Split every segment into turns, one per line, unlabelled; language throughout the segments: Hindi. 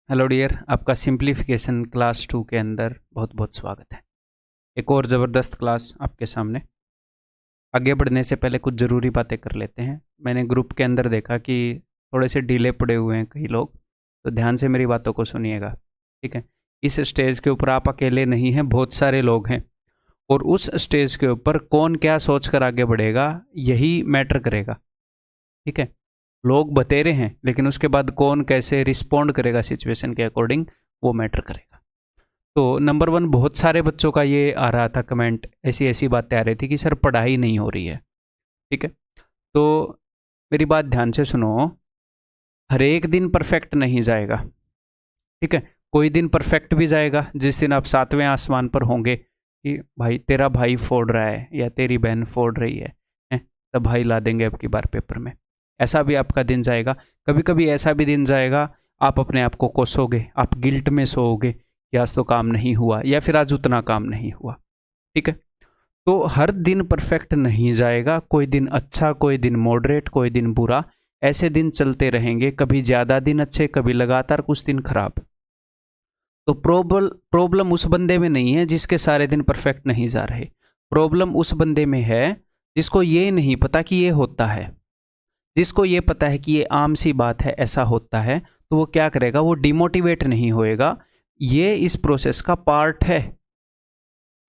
हेलो डियर, आपका सिंप्लीफिकेशन क्लास 2 के अंदर बहुत बहुत स्वागत है। एक और ज़बरदस्त क्लास आपके सामने। आगे बढ़ने से पहले कुछ ज़रूरी बातें कर लेते हैं। मैंने ग्रुप के अंदर देखा कि थोड़े से ढीले पड़े हुए हैं कई लोग, तो ध्यान से मेरी बातों को सुनिएगा, ठीक है। इस स्टेज के ऊपर आप अकेले नहीं हैं, बहुत सारे लोग हैं, और उस स्टेज के ऊपर कौन क्या सोच कर आगे बढ़ेगा यही मैटर करेगा, ठीक है। लोग बतेरे हैं, लेकिन उसके बाद कौन कैसे रिस्पॉन्ड करेगा सिचुएशन के अकॉर्डिंग, वो मैटर करेगा। तो नंबर वन, बहुत सारे बच्चों का ये आ रहा था कमेंट, ऐसी ऐसी बातें आ रही थी कि सर पढ़ाई नहीं हो रही है, ठीक है। तो मेरी बात ध्यान से सुनो, हर एक दिन परफेक्ट नहीं जाएगा, ठीक है। कोई दिन परफेक्ट भी जाएगा, जिस दिन आप सातवें आसमान पर होंगे कि भाई तेरा भाई फोड़ रहा है या तेरी बहन फोड़ रही है, तब भाई ला देंगे अब की बार पेपर में। ऐसा भी आपका दिन जाएगा। कभी कभी ऐसा भी दिन जाएगा, आप अपने आप को कोसोगे, आप गिल्ट में सोओगे कि आज तो काम नहीं हुआ, या फिर आज उतना काम नहीं हुआ, ठीक है। तो हर दिन परफेक्ट नहीं जाएगा, कोई दिन अच्छा, कोई दिन मॉडरेट, कोई दिन बुरा, ऐसे दिन चलते रहेंगे। कभी ज़्यादा दिन अच्छे, कभी लगातार कुछ दिन खराब। तो प्रॉब्लम उस बंदे में नहीं है जिसके सारे दिन परफेक्ट नहीं जा रहे। प्रॉब्लम उस बंदे में है जिसको ये नहीं पता कि ये होता है। जिसको ये पता है कि ये आम सी बात है, ऐसा होता है, तो वो क्या करेगा, वो डिमोटिवेट नहीं होएगा। ये इस प्रोसेस का पार्ट है,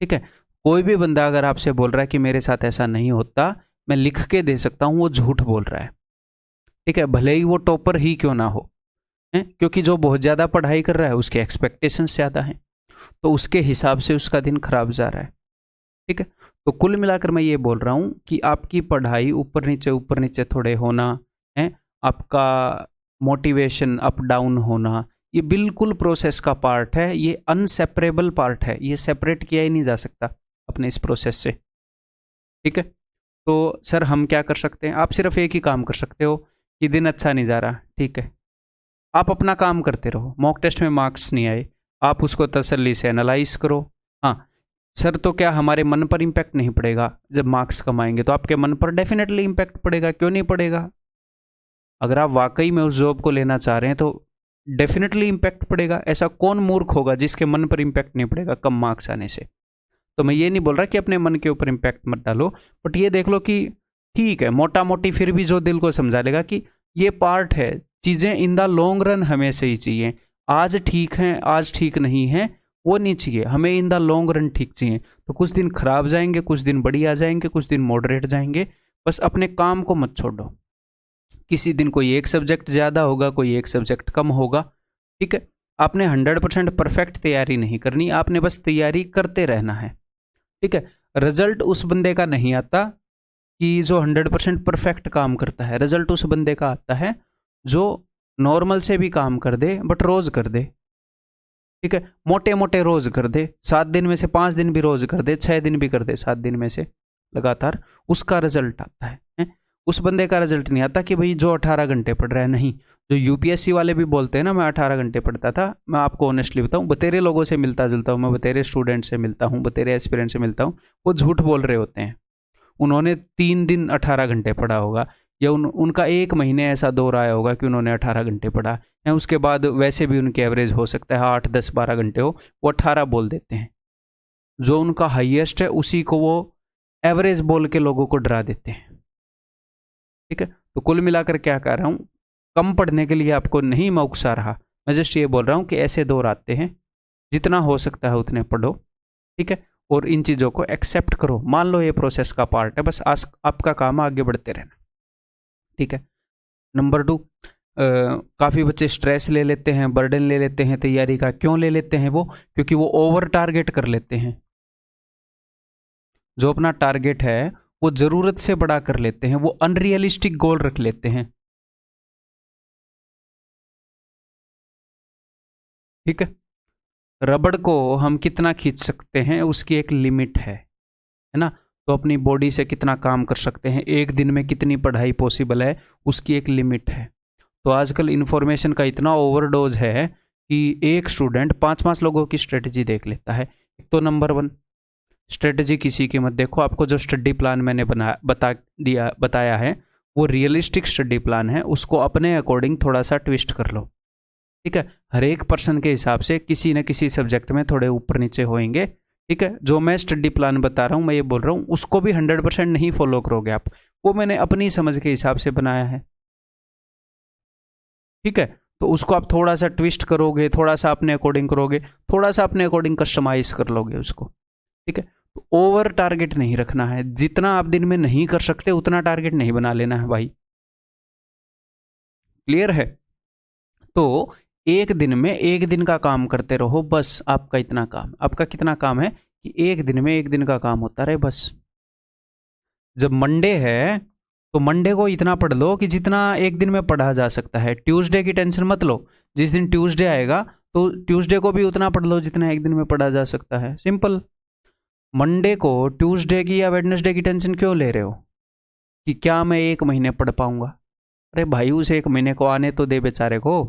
ठीक है। कोई भी बंदा अगर आपसे बोल रहा है कि मेरे साथ ऐसा नहीं होता, मैं लिख के दे सकता हूं, वो झूठ बोल रहा है, ठीक है। भले ही वो टॉपर ही क्यों ना हो, है? क्योंकि जो बहुत ज़्यादा पढ़ाई कर रहा है उसके एक्सपेक्टेशंस ज़्यादा हैं, तो उसके हिसाब से उसका दिन खराब जा रहा है, ठीक है। तो कुल मिलाकर मैं ये बोल रहा हूँ कि आपकी पढ़ाई ऊपर नीचे थोड़े होना है, आपका मोटिवेशन अप डाउन होना, ये बिल्कुल प्रोसेस का पार्ट है, ये अनसेपरेबल पार्ट है, ये सेपरेट किया ही नहीं जा सकता अपने इस प्रोसेस से, ठीक है। तो सर हम क्या कर सकते हैं? आप सिर्फ एक ही काम कर सकते हो कि दिन अच्छा नहीं जा रहा, ठीक है, आप अपना काम करते रहो। मॉक टेस्ट में मार्क्स नहीं आए, आप उसको तसल्ली से एनालाइज करो। हाँ सर, तो क्या हमारे मन पर इम्पैक्ट नहीं पड़ेगा? जब मार्क्स कम आएंगे तो आपके मन पर डेफिनेटली इम्पैक्ट पड़ेगा, क्यों नहीं पड़ेगा? अगर आप वाकई में उस जॉब को लेना चाह रहे हैं तो डेफिनेटली इम्पैक्ट पड़ेगा। ऐसा कौन मूर्ख होगा जिसके मन पर इम्पैक्ट नहीं पड़ेगा कम मार्क्स आने से? तो मैं ये नहीं बोल रहा कि अपने मन के ऊपर इम्पैक्ट मत डालो, बट ये देख लो कि ठीक है, मोटा मोटी फिर भी जो दिल को समझा लेगा कि ये पार्ट है, चीज़ें इन द लॉन्ग रन हमें सही चाहिए। आज ठीक हैं, आज ठीक नहीं है, वो नहीं चाहिए हमें, इन द लॉन्ग रन ठीक चाहिए। तो कुछ दिन खराब जाएंगे, कुछ दिन बढ़िया जाएंगे, कुछ दिन मॉडरेट जाएंगे, बस अपने काम को मत छोड़ो। किसी दिन कोई एक सब्जेक्ट ज़्यादा होगा, कोई एक सब्जेक्ट कम होगा, ठीक है। आपने 100% परफेक्ट तैयारी नहीं करनी, आपने बस तैयारी करते रहना है, ठीक है। रिजल्ट उस बंदे का नहीं आता कि जो 100% परफेक्ट काम करता है, रिजल्ट उस बंदे का आता है जो नॉर्मल से भी काम कर दे, बट रोज कर दे, ठीक है। मोटे मोटे रोज कर दे, 7 दिन में से 5 दिन भी रोज कर दे, 6 दिन भी कर दे, 7 दिन में से लगातार, उसका रिजल्ट आता है? उस बंदे का रिजल्ट नहीं आता कि भाई जो 18 घंटे पढ़ रहा है। नहीं, जो यूपीएससी वाले भी बोलते हैं ना मैं 18 घंटे पढ़ता था, मैं आपको ऑनेस्टली बताऊं, बतेरे लोगों से मिलता जुलता हूं, मैं बतेरे स्टूडेंट से मिलता हूं, बतेरे एस्पिरेंट से मिलता हूं, वो झूठ बोल रहे होते हैं। उन्होंने 3 दिन 18 घंटे पढ़ा होगा, या उनका 1 महीने ऐसा दौर आया होगा कि उन्होंने 18 घंटे पढ़ा है। उसके बाद वैसे भी उनकी एवरेज हो सकता है 8, 10, 12 घंटे हो, वो 18 बोल देते हैं। जो उनका हाईएस्ट है उसी को वो एवरेज बोल के लोगों को डरा देते हैं, ठीक है। तो कुल मिलाकर क्या कह रहा हूँ, कम पढ़ने के लिए आपको नहीं मैं उकसा रहा, मैं जस्ट ये बोल रहा हूँ कि ऐसे दौर आते हैं, जितना हो सकता है उतने पढ़ो, ठीक है। और इन चीज़ों को एक्सेप्ट करो, मान लो ये प्रोसेस का पार्ट है, बस आपका काम आगे बढ़ते रहना, ठीक है। नंबर 2, काफ़ी बच्चे स्ट्रेस ले लेते हैं, बर्डन ले लेते हैं तैयारी का। क्यों ले लेते हैं वो? क्योंकि वो ओवर टारगेट कर लेते हैं। जो अपना टारगेट है वो ज़रूरत से बड़ा कर लेते हैं, वो अनरियलिस्टिक गोल रख लेते हैं, ठीक है। रबड़ को हम कितना खींच सकते हैं उसकी एक लिमिट है ना। तो अपनी बॉडी से कितना काम कर सकते हैं, एक दिन में कितनी पढ़ाई पॉसिबल है, उसकी एक लिमिट है। तो आजकल इन्फॉर्मेशन का इतना ओवरडोज है कि एक स्टूडेंट 5-5 लोगों की स्ट्रेटजी देख लेता है। तो नंबर 1, स्ट्रेटजी किसी की मत देखो। आपको जो स्टडी प्लान मैंने बताया है वो रियलिस्टिक स्टडी प्लान है, उसको अपने अकॉर्डिंग थोड़ा सा ट्विस्ट कर लो, ठीक है, हर एक पर्सन के हिसाब से किसी न किसी सब्जेक्ट में थोड़े ऊपर नीचे होंगे। ठीक है, जो मैं स्टडी प्लान बता रहा हूँ, मैं ये बोल रहा हूँ, उसको भी 100% नहीं फॉलो करोगे आप, वो मैंने अपनी समझ के हिसाब से बनाया है। ठीक है, तो उसको आप थोड़ा सा ट्विस्ट करोगे, थोड़ा सा अपने अकॉर्डिंग करोगे, थोड़ा सा अपने अकॉर्डिंग कस्टमाइज कर लोगे उसको। ठीक है, तो ओवर टारगेट नहीं रखना है, जितना आप दिन में नहीं कर सकते उतना टारगेट नहीं बना लेना है भाई। क्लियर है? तो एक दिन में एक दिन का काम करते रहो बस। आपका इतना काम, आपका कितना काम है कि एक दिन में एक दिन का काम होता रहे बस। जब मंडे है तो मंडे को इतना पढ़ लो कि जितना एक दिन में पढ़ा जा सकता है। ट्यूसडे की टेंशन मत लो, जिस दिन ट्यूसडे आएगा तो ट्यूसडे को भी उतना पढ़ लो जितना एक दिन में पढ़ा जा सकता है। सिंपल। मंडे को ट्यूसडे की या वेडनेसडे की टेंशन क्यों ले रहे हो कि क्या मैं एक महीने पढ़ पाऊंगा? अरे भाई, उस एक महीने को आने तो दे बेचारे को,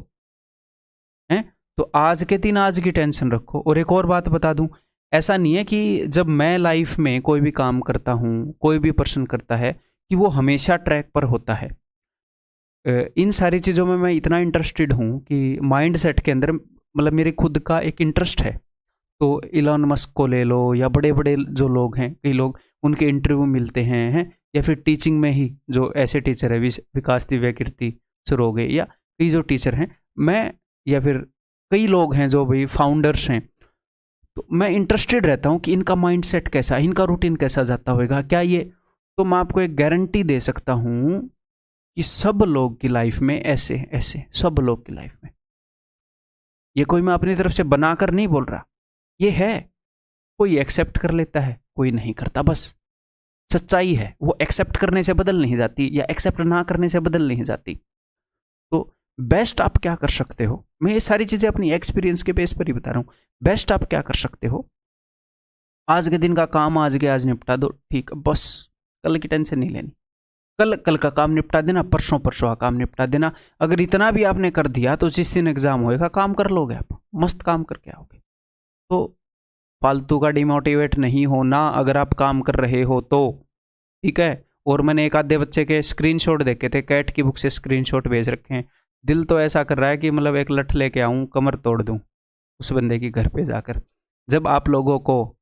हैं? तो आज के दिन आज की टेंशन रखो। और एक और बात बता दूं, ऐसा नहीं है कि जब मैं लाइफ में कोई भी काम करता हूं, कोई भी पर्सन करता है, कि वो हमेशा ट्रैक पर होता है। इन सारी चीज़ों में मैं इतना इंटरेस्टेड हूँ कि माइंड सेट के अंदर, मतलब मेरे खुद का एक इंटरेस्ट है। तो इलॉन मस्क को ले लो, या बड़े बड़े जो लोग हैं, कई लोग उनके इंटरव्यू मिलते हैं, या फिर टीचिंग में ही जो ऐसे टीचर है, विकास दिव्या कीर्ति सर हो गए, या कई जो टीचर हैं, मैं, या फिर कई लोग हैं जो भाई फाउंडर्स हैं, तो मैं इंटरेस्टेड रहता हूँ कि इनका माइंड सेट कैसा, इनका रूटीन कैसा जाता होगा, क्या ये। तो मैं आपको एक गारंटी दे सकता हूँ कि सब लोग की लाइफ में ऐसे ऐसे, सब लोग की लाइफ में, ये कोई मैं अपनी तरफ से बनाकर नहीं बोल रहा, ये है। कोई एक्सेप्ट कर लेता है, कोई नहीं करता, बस सच्चाई है। वो एक्सेप्ट करने से बदल नहीं जाती, या एक्सेप्ट ना करने से बदल नहीं जाती। तो बेस्ट आप क्या कर सकते हो, मैं ये सारी चीजें अपनी एक्सपीरियंस के बेस पर ही बता रहा हूँ। बेस्ट आप क्या कर सकते हो, आज के दिन का काम आज के आज निपटा दो, ठीक, बस कल की टेंशन नहीं लेनी। कल का काम निपटा देना, परसों का काम निपटा देना। अगर इतना भी आपने कर दिया तो जिस दिन एग्जाम होएगा काम कर लोगे आप, मस्त काम करके आओगे। तो फालतू का डिमोटिवेट नहीं होना अगर आप काम कर रहे हो तो, ठीक है। और मैंने एक आधे बच्चे के स्क्रीनशॉट देखे थे, कैट की बुक से स्क्रीनशॉट भेज रखे हैं। दिल तो ऐसा कर रहा है कि मतलब एक लठ लेके आऊँ, कमर तोड़ दूँ उस बंदे की घर पे जाकर। जब आप लोगों को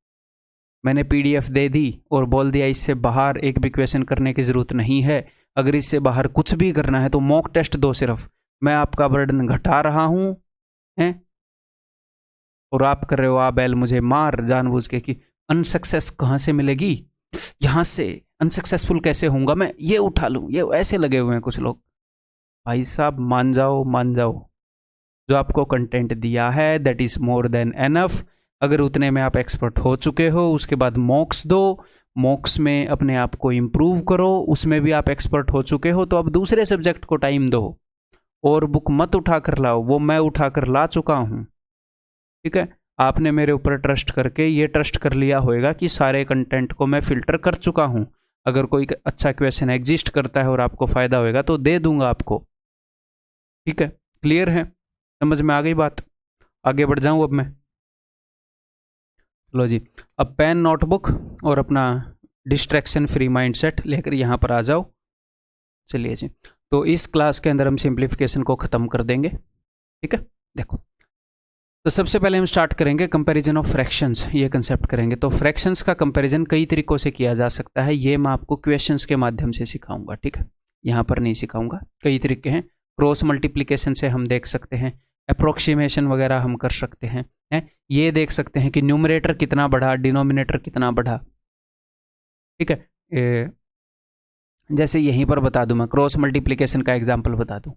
मैंने PDF दे दी और बोल दिया इससे बाहर एक भी क्वेश्चन करने की ज़रूरत नहीं है, अगर इससे बाहर कुछ भी करना है तो मॉक टेस्ट दो सिर्फ, मैं आपका बर्डन घटा रहा हूँ, हैं? और आप कर रहे हो आ बैल मुझे मार जानबूझ के कि अनसक्सेस कहाँ से मिलेगी, यहाँ से अनसक्सेसफुल कैसे होऊंगा मैं, ये उठा लूँ, ये ऐसे लगे हुए हैं कुछ लोग। भाई साहब मान जाओ, मान जाओ, जो आपको कंटेंट दिया है that is more than enough. अगर उतने में आप एक्सपर्ट हो चुके हो, उसके बाद मॉक्स दो, मॉक्स में अपने आप को इम्प्रूव करो, उसमें भी आप एक्सपर्ट हो चुके हो तो अब दूसरे सब्जेक्ट को टाइम दो। और बुक मत उठा कर लाओ, वो मैं उठा कर ला चुका हूँ, ठीक है। आपने मेरे ऊपर ट्रस्ट करके ये ट्रस्ट कर लिया होगा कि सारे कंटेंट को मैं फिल्टर कर चुका हूँ। अगर कोई अच्छा क्वेश्चन एग्जिस्ट करता है और आपको फ़ायदा होगा तो दे दूंगा आपको, ठीक है। क्लियर है, समझ में आ गई बात? आगे बढ़ जाऊँ अब मैं। लो जी, अब पेन नोटबुक और अपना डिस्ट्रैक्शन फ्री माइंडसेट लेकर यहाँ पर आ जाओ। चलिए जी, तो इस क्लास के अंदर हम सिंप्लीफिकेशन को ख़त्म कर देंगे, ठीक है। देखो, तो सबसे पहले हम स्टार्ट करेंगे कंपैरिजन ऑफ फ्रैक्शंस, ये कंसेप्ट करेंगे। तो फ्रैक्शंस का कंपैरिजन कई तरीक़ों से किया जा सकता है, ये मैं आपको क्वेश्चंस के माध्यम से सिखाऊंगा, ठीक है। यहाँ पर नहीं सिखाऊंगा, कई तरीके हैं। क्रॉस मल्टीप्लिकेशन से हम देख सकते हैं, अप्रोक्सीमेशन वगैरह हम कर सकते हैं, ये देख सकते हैं कि न्यूमरेटर कितना बढ़ा, डिनोमिनेटर कितना बढ़ा, ठीक है। जैसे यहीं पर बता दूं, मैं क्रॉस मल्टीप्लिकेशन का एग्जाम्पल बता दूं,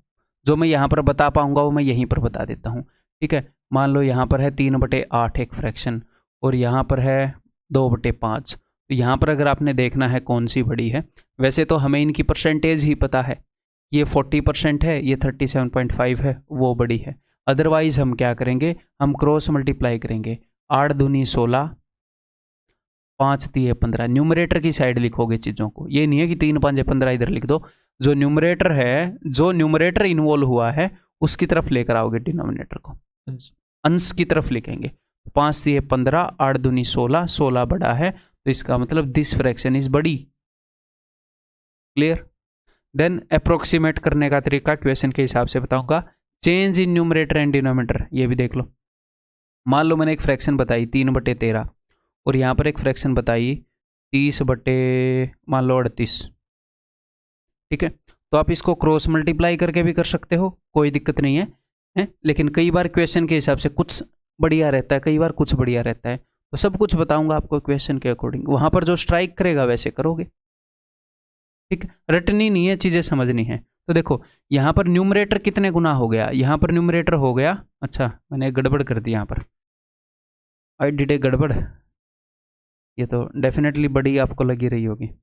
जो मैं यहाँ पर बता पाऊंगा वो मैं यहीं पर बता देता हूँ, ठीक है। मान लो यहाँ पर है 3/8 एक फ्रैक्शन, और यहाँ पर है 2/5। तो यहाँ पर अगर आपने देखना है कौन सी बड़ी है, वैसे तो हमें इनकी परसेंटेज ही पता है, ये 40% है, ये 37.5 है, वो बड़ी है। अदरवाइज हम क्या करेंगे, हम क्रॉस मल्टीप्लाई करेंगे। 8 दूनी 16, 5 तिये 15, न्यूमरेटर की साइड लिखोगे चीज़ों को, ये नहीं है कि 3 5 15 इधर लिख दो। जो न्यूमरेटर है, जो न्यूमरेटर इन्वॉल्व हुआ है उसकी तरफ लेकर आओगे, डिनोमिनेटर को अंश की तरफ लिखेंगे। 5 तिये 15, 8 दूनी 16, 16 बड़ा है, तो इसका मतलब दिस फ्रैक्शन इज बड़ी। क्लियर? देन अप्रोक्सीमेट करने का तरीका क्वेश्चन के हिसाब से बताऊंगा। Change in numerator and denominator, ये भी देख लो। मान लो मैंने एक फ्रैक्शन बताई 3/13 और यहाँ पर एक फ्रैक्शन बताई 30/, मान लो 38, ठीक है। तो आप इसको क्रॉस मल्टीप्लाई करके भी कर सकते हो, कोई दिक्कत नहीं है? लेकिन कई बार क्वेश्चन के हिसाब से कुछ बढ़िया रहता है, कई बार कुछ बढ़िया रहता है, तो सब कुछ बताऊंगा आपको क्वेश्चन के अकॉर्डिंग। वहां पर जो स्ट्राइक करेगा वैसे करोगे, ठीक है। रटनी नहीं है, चीजें समझनी है। तो देखो यहाँ पर न्यूमरेटर कितने गुना हो गया, यहाँ पर न्यूमरेटर हो गया, अच्छा मैंने गड़बड़ कर दी यहाँ पर, आई डिड ए गड़बड़, ये तो डेफिनेटली बड़ी आपको लगी रही होगी, है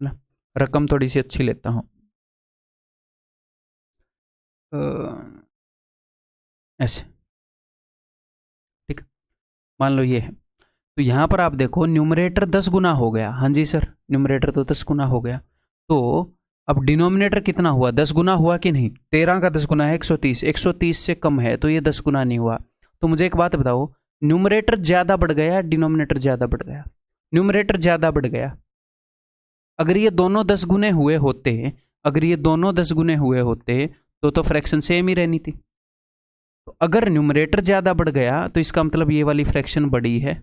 ना। रकम थोड़ी सी अच्छी लेता हूँ, ऐसे, ठीक, मान लो ये है। तो यहाँ पर आप देखो न्यूमरेटर 10 गुना हो गया, हाँ जी सर न्यूमरेटर तो 10 गुना हो गया। तो अब डिनोमिनेटर कितना हुआ, 10 गुना हुआ कि नहीं? 13 का 10 गुना है 130, 130 से कम है तो ये 10 गुना नहीं हुआ। तो मुझे एक बात बताओ, न्यूमरेटर ज्यादा बढ़ गया, डिनोमिनेटर ज्यादा बढ़ गया? न्यूमरेटर ज्यादा बढ़ गया। अगर ये दोनों 10 गुने हुए होते, अगर ये दोनों 10 गुने हुए होते तो फ्रैक्शन सेम ही रहनी थी। तो अगर न्यूमरेटर ज्यादा बढ़ गया तो इसका मतलब ये वाली फ्रैक्शन बड़ी है।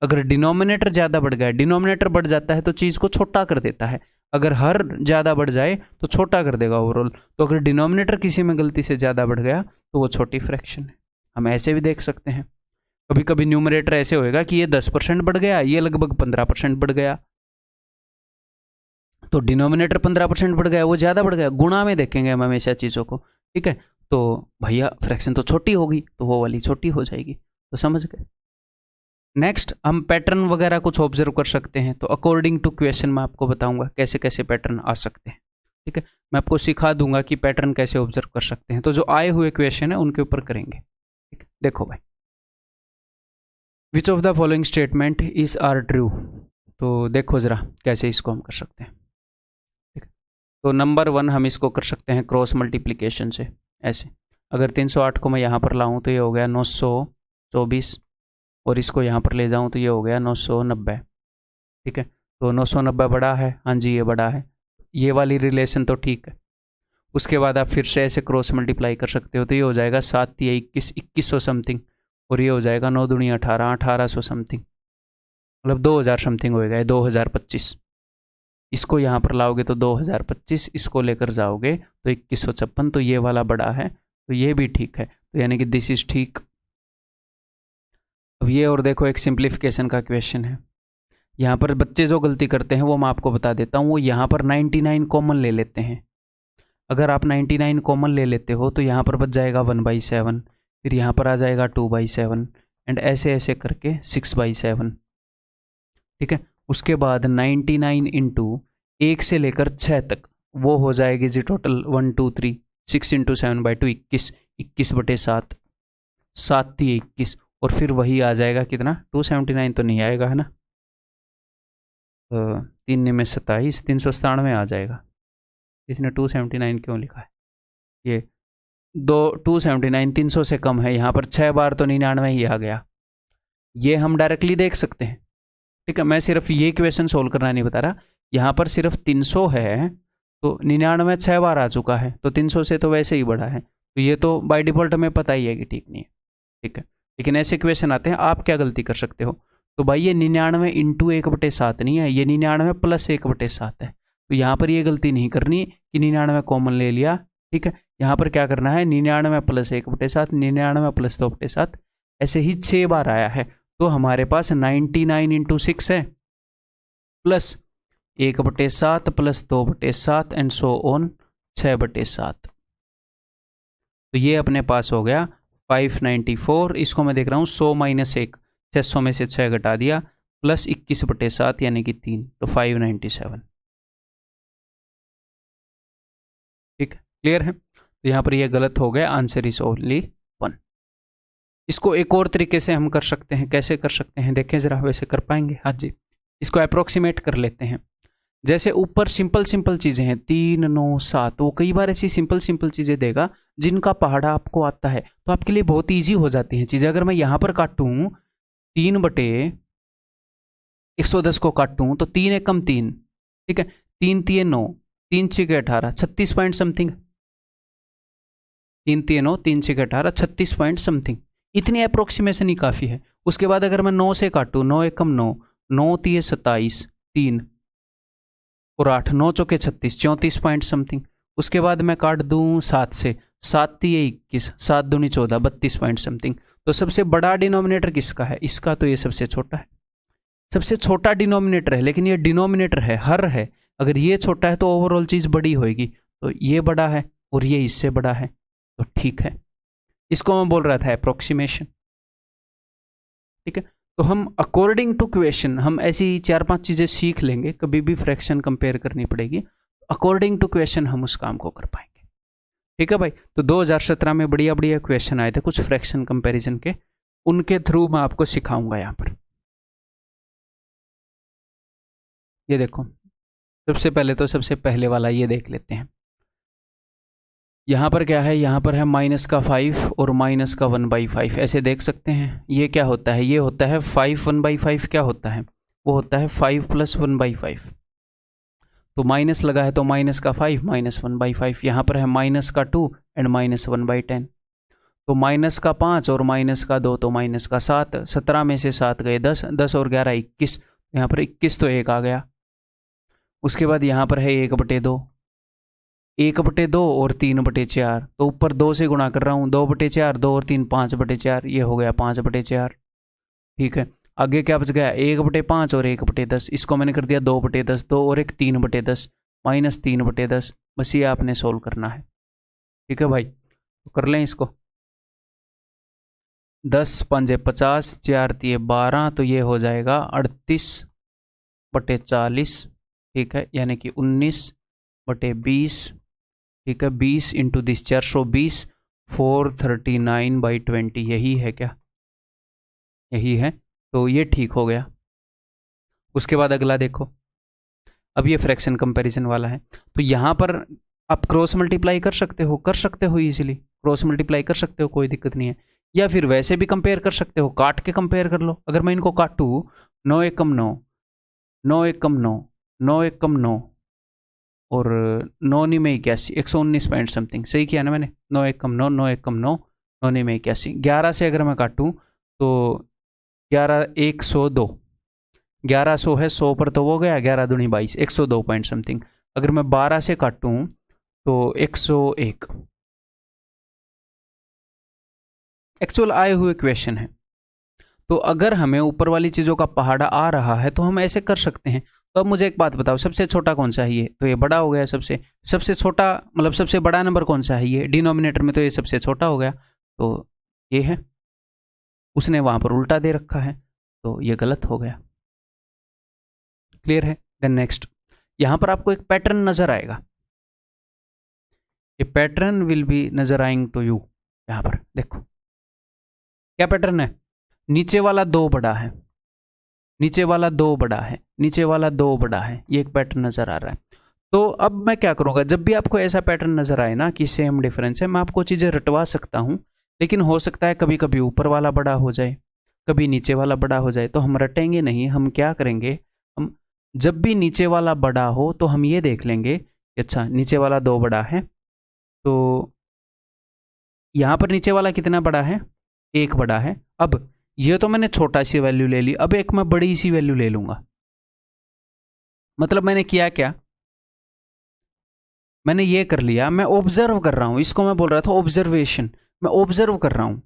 अगर डिनोमिनेटर ज्यादा बढ़ गया, डिनोमिनेटर बढ़ जाता है तो चीज को छोटा कर देता है, अगर हर ज्यादा बढ़ जाए तो छोटा कर देगा ओवरऑल। तो अगर डिनोमिनेटर किसी में गलती से ज्यादा बढ़ गया तो वो छोटी फ्रैक्शन है। हम ऐसे भी देख सकते हैं, कभी कभी न्यूमरेटर ऐसे होएगा कि ये 10% बढ़ गया, ये लगभग 15% बढ़ गया, तो डिनोमिनेटर 15% बढ़ गया, वो ज्यादा बढ़ गया। गुणा में देखेंगे हम हमेशा चीजों को, ठीक है। तो भैया फ्रैक्शन तो छोटी होगी तो वो वाली छोटी हो जाएगी, तो समझ गए। नेक्स्ट हम पैटर्न वगैरह कुछ ऑब्जर्व कर सकते हैं, तो अकॉर्डिंग टू क्वेश्चन मैं आपको बताऊंगा कैसे कैसे पैटर्न आ सकते हैं, ठीक है। मैं आपको सिखा दूंगा कि पैटर्न कैसे ऑब्जर्व कर सकते हैं। तो जो आए हुए क्वेश्चन है उनके ऊपर करेंगे, ठीक है। देखो भाई, which of the following statement is are true, तो देखो जरा कैसे इसको हम कर सकते हैं, ठीक है। तो नंबर 1 हम इसको कर सकते हैं क्रॉस मल्टीप्लीकेशन से, ऐसे। अगर 308 को मैं यहाँ पर लाऊं तो ये हो गया 924, और इसको यहाँ पर ले जाऊँ तो ये हो गया 990, ठीक है। तो 990 बड़ा है, हाँ जी ये बड़ा है, ये वाली रिलेशन तो ठीक है। उसके बाद आप फिर से ऐसे क्रॉस मल्टीप्लाई कर सकते हो, तो ये हो जाएगा 7 × 21, 2100 समथिंग, और ये हो जाएगा 9 दूनी 18, 1800 समथिंग, मतलब 2000 समथिंग होएगा, 2025। इसको यहाँ पर लाओगे तो 2025, इसको लेकर जाओगे तो 2156, तो ये वाला बड़ा है, तो ये भी ठीक है, तो यानी कि दिस इज ठीक। अब ये और देखो एक सिंप्लीफिकेशन का क्वेश्चन है, यहाँ पर बच्चे जो गलती करते हैं वो मैं आपको बता देता हूँ। वो यहाँ पर 99 कॉमन ले लेते हैं। अगर आप 99 कॉमन ले लेते हो तो यहाँ पर बच जाएगा 1/7, फिर यहाँ पर आ जाएगा 2/7, एंड ऐसे ऐसे करके 6/7, ठीक है। उसके बाद 99 इंटू 1 से लेकर 6 तक वो हो जाएगी जी टोटल 1 2 3, 6 × 7/2 21, 21/7, 7 × 21, और फिर वही आ जाएगा कितना, 279 तो नहीं आएगा, है ना, 3 में 27, 397 आ जाएगा। इसने 279 क्यों लिखा है, ये 279 300 से कम है, यहाँ पर 6 बार तो 99 ही आ गया। ये हम डायरेक्टली देख सकते हैं, ठीक है। मैं सिर्फ ये क्वेश्चन सोल्व करना नहीं बता रहा, यहाँ पर सिर्फ 300 है तो 99 6 बार आ चुका है, तो 300 से तो वैसे ही बड़ा है, तो ये तो बाय डिफॉल्ट हमें पता ही है कि ठीक नहीं है, ठीक है। लेकिन ऐसे क्वेश्चन आते हैं, आप क्या गलती कर सकते हो, तो भाई ये 99 इंटू 1/7 नहीं है, ये 99 प्लस 1/7 है। तो यहाँ पर ये गलती नहीं करनी कि 99 कॉमन ले लिया, ठीक है। यहाँ पर क्या करना है, 99 प्लस 1/7, 99 प्लस 2/7, ऐसे ही 6 बार आया है, तो हमारे पास 99 इंटू 6 है, plus 1/7 plus 2/7 and so on 6/7। तो ये अपने पास हो गया 594। इसको मैं देख रहा हूँ 100 - 1, 600 में से 6 घटा दिया, प्लस 21/7 यानी कि 3, तो 597, ठीक है। क्लियर है, तो यहाँ पर ये गलत हो गया, आंसर इज ओनली 1। इसको एक और तरीके से हम कर सकते हैं, कैसे कर सकते हैं देखें जरा, वैसे कर पाएंगे, हाँ जी। इसको अप्रोक्सीमेट कर लेते हैं, जैसे ऊपर सिंपल सिंपल चीजें हैं 3 9 7, वो कई बार ऐसी सिंपल सिंपल चीजें देगा जिनका पहाड़ा आपको आता है, तो आपके लिए बहुत ईजी हो जाती हैं चीजें। अगर मैं यहाँ पर काटूं 3/110 को काटूं तो 3 × 1 = 3, ठीक है, 3 × 3 = 9, 3 × 6 = 18, 36 पॉइंट समथिंग, 3 3 9 3 6 18 36 पॉइंट समथिंग, इतनी अप्रोक्सीमेशन ही काफ़ी है। उसके बाद अगर मैं 9 से काटूँ, 9 एकम 9, 9 तिये 27, 3 और 8, 9 चौके 36, 34 पॉइंट समथिंग। उसके बाद मैं काट दूँ 7 से, 7 तिये 21, 7 दूनी 14, 32 पॉइंट समथिंग। तो सबसे बड़ा डिनोमिनेटर किसका है? इसका। तो ये सबसे छोटा है, सबसे छोटा डिनोमिनेटर है, लेकिन ये डिनोमिनेटर है, हर है। अगर ये छोटा है तो ओवरऑल चीज़ बड़ी होगी, तो ये बड़ा है और ये इससे बड़ा है, तो ठीक है। इसको मैं बोल रहा था अप्रोक्सीमेशन। ठीक है, तो हम अकॉर्डिंग टू क्वेश्चन हम ऐसी 4-5 चीज़ें सीख लेंगे, कभी भी फ्रैक्शन कंपेयर करनी पड़ेगी, अकॉर्डिंग टू क्वेश्चन हम उस काम को कर पाएंगे। ठीक है भाई, तो 2017 में बढ़िया बढ़िया क्वेश्चन आए थे कुछ फ्रैक्शन कंपैरिजन के, उनके थ्रू मैं आपको सिखाऊंगा। यहाँ पर ये देखो, सबसे पहले तो सबसे पहले वाला ये देख लेते हैं। यहाँ पर क्या है? यहाँ पर है -5 और -1/5, ऐसे देख सकते हैं। ये क्या होता है? ये होता है 5 1/5 क्या होता है? वो होता है 5 + 1/5। तो माइनस लगा है तो -5 -1/5। यहाँ पर है -2 एंड -1/10। तो -5 और -2 तो -7, 17 में से 7 गए 10, 10 और 11 21, यहाँ पर 21 तो 1 आ गया। उसके बाद यहाँ पर है 1/2, 1/2 और 3/4, तो ऊपर 2 से गुणा कर रहा हूँ, 2/4, 2 और 3 5/4, ये हो गया 5/4। ठीक है, आगे क्या बच गया? 1/5 और 1/10, इसको मैंने कर दिया 2/10, 2 और 1 3/10, -3/10। बस ये आपने सोल्व करना है। ठीक है भाई, तो कर लें इसको। 10 5 50, 4 3 12, तो ये हो जाएगा 38/40। ठीक है, यानी कि 19/20। ठीक है, 20 इंटू दिस 420, 439/20, यही है क्या? यही है, तो ये ठीक हो गया। उसके बाद अगला देखो, अब ये फ्रैक्शन कंपैरिजन वाला है, तो यहाँ पर आप क्रॉस मल्टीप्लाई कर सकते हो इजीली, क्रॉस मल्टीप्लाई कर सकते हो, कोई दिक्कत नहीं है। या फिर वैसे भी कंपेयर कर सकते हो, काट के कंपेयर कर लो। अगर मैं इनको काटूँ, 9 एकम 9, 9 एकम 9, 9 एकम 9 और 9 नी में 81, 119 पॉइंट समथिंग, सही किया ना मैंने? 9 एकम 9, 9 एकम 9, 9 नी में 81। 11 से अगर मैं काटूँ तो 11 102, 1100 है, 100 पर तो वो गया, 11 दूनी 22, 102 पॉइंट समथिंग। अगर मैं 12 से काटूँ तो 101। एक्चुअल आए हुए क्वेश्चन है, तो अगर हमें ऊपर वाली चीज़ों का पहाड़ा आ रहा है तो हम ऐसे कर सकते हैं। तो अब मुझे एक बात बताओ, सबसे छोटा कौन सा है? ये तो ये बड़ा हो गया। सबसे सबसे छोटा मतलब सबसे बड़ा नंबर कौन सा है? ये डिनोमिनेटर में तो ये सबसे छोटा हो गया, तो ये है। उसने वहाँ पर उल्टा दे रखा है, तो ये गलत हो गया। क्लियर है? देन नेक्स्ट, यहाँ पर आपको एक पैटर्न नजर आएगा। ये पैटर्न विल बी नजर आइंग टू यू। यहाँ पर देखो क्या पैटर्न है? नीचे वाला 2 बड़ा है, नीचे वाला 2 बड़ा है, नीचे वाला 2 बड़ा है, ये एक पैटर्न नजर आ रहा है। तो अब मैं क्या करूँगा, जब भी आपको ऐसा पैटर्न नजर आए ना कि सेम डिफरेंस है, मैं आपको चीज़ें रटवा सकता हूँ, लेकिन हो सकता है कभी कभी ऊपर वाला बड़ा हो जाए, कभी नीचे वाला बड़ा हो जाए, तो हम रटेंगे नहीं। हम क्या करेंगे, हम जब भी नीचे वाला बड़ा हो तो हम ये देख लेंगे कि अच्छा नीचे वाला 2 बड़ा है, तो यहाँ पर नीचे वाला कितना बड़ा है? 1 बड़ा है। अब ये तो मैंने छोटा सी वैल्यू ले ली, अब एक मैं बड़ी सी वैल्यू ले लूंगा। मतलब मैंने किया क्या, मैंने ये कर लिया, मैं ऑब्जर्व कर रहा हूं, इसको मैं बोल रहा था ऑब्जर्वेशन। मैं ऑब्जर्व कर रहा हूं,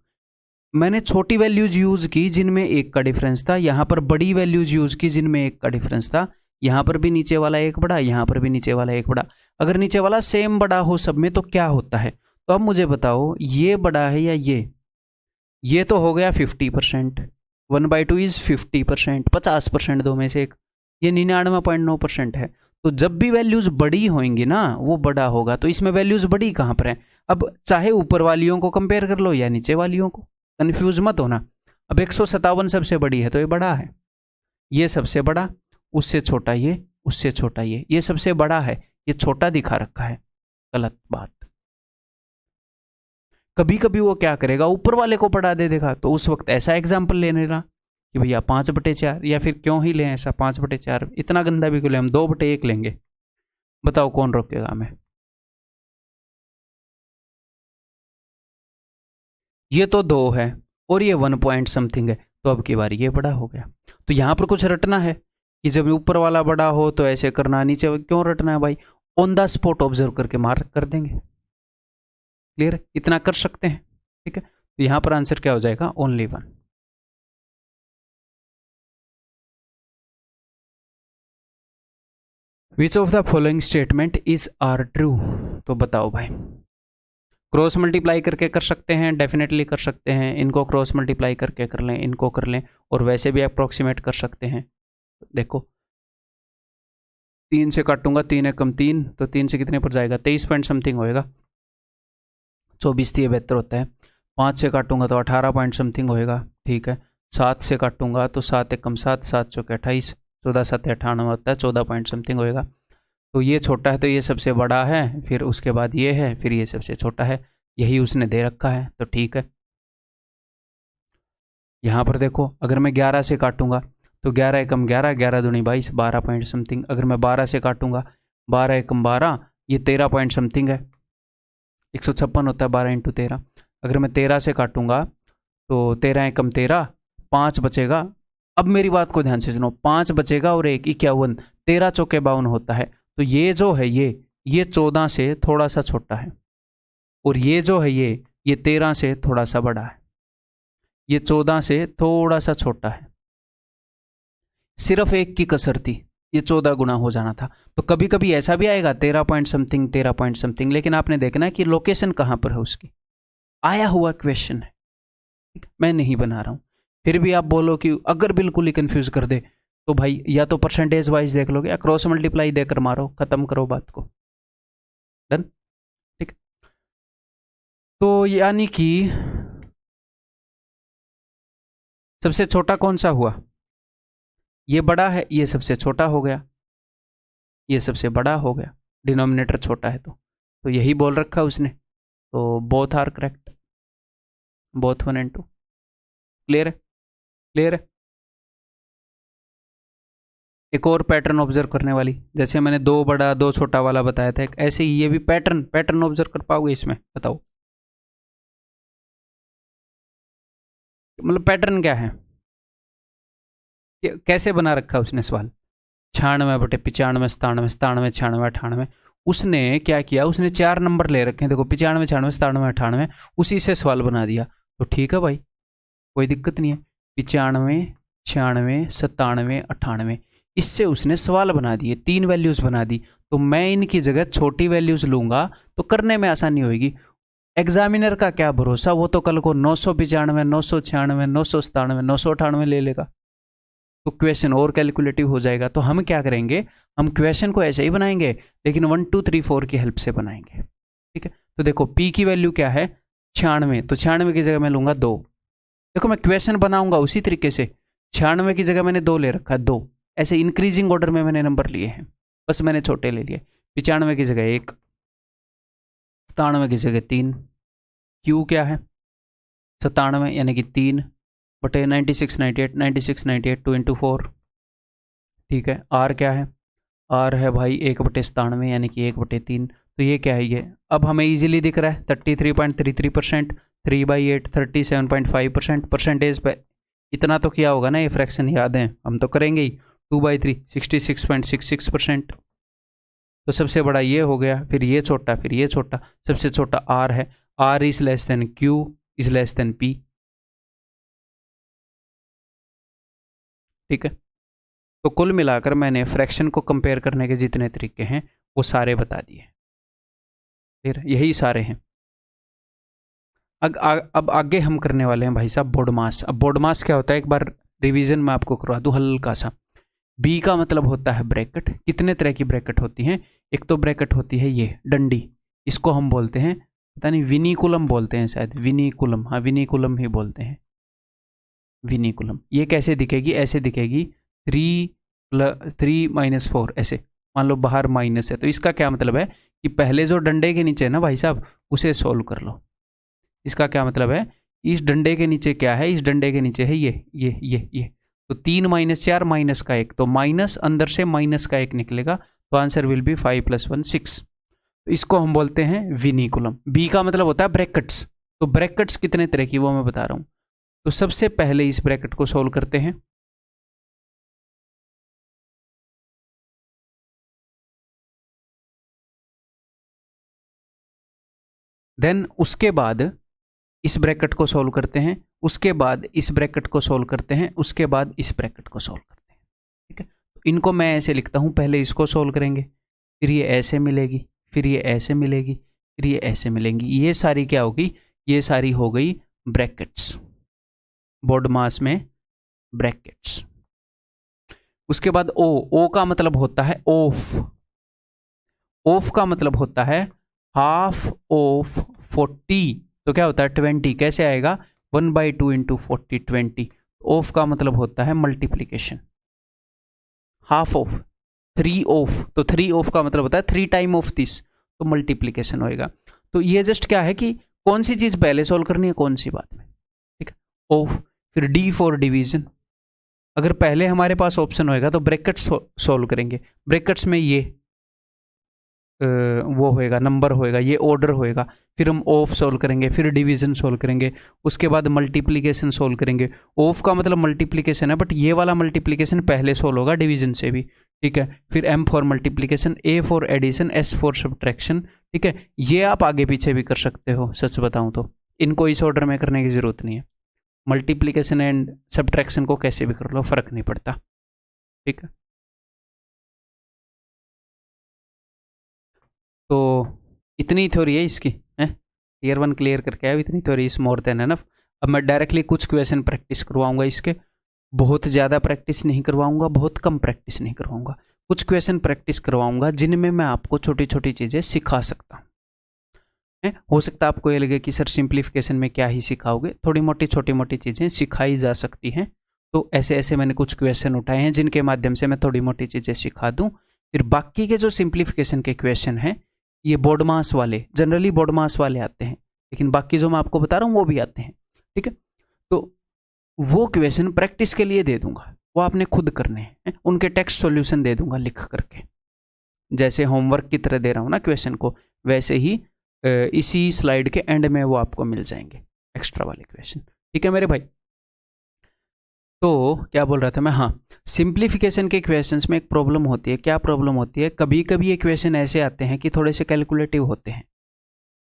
मैंने छोटी वैल्यूज यूज की जिनमें 1 का डिफरेंस था, यहां पर बड़ी वैल्यूज यूज की जिनमें 1 का डिफरेंस था। यहां पर भी नीचे वाला 1 बड़ा, यहां पर भी नीचे वाला 1 बड़ा। अगर नीचे वाला सेम बड़ा हो सब में तो क्या होता है? तो अब मुझे बताओ, ये बड़ा है या ये तो हो गया 50%, 1/2 इज 50%, 50% दो में से एक, ये 99.9% है। तो जब भी वैल्यूज बड़ी होंगी ना, वो बड़ा होगा। तो इसमें वैल्यूज बड़ी कहाँ पर है? अब चाहे ऊपर वालियों को कंपेयर कर लो या नीचे वालियों को, कंफ्यूज मत होना। अब 157 सबसे बड़ी है तो ये बड़ा है, ये सबसे बड़ा, उससे छोटा ये, उससे छोटा ये सबसे बड़ा है, ये छोटा दिखा रखा है, गलत बात। कभी कभी वो क्या करेगा, ऊपर वाले को बढ़ा दे देगा, तो उस वक्त ऐसा एग्जाम्पल ले लेना कि भैया 5/4, या फिर क्यों ही लें ऐसा 5/4, इतना गंदा भी क्यों लें, हम 2/1 लेंगे। बताओ कौन रोकेगा हमें? ये तो 2 है और ये 1 पॉइंट समथिंग है, तो अब की बार ये बड़ा हो गया। तो यहाँ पर कुछ रटना है कि जब ऊपर वाला बड़ा हो तो ऐसे करना, नीचे क्यों रटना है भाई, ऑन द स्पॉट ऑब्जर्व करके मार्क कर देंगे। क्लियर, इतना कर सकते हैं। ठीक है, तो यहाँ पर आंसर क्या हो जाएगा, only 1। Which of the following statement is are true, तो बताओ भाई। क्रॉस मल्टीप्लाई करके कर सकते हैं, डेफिनेटली कर सकते हैं, इनको क्रॉस मल्टीप्लाई करके कर लें, इनको कर लें, और वैसे भी अप्रोक्सीमेट कर सकते हैं। देखो 3 से काटूंगा, 3 एकम 3, तो 3 से कितने पर जाएगा, 23 पॉइंट समथिंग होएगा, 24 से बेहतर होता है। 5 से काटूंगा तो 18 पॉइंट समथिंग होएगा, ठीक है। 7 से काटूंगा तो 7 एकम 7, 7 चौके 28, 14 7 98 होता है, 14 पॉइंट समथिंग होएगा। तो ये छोटा है तो ये सबसे बड़ा है, फिर उसके बाद ये है, फिर ये सबसे छोटा है, यही उसने दे रखा है, तो ठीक है। यहाँ पर देखो अगर मैं 11 से काटूंगा तो 11 एकम 11, 11 दूनी 22, 12 पॉइंट समथिंग। अगर मैं 12 से काटूंगा, 12 एकम 12, ये 13 पॉइंट समथिंग है, 156 होता है 12 इंटू 13। अगर मैं 13 से काटूंगा तो 13 एकम 13, 5 बचेगा। अब मेरी बात को ध्यान से सुनो, 5 बचेगा और 1 51, 13 चौके 52 होता है। तो ये जो है ये 14 से थोड़ा सा छोटा है, और ये जो है ये 13 से थोड़ा सा बड़ा है, ये 14 से थोड़ा सा छोटा है। सिर्फ 1 की कसर थी, ये 14 गुना हो जाना था। तो कभी कभी ऐसा भी आएगा 13 पॉइंट समथिंग, 13 पॉइंट समथिंग, लेकिन आपने देखना है कि लोकेशन कहाँ पर है उसकी, आया हुआ क्वेश्चन है, ठीक, मैं नहीं बना रहा हूँ। फिर भी आप बोलो कि अगर बिल्कुल ही कंफ्यूज कर दे तो भाई या तो परसेंटेज वाइज देख लोगे या क्रॉस मल्टीप्लाई देकर मारो, खत्म करो बात को, डन। ठीक, तो यानी कि सबसे छोटा कौन सा हुआ, ये बड़ा है, ये सबसे छोटा हो गया, ये सबसे बड़ा हो गया, डिनोमिनेटर छोटा है तो यही बोल रखा उसने। तो both are correct, both 1 and 2। Clear है, क्लियर है। एक और पैटर्न ऑब्जर्व करने वाली, जैसे मैंने 2 बड़ा 2 छोटा वाला बताया था, ऐसे ही ये भी पैटर्न ऑब्जर्व कर पाओगे इसमें, बताओ। मतलब पैटर्न क्या है, कैसे बना रखा उसने सवाल, 96 बटे 95, 97, 97, 96, 98। उसने क्या किया, उसने 4 नंबर ले रखे हैं, देखो 95, 96, 97, 98, उसी से सवाल बना दिया। तो ठीक है भाई, कोई दिक्कत नहीं है। 95, 96, 97, 98, इससे उसने सवाल बना दिए, 3 वैल्यूज बना दी। तो मैं इनकी जगह छोटी वैल्यूज लूंगा तो करने में आसानी होगी। एग्जामिनर का क्या भरोसा, वो तो कल को 995, 996, 997, 998 ले लेगा, तो क्वेश्चन और कैलकुलेटिव हो जाएगा। तो हम क्या करेंगे, हम क्वेश्चन को ऐसे ही बनाएंगे, लेकिन 1 2 3 4 की हेल्प से बनाएंगे। ठीक है, तो देखो P की वैल्यू क्या है, 96, तो 96 की जगह मैं लूंगा 2। देखो मैं क्वेश्चन बनाऊंगा उसी तरीके से, 96 की जगह मैंने 2 ले रखा है, 2, ऐसे इंक्रीजिंग ऑर्डर में मैंने नंबर लिए हैं, बस मैंने छोटे ले लिए। 95 की जगह 1, 97 की जगह 3, क्यू क्या है 97 यानी कि 3 बटे 96 98, 96 98 2 इंटू 4। ठीक है, आर क्या है, आर है भाई 1 बटे 97 यानी कि 1 बटे 3। तो ये क्या है, ये अब हमें इजीली दिख रहा है 33.33%, 3/8 37.5%। परसेंटेज पे इतना तो किया होगा ना, ये फ्रैक्शन याद है, हम तो करेंगे ही। 2/3 66.66%। तो सबसे बड़ा ये हो गया, फिर ये छोटा, फिर ये छोटा, सबसे छोटा आर है, R is less than Q is less than P. ठीक है, तो कुल मिलाकर मैंने फ्रैक्शन को कंपेयर करने के जितने तरीके हैं वो सारे बता दिए, फिर यही सारे हैं। अब आगे हम करने वाले हैं भाई साहब बोर्ड मास। अब बोर्ड मास क्या होता है, एक बार रिवीजन में आपको करवा दूं हल्का सा। बी का मतलब होता है ब्रैकेट। कितने तरह की ब्रैकेट होती हैं, एक तो ब्रैकेट होती है ये डंडी, इसको हम बोलते हैं, पता नहीं विनिकुलम बोलते हैं शायद, विनिकुलम, हाँ विनिकुलम ही बोलते हैं, विनिकुलम। ये कैसे दिखेगी, ऐसे दिखेगी 3 - 4, ऐसे मान लो बाहर माइनस है, तो इसका क्या मतलब है कि पहले जो डंडे के नीचे है ना भाई साहब, उसे सोल्व कर लो। इसका क्या मतलब है, इस डंडे के नीचे क्या है, इस डंडे के नीचे है ये। तो 3 - 4 माइनस का 1, तो माइनस अंदर से माइनस का 1 निकलेगा, तो आंसर विल बी 5 + 1 6। तो इसको हम बोलते हैं विनिकुलम। बी का मतलब होता है ब्रैकेट्स, तो ब्रैकेट्स कितने तरह की वो मैं बता रहा हूं। तो सबसे पहले इस ब्रैकेट को सोल्व करते हैं। देन उसके बाद इस ब्रैकेट को सोल्व करते हैं, उसके बाद इस ब्रैकेट को सोल्व करते हैं, उसके बाद इस ब्रैकेट को सोल्व करते हैं। ठीक है, तो इनको मैं ऐसे लिखता हूं, पहले इसको सोल्व करेंगे, फिर ये ऐसे मिलेगी, फिर ये ऐसे मिलेगी, फिर ये ऐसे मिलेंगी। ये सारी क्या होगी, ये सारी हो गई ब्रैकेट्स, BODMAS में ब्रैकेट्स। उसके बाद ओ का मतलब होता है ऑफ, ऑफ का मतलब होता है हाफ ऑफ 40, तो क्या होता है 20, कैसे आएगा 1/2 इंटू 40 20। ऑफ का मतलब होता है मल्टीप्लीकेशन, हाफ ऑफ 3 ऑफ, तो 3 ऑफ का मतलब होता है 3 टाइम ऑफ दिस, तो मल्टीप्लीकेशन होएगा। तो ये जस्ट क्या है कि कौन सी चीज पहले सोल्व करनी है कौन सी बाद में। ठीक है, ऑफ। फिर डी फॉर डिवीजन, अगर पहले हमारे पास ऑप्शन होएगा तो ब्रैकेट्स सोल्व करेंगे, ब्रैकेट्स में ये वो होएगा, नंबर होएगा, ये ऑर्डर होएगा, फिर हम ऑफ सोल्व करेंगे, फिर डिवीजन सोल्व करेंगे, उसके बाद मल्टीप्लिकेशन सोल्व करेंगे। ऑफ का मतलब मल्टीप्लिकेशन है, बट ये वाला मल्टीप्लिकेशन पहले सोल्व होगा डिवीजन से भी। ठीक है, फिर M for multiplication, A for addition, S for subtraction. ठीक है, ये आप आगे पीछे भी कर सकते हो, सच बताऊं तो इनको इस ऑर्डर में करने की जरूरत नहीं है। मल्टीप्लिकेशन एंड सब्ट्रैक्शन को कैसे भी कर लो, फर्क नहीं पड़ता। ठीक है, तो इतनी थ्योरी है इसकी, है ईयर 1 क्लियर करके आया, इतनी theory is more than enough. अब मैं डायरेक्टली कुछ क्वेश्चन प्रैक्टिस करवाऊंगा इसके, बहुत ज़्यादा प्रैक्टिस नहीं करवाऊंगा, बहुत कम प्रैक्टिस नहीं करवाऊंगा, कुछ क्वेश्चन प्रैक्टिस करवाऊंगा जिनमें मैं आपको छोटी छोटी चीज़ें सिखा सकता हूँ। हो सकता है आपको ये लगे कि सर सिंप्लीफिकेशन में क्या ही सिखाओगे, थोड़ी मोटी छोटी मोटी चीज़ें सिखाई जा सकती हैं। तो ऐसे ऐसे मैंने कुछ क्वेश्चन उठाए हैं जिनके माध्यम से मैं थोड़ी मोटी चीज़ें सिखा दूँ। फिर बाकी के जो सिंप्लीफिकेशन के क्वेश्चन हैं, ये BODMAS वाले, जनरली BODMAS वाले आते हैं, लेकिन बाकी जो मैं आपको बता रहा हूँ वो भी आते हैं। ठीक है, तो वो क्वेश्चन प्रैक्टिस के लिए दे दूंगा, वो आपने खुद करने हैं, उनके टेक्स्ट सॉल्यूशन दे दूंगा लिख करके, जैसे होमवर्क की तरह दे रहा हूँ ना क्वेश्चन को, वैसे ही इसी स्लाइड के एंड में वो आपको मिल जाएंगे एक्स्ट्रा वाले क्वेश्चन। ठीक है मेरे भाई, तो क्या बोल रहा था मैं, हाँ, सिंप्लीफिकेशन के क्वेश्चंस में एक प्रॉब्लम होती है। क्या प्रॉब्लम होती है, कभी कभी ये क्वेश्चन ऐसे आते हैं कि थोड़े से कैलकुलेटिव होते हैं,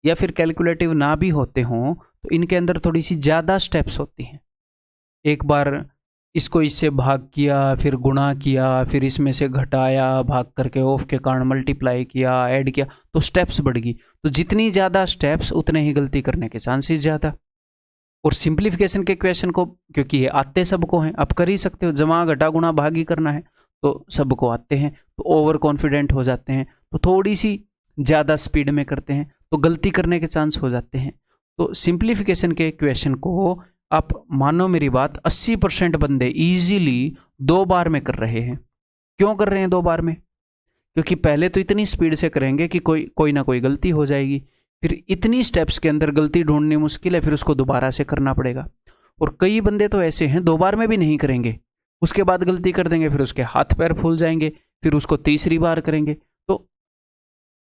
या फिर कैलकुलेटिव ना भी होते हों तो इनके अंदर थोड़ी सी ज़्यादा स्टेप्स होती हैं। एक बार इसको इससे भाग किया, फिर गुणा किया, फिर इसमें से घटाया, भाग करके ऑफ के कारण मल्टीप्लाई किया, ऐड किया, तो स्टेप्स बढ़ गई। तो जितनी ज़्यादा स्टेप्स उतने ही गलती करने के चांसेस ज़्यादा। और सिंप्लीफिकेशन के क्वेश्चन को, क्योंकि ये आते सबको हैं, आप कर ही सकते हो, जमा घटा गुणा भाग ही करना है, तो सबको आते हैं, तो ओवर कॉन्फिडेंट हो जाते हैं, तो थोड़ी सी ज़्यादा स्पीड में करते हैं, तो गलती करने के चांस हो जाते हैं। तो सिंप्लीफिकेशन के क्वेश्चन को आप मानो मेरी बात, 80% बंदे इजीली 2 बार में कर रहे हैं। क्यों कर रहे हैं 2 बार में, क्योंकि पहले तो इतनी स्पीड से करेंगे कि कोई ना कोई गलती हो जाएगी, फिर इतनी स्टेप्स के अंदर गलती ढूंढनी मुश्किल है, फिर उसको दोबारा से करना पड़ेगा। और कई बंदे तो ऐसे हैं 2 बार में भी नहीं करेंगे, उसके बाद गलती कर देंगे, फिर उसके हाथ पैर फूल जाएंगे, फिर उसको तीसरी बार करेंगे। तो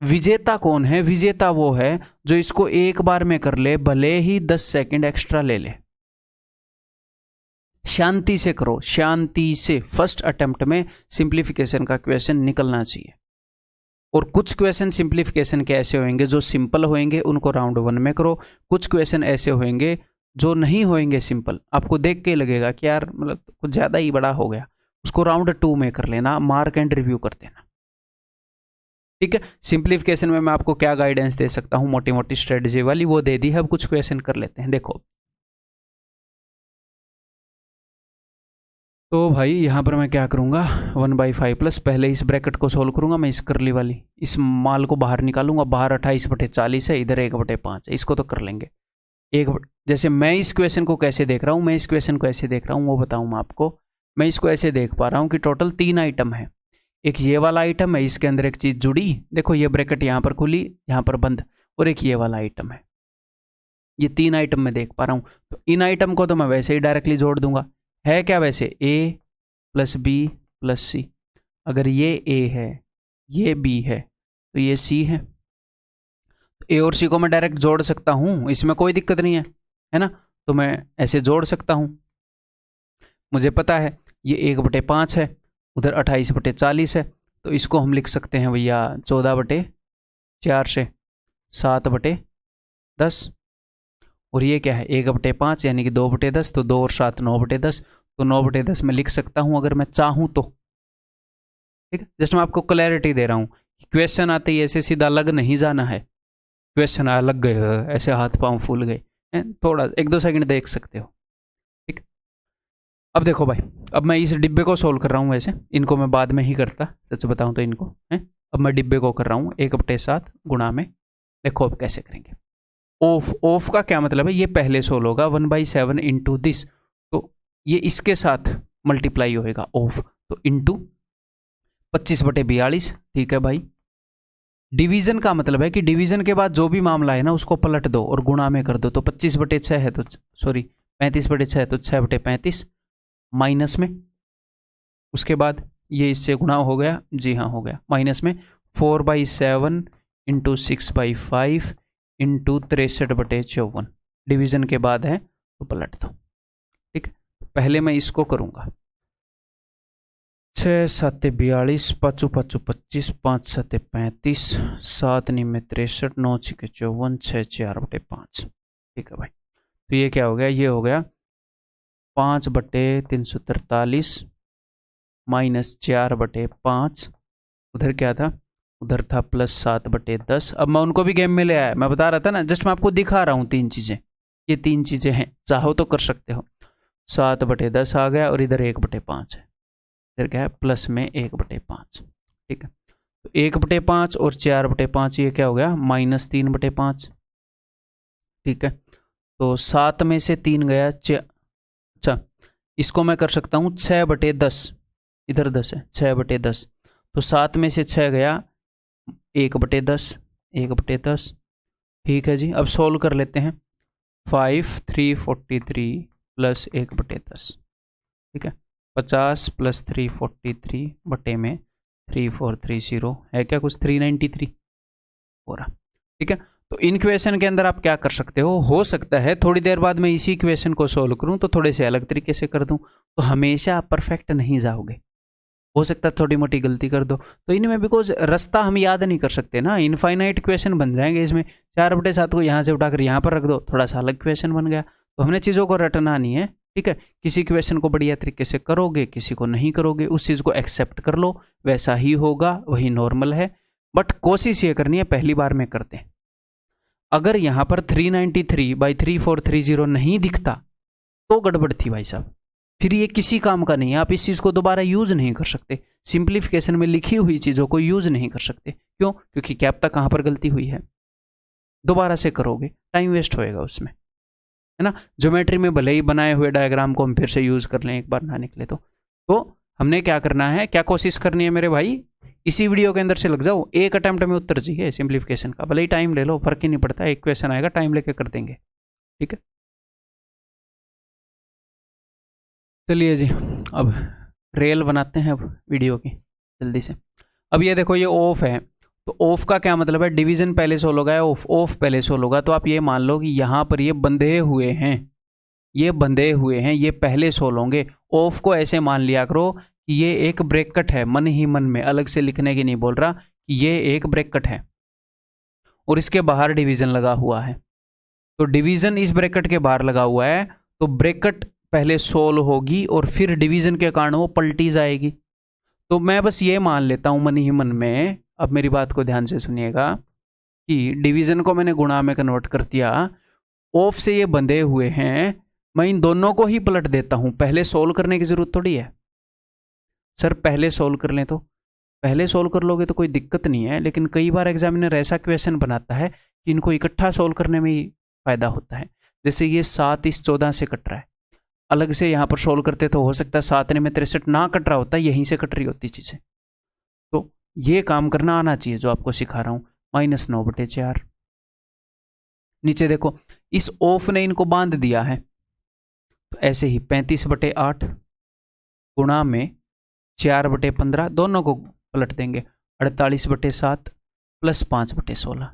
विजेता कौन है, विजेता वो है जो इसको एक बार में कर ले, भले ही 10 सेकंड एक्स्ट्रा ले ले। शांति से करो, शांति से, फर्स्ट अटेम्प्ट में सिंप्लीफिकेशन का क्वेश्चन निकलना चाहिए। और कुछ क्वेश्चन सिंप्लीफिकेशन के ऐसे होंगे जो सिंपल होंगे, उनको राउंड 1 में करो। कुछ क्वेश्चन ऐसे होंगे जो नहीं होंगे सिंपल, आपको देख के लगेगा कि यार मतलब कुछ ज़्यादा ही बड़ा हो गया, उसको राउंड 2 में कर लेना, मार्क एंड रिव्यू कर देना। ठीक है, सिंप्लीफिकेशन में मैं आपको क्या गाइडेंस दे सकता हूँ, मोटी मोटी स्ट्रेटजी वाली वो दे दी है। अब कुछ क्वेश्चन कर लेते हैं। देखो तो भाई यहाँ पर मैं क्या करूँगा, 1/5 प्लस, पहले इस ब्रैकेट को सोल्व करूँगा मैं, इस करली वाली, इस माल को बाहर निकालूंगा, बाहर 28/40 है, इधर 1/5 है, इसको तो कर लेंगे। जैसे मैं इस क्वेश्चन को कैसे देख रहा हूँ, मैं इस क्वेश्चन को ऐसे देख रहा हूँ, वो बताऊँ मैं आपको। मैं इसको ऐसे देख पा रहा हूँ कि टोटल 3 आइटम है। एक ये वाला आइटम है, इसके अंदर एक चीज़ जुड़ी, देखो ये ब्रैकेट यहाँ पर खुली, यहाँ पर बंद, और एक ये वाला आइटम है। ये 3 आइटम मैं देख पा रहा हूँ। तो इन आइटम को तो मैं वैसे ही डायरेक्टली जोड़ दूंगा। है क्या वैसे, ए प्लस बी प्लस सी। अगर ये ए है, ये बी है, तो ये सी है। ए और सी को मैं डायरेक्ट जोड़ सकता हूँ, इसमें कोई दिक्कत नहीं है ना। तो मैं ऐसे जोड़ सकता हूँ। मुझे पता है ये 1/5 है, उधर 28/40 है, तो इसको हम लिख सकते हैं भैया 14/4 से 7/10। और ये क्या है 1/5 यानी कि 2/10, तो 2 और 7 9/10, तो 9/10 में लिख सकता हूँ अगर मैं चाहूँ तो। ठीक है, जस्ट मैं आपको क्लैरिटी दे रहा हूँ। क्वेश्चन आते ही ऐसे सीधा लग नहीं जाना है। क्वेश्चन आया लग गए, ऐसे हाथ पांव फूल गए, थोड़ा 1-2 सेकंड देख सकते हो। ठीक, अब देखो भाई, अब मैं इस डिब्बे को सोल्व कर रहा हूँ। वैसे इनको मैं बाद में ही करता, सच बताऊँ तो इनको है। अब मैं डिब्बे को कर रहा हूँ 1/7 गुणा में। देखो अब कैसे करेंगे। ऑफ का क्या मतलब है, ये पहले सोल्व होगा 1/7 इंटू दिस, तो ये इसके साथ मल्टीप्लाई होएगा ऑफ, तो इंटू 25/42। ठीक है भाई। डिवीजन का मतलब है कि डिवीजन के बाद जो भी मामला है ना उसको पलट दो और गुणा में कर दो। तो 25/6 है तो सॉरी 35/6 है तो 6/35 माइनस में, उसके बाद ये इससे गुणा हो गया, जी हाँ हो गया, माइनस में 4/7 इंटू 6/5 इंटू 63/54। डिवीजन के बाद है तो पलट दो। ठीक है, पहले मैं इसको करूंगा 6 7 42 5 5 25 5 7 35 7 9 63 9 6 54 6 4/5। ठीक है भाई, तो ये क्या हो गया, ये हो गया 5/343 माइनस 4/5। उधर क्या था, उधर था +7/10। अब मैं उनको भी गेम में ले आया, मैं बता रहा था ना, जस्ट मैं आपको दिखा रहा हूँ 3 चीज़ें, ये 3 चीज़ें हैं, चाहो तो कर सकते हो। 7/10 आ गया और इधर 1/5 है, इधर क्या है प्लस में 1/5। ठीक है, तो 1/5 और 4/5 ये क्या हो गया -3/5। ठीक है, तो 7 में से 3 गया, अच्छा इसको मैं कर सकता हूँ 6/10, इधर 10 है 6/10, तो 7 में से 6 गया 1/10, 1/10। ठीक है जी, अब सोल्व कर लेते हैं। 5 3 43 प्लस 1/10। ठीक है, 50 प्लस 343 बटे में 3430 है क्या कुछ 393 हो रहा। ठीक है, तो इन क्वेश्चन के अंदर आप क्या कर सकते हो सकता है थोड़ी देर बाद मैं इसी क्वेश्चन को सोल्व करूं तो थोड़े से अलग तरीके से कर दूं, तो हमेशा आप परफेक्ट नहीं जाओगे, हो सकता है थोड़ी मोटी गलती कर दो। तो इनमें बिकॉज रास्ता हम याद नहीं कर सकते ना, इनफाइनाइट क्वेश्चन बन जाएंगे इसमें। 4/7 को यहाँ से उठाकर यहाँ पर रख दो, थोड़ा सा अलग क्वेश्चन बन गया, तो हमने चीज़ों को रटना नहीं है। ठीक है, किसी क्वेश्चन को बढ़िया तरीके से करोगे, किसी को नहीं करोगे, उस चीज़ को एक्सेप्ट कर लो, वैसा ही होगा, वही नॉर्मल है। बट कोशिश ये करनी है पहली बार में करते हैं। अगर यहाँ पर 393/3430 नहीं दिखता तो गड़बड़ थी भाई साहब, फिर ये किसी काम का नहीं है, आप इस चीज़ को दोबारा यूज नहीं कर सकते। सिंप्लीफिकेशन में लिखी हुई चीज़ों को यूज नहीं कर सकते, क्यों? क्योंकि क्या पता कहाँ पर गलती हुई है, दोबारा से करोगे टाइम वेस्ट होएगा उसमें, है ना। ज्योमेट्री में भले ही बनाए हुए डायग्राम को हम फिर से यूज कर लें एक बार ना निकले तो हमने क्या करना है, क्या कोशिश करनी है मेरे भाई, इसी वीडियो के अंदर से लग जाओ, एक अटेम्प्ट में उत्तर चाहिए सिंप्लीफिकेशन का, भले ही टाइम ले लो, फर्क ही नहीं पड़ता, एक क्वेश्चन आएगा टाइम लेके कर देंगे। ठीक है, चलिए जी, अब रेल बनाते हैं अब वीडियो की जल्दी से। अब ये देखो ये ऑफ है, तो ऑफ का क्या मतलब है, डिवीजन पहले सोल्व होगा, ऑफ पहले सोल्व होगा, तो आप ये मान लो कि यहाँ पर ये बंधे हुए हैं, ये बंधे हुए हैं, ये पहले सोल्व होंगे। ऑफ को ऐसे मान लिया करो कि ये एक ब्रैकेट है, मन ही मन में, अलग से लिखने की नहीं बोल रहा, कि ये एक ब्रैकेट है और इसके बाहर डिवीजन लगा हुआ है। तो डिवीजन इस ब्रैकेट के बाहर लगा हुआ है, तो ब्रैकेट पहले सोल्व होगी और फिर डिवीजन के कारण वो पलटी जाएगी। तो मैं बस ये मान लेता हूं मन ही मन में, अब मेरी बात को ध्यान से सुनिएगा, कि डिवीजन को मैंने गुणा में कन्वर्ट कर दिया, ऑफ से ये बंधे हुए हैं, मैं इन दोनों को ही पलट देता हूं, पहले सोल्व करने की जरूरत थोड़ी है। सर पहले सोल्व कर लें, तो पहले सोल्व कर लोगे तो कोई दिक्कत नहीं है, लेकिन कई बार एग्जामिनर ऐसा क्वेश्चन बनाता है कि इनको इकट्ठा सोल्व करने में ही फायदा होता है। जैसे ये 7 इस 14 से कट रहा है, अलग से यहाँ पर सोल्व करते तो हो सकता है 7 में 63 ना कट रहा होता, यहीं से कट रही होती चीज़ें। तो ये काम करना आना चाहिए जो आपको सिखा रहा हूँ। -9/4, नीचे देखो इस ऑफ ने इनको बांध दिया है, तो ऐसे ही 35/8 गुणा में 4/15, दोनों को पलट देंगे, 48/7 प्लस 5/16।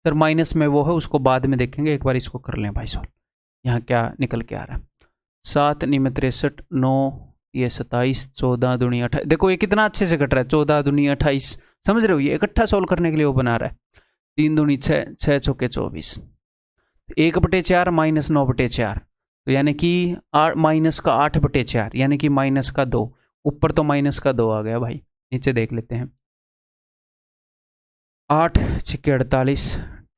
सर माइनस में वो है, उसको बाद में देखेंगे, एक बार इसको कर लें भाई सॉल्व। यहाँ क्या निकल के आ रहा है, 7 निम 63, 9 ये 27, 14 दूनी 28। देखो ये कितना अच्छे से कट रहा है, 14 दूनी 28, समझ रहे हो, ये इकट्ठा सोल्व करने के लिए वो बना रहा है। 3 दूनी 6, 6 चौके 24, 1/4 माइनस 9/4, तो यानी कि माइनस का 8/4, यानी कि माइनस का 2। ऊपर तो माइनस का 2 आ गया भाई, नीचे देख लेते हैं। 8 छिके 48,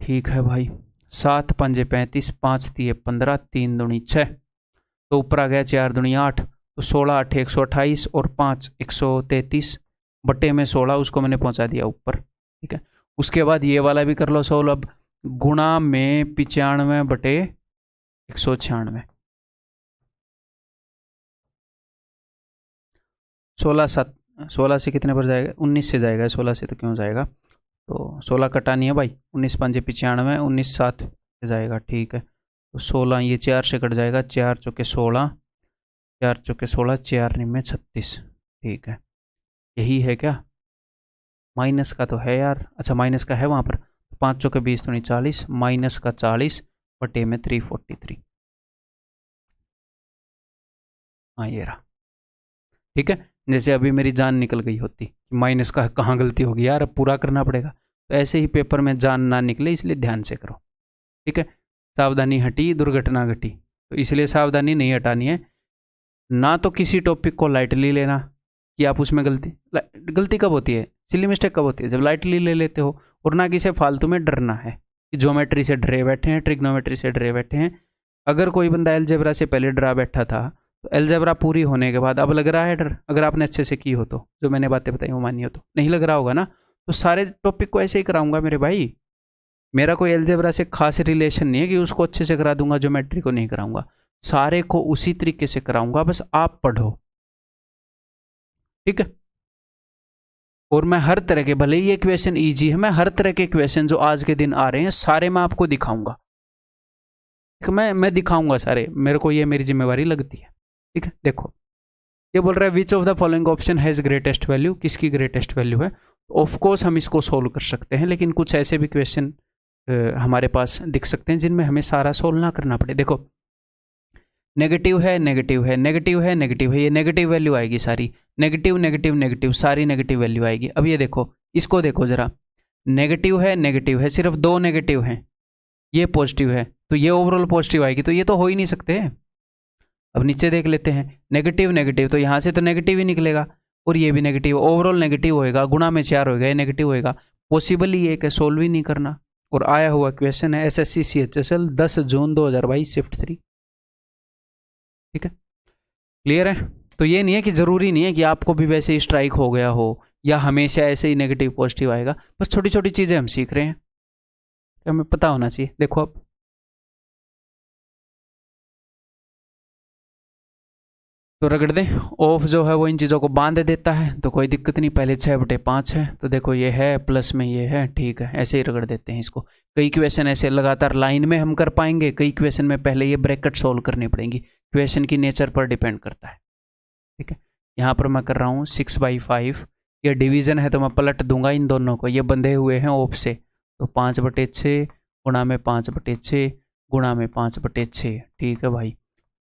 ठीक है भाई। 7 पंजे 35, 5 तिये 15, 3 दूनी 6, तो ऊपर आ गया 4 दूनी 8, तो 16 8 128 और 5 133 बटे में 16, उसको मैंने पहुंचा दिया ऊपर, ठीक है। उसके बाद ये वाला भी कर लो सोल्व, अब गुणा में 95 बटे 196, 16 से कितने पर जाएगा, 19 से जाएगा, 16 से तो क्यों जाएगा, तो 16 कटानी है भाई, 19 पंजे 95, 19 7 से जाएगा, ठीक है। तो 16 ये 4 से कट जाएगा, 4 चौके 16, 4 चौके 16, 4 निमे 36, ठीक है। यही है क्या, माइनस का तो है यार, अच्छा माइनस का है वहाँ पर, 5 चौके 20 तो 40, माइनस का 40 बटे में 343, हाँ ये रहा, ठीक है। जैसे अभी मेरी जान निकल गई होती कि माइनस का कहाँ गलती होगी यार, अब पूरा करना पड़ेगा, तो ऐसे ही पेपर में जान ना निकले, इसलिए ध्यान से करो, ठीक है। सावधानी हटी दुर्घटना घटी, तो इसलिए सावधानी नहीं हटानी है। ना तो किसी टॉपिक को लाइटली लेना कि आप उसमें गलती कब होती है, सिली मिस्टेक कब होती है, जब लाइटली ले लेते हो, और ना किसी फालतू में डरना है कि ज्योमेट्री से डरे बैठे हैं, ट्रिग्नोमेट्री से डरे बैठे हैं। अगर कोई बंदा अलजेब्रा से पहले डरा बैठा था, तो अलजेब्रा पूरी होने के बाद अब लग रहा है डर, अगर आपने अच्छे से की हो तो, जो मैंने बातें बताई वो मानी हो तो, नहीं लग रहा होगा ना, तो सारे टॉपिक को ऐसे ही कराऊंगा मेरे भाई। मेरा कोई अलजेब्रा से खास रिलेशन नहीं है कि उसको अच्छे से करा दूंगा, ज्योमेट्री को नहीं कराऊंगा, सारे को उसी तरीके से कराऊंगा, बस आप पढ़ो, ठीक है। और मैं हर तरह के, भले ही ये क्वेश्चन इजी है, मैं हर तरह के क्वेश्चन जो आज के दिन आ रहे हैं सारे मैं आपको दिखाऊंगा, मैं दिखाऊंगा सारे, मेरे को ये मेरी जिम्मेवारी लगती है, ठीक है। देखो ये बोल रहा है विच of the following option has greatest value, किसकी ग्रेटेस्ट वैल्यू है। ऑफ कोर्स हम इसको सोल्व कर सकते हैं, लेकिन कुछ ऐसे भी क्वेश्चन हमारे पास दिख सकते हैं जिनमें हमें सारा सोल्व ना करना पड़े। देखो नेगेटिव है, नेगेटिव है, नेगेटिव है, नेगेटिव है, ये नेगेटिव वैल्यू आएगी सारी, नेगेटिव नेगेटिव नेगेटिव, सारी नेगेटिव वैल्यू आएगी। अब ये देखो, इसको देखो जरा, नेगेटिव है, सिर्फ 2 नेगेटिव हैं, ये पॉजिटिव है, तो ये ओवरऑल पॉजिटिव आएगी, तो ये तो हो ही नहीं सकते। अब नीचे देख लेते हैं, नेगेटिव नेगेटिव, तो यहाँ से तो नेगेटिव ही निकलेगा, और ये भी नेगेटिव, ओवरऑल नेगेटिव होएगा, गुणा में 4 होएगा, ये नेगेटिव होएगा, पॉसिबल ही है, सोल्व ही नहीं करना। और आया हुआ क्वेश्चन है SSC CHSL 10 जून 2022 शिफ्ट 3, ठीक है, क्लियर है। तो ये नहीं है कि ज़रूरी नहीं है कि आपको भी वैसे ही स्ट्राइक हो गया हो या हमेशा ऐसे ही नेगेटिव पॉजिटिव आएगा, बस छोटी छोटी चीज़ें हम सीख रहे हैं, हमें पता होना चाहिए। देखो अब तो रगड़ दें, ऑफ जो है वो इन चीज़ों को बांध देता है, तो कोई दिक्कत नहीं, पहले 6/5 है, तो देखो ये है प्लस में ये है, ठीक है, ऐसे ही रगड़ देते हैं इसको। कई क्वेश्चन ऐसे लगातार लाइन में हम कर पाएंगे, कई क्वेश्चन में पहले ये ब्रैकेट सोल्व करनी पड़ेंगी, क्वेश्चन की नेचर पर डिपेंड करता है, ठीक है। यहाँ पर मैं कर रहा हूँ 6/5, ये डिवीज़न है तो मैं पलट दूंगा इन दोनों को, ये बंधे हुए हैं ऑफ से, तो 5/6 गुणा में 5/6 गुणा में 5/6, ठीक है भाई,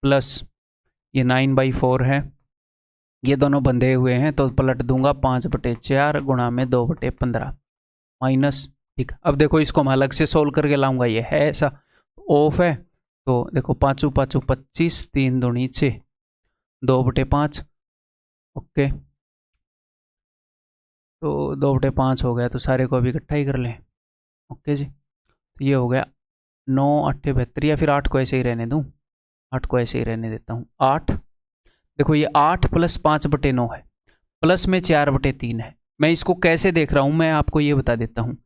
प्लस ये 9/4 है, ये दोनों बंधे हुए हैं तो पलट दूंगा 5/4 गुणा में 2/15 माइनस, ठीक। अब देखो इसको मैं अलग से सोल्व करके लाऊंगा, ये है ऐसा, ऑफ है, तो देखो 5 5 25, 3 दूनी 6, 2/5, ओके, तो 2/5 हो गया, तो सारे को अभी इकट्ठा ही कर लें, ओके जी। तो ये हो गया 9 8 72, या फिर 8 को ऐसे ही रहने दूँ, 8 को ऐसे ही रहने देता हूँ, 8, देखो ये 8 + 5/9 है, प्लस में 4/3 है। मैं इसको कैसे देख रहा हूँ मैं आपको ये बता देता हूँ,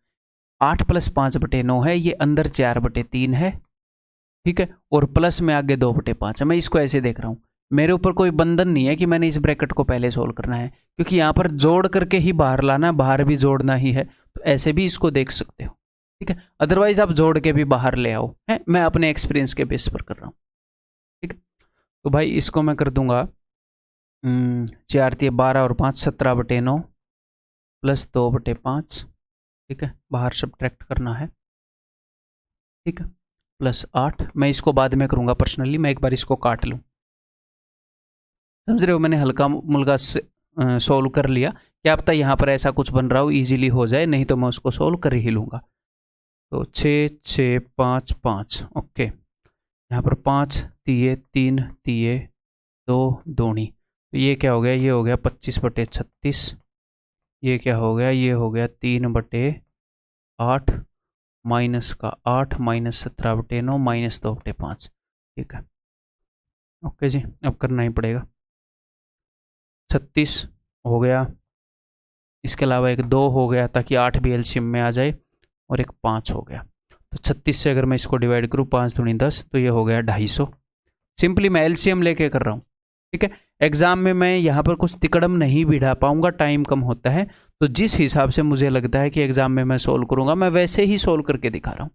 8 + 5/9 है, ये अंदर 4/3 है, ठीक है, और प्लस में आगे 2/5 है। मैं इसको ऐसे देख रहा हूँ, मेरे ऊपर कोई बंधन नहीं है कि मैंने इस ब्रैकेट को पहले सोल्व करना है, क्योंकि यहाँ पर जोड़ करके ही बाहर लाना, बाहर भी जोड़ना ही है, तो ऐसे भी इसको देख सकते हो, ठीक है। अदरवाइज आप जोड़ के भी बाहर ले आओ, है, मैं अपने एक्सपीरियंस के बेस पर कर रहा हूँ, ठीक है। तो भाई इसको मैं कर दूंगा 4 × 12 और 5 17/9 प्लस 2/5, ठीक है, बाहर सब्ट्रैक्ट करना है, ठीक है, +8। मैं इसको बाद में करूँगा पर्सनली, मैं एक बार इसको काट लूँ। समझ रहे हो, मैंने हल्का मुल्का सोल्व कर लिया। क्या पता यहाँ पर ऐसा कुछ बन रहा हो, ईजिली हो जाए, नहीं तो मैं उसको सोल्व कर ही लूँगा। तो 6 6 5 5, ओके। यहाँ पर 5 तिये 3 तिये 2 दूनी, तो ये क्या हो गया, ये हो गया 25/36। ये क्या हो गया, ये हो गया 3/8 माइनस का 8 माइनस 17/9 माइनस 2/5। ठीक है, ओके जी, अब करना ही पड़ेगा। 36 हो गया, इसके अलावा एक 2 हो गया ताकि 8 भी एलसीएम में आ जाए, और एक 5 हो गया। तो 36 से अगर मैं इसको डिवाइड करूँ, 5 दूनी 10, तो ये हो गया 250। सिंपली मैं एलसीएम लेके कर रहा हूँ। ठीक है, एग्जाम में मैं यहाँ पर कुछ तिकड़म नहीं बिठा पाऊंगा, टाइम कम होता है, तो जिस हिसाब से मुझे लगता है कि एग्जाम में मैं सोल्व करूंगा, मैं वैसे ही सोल्व करके दिखा रहा हूँ।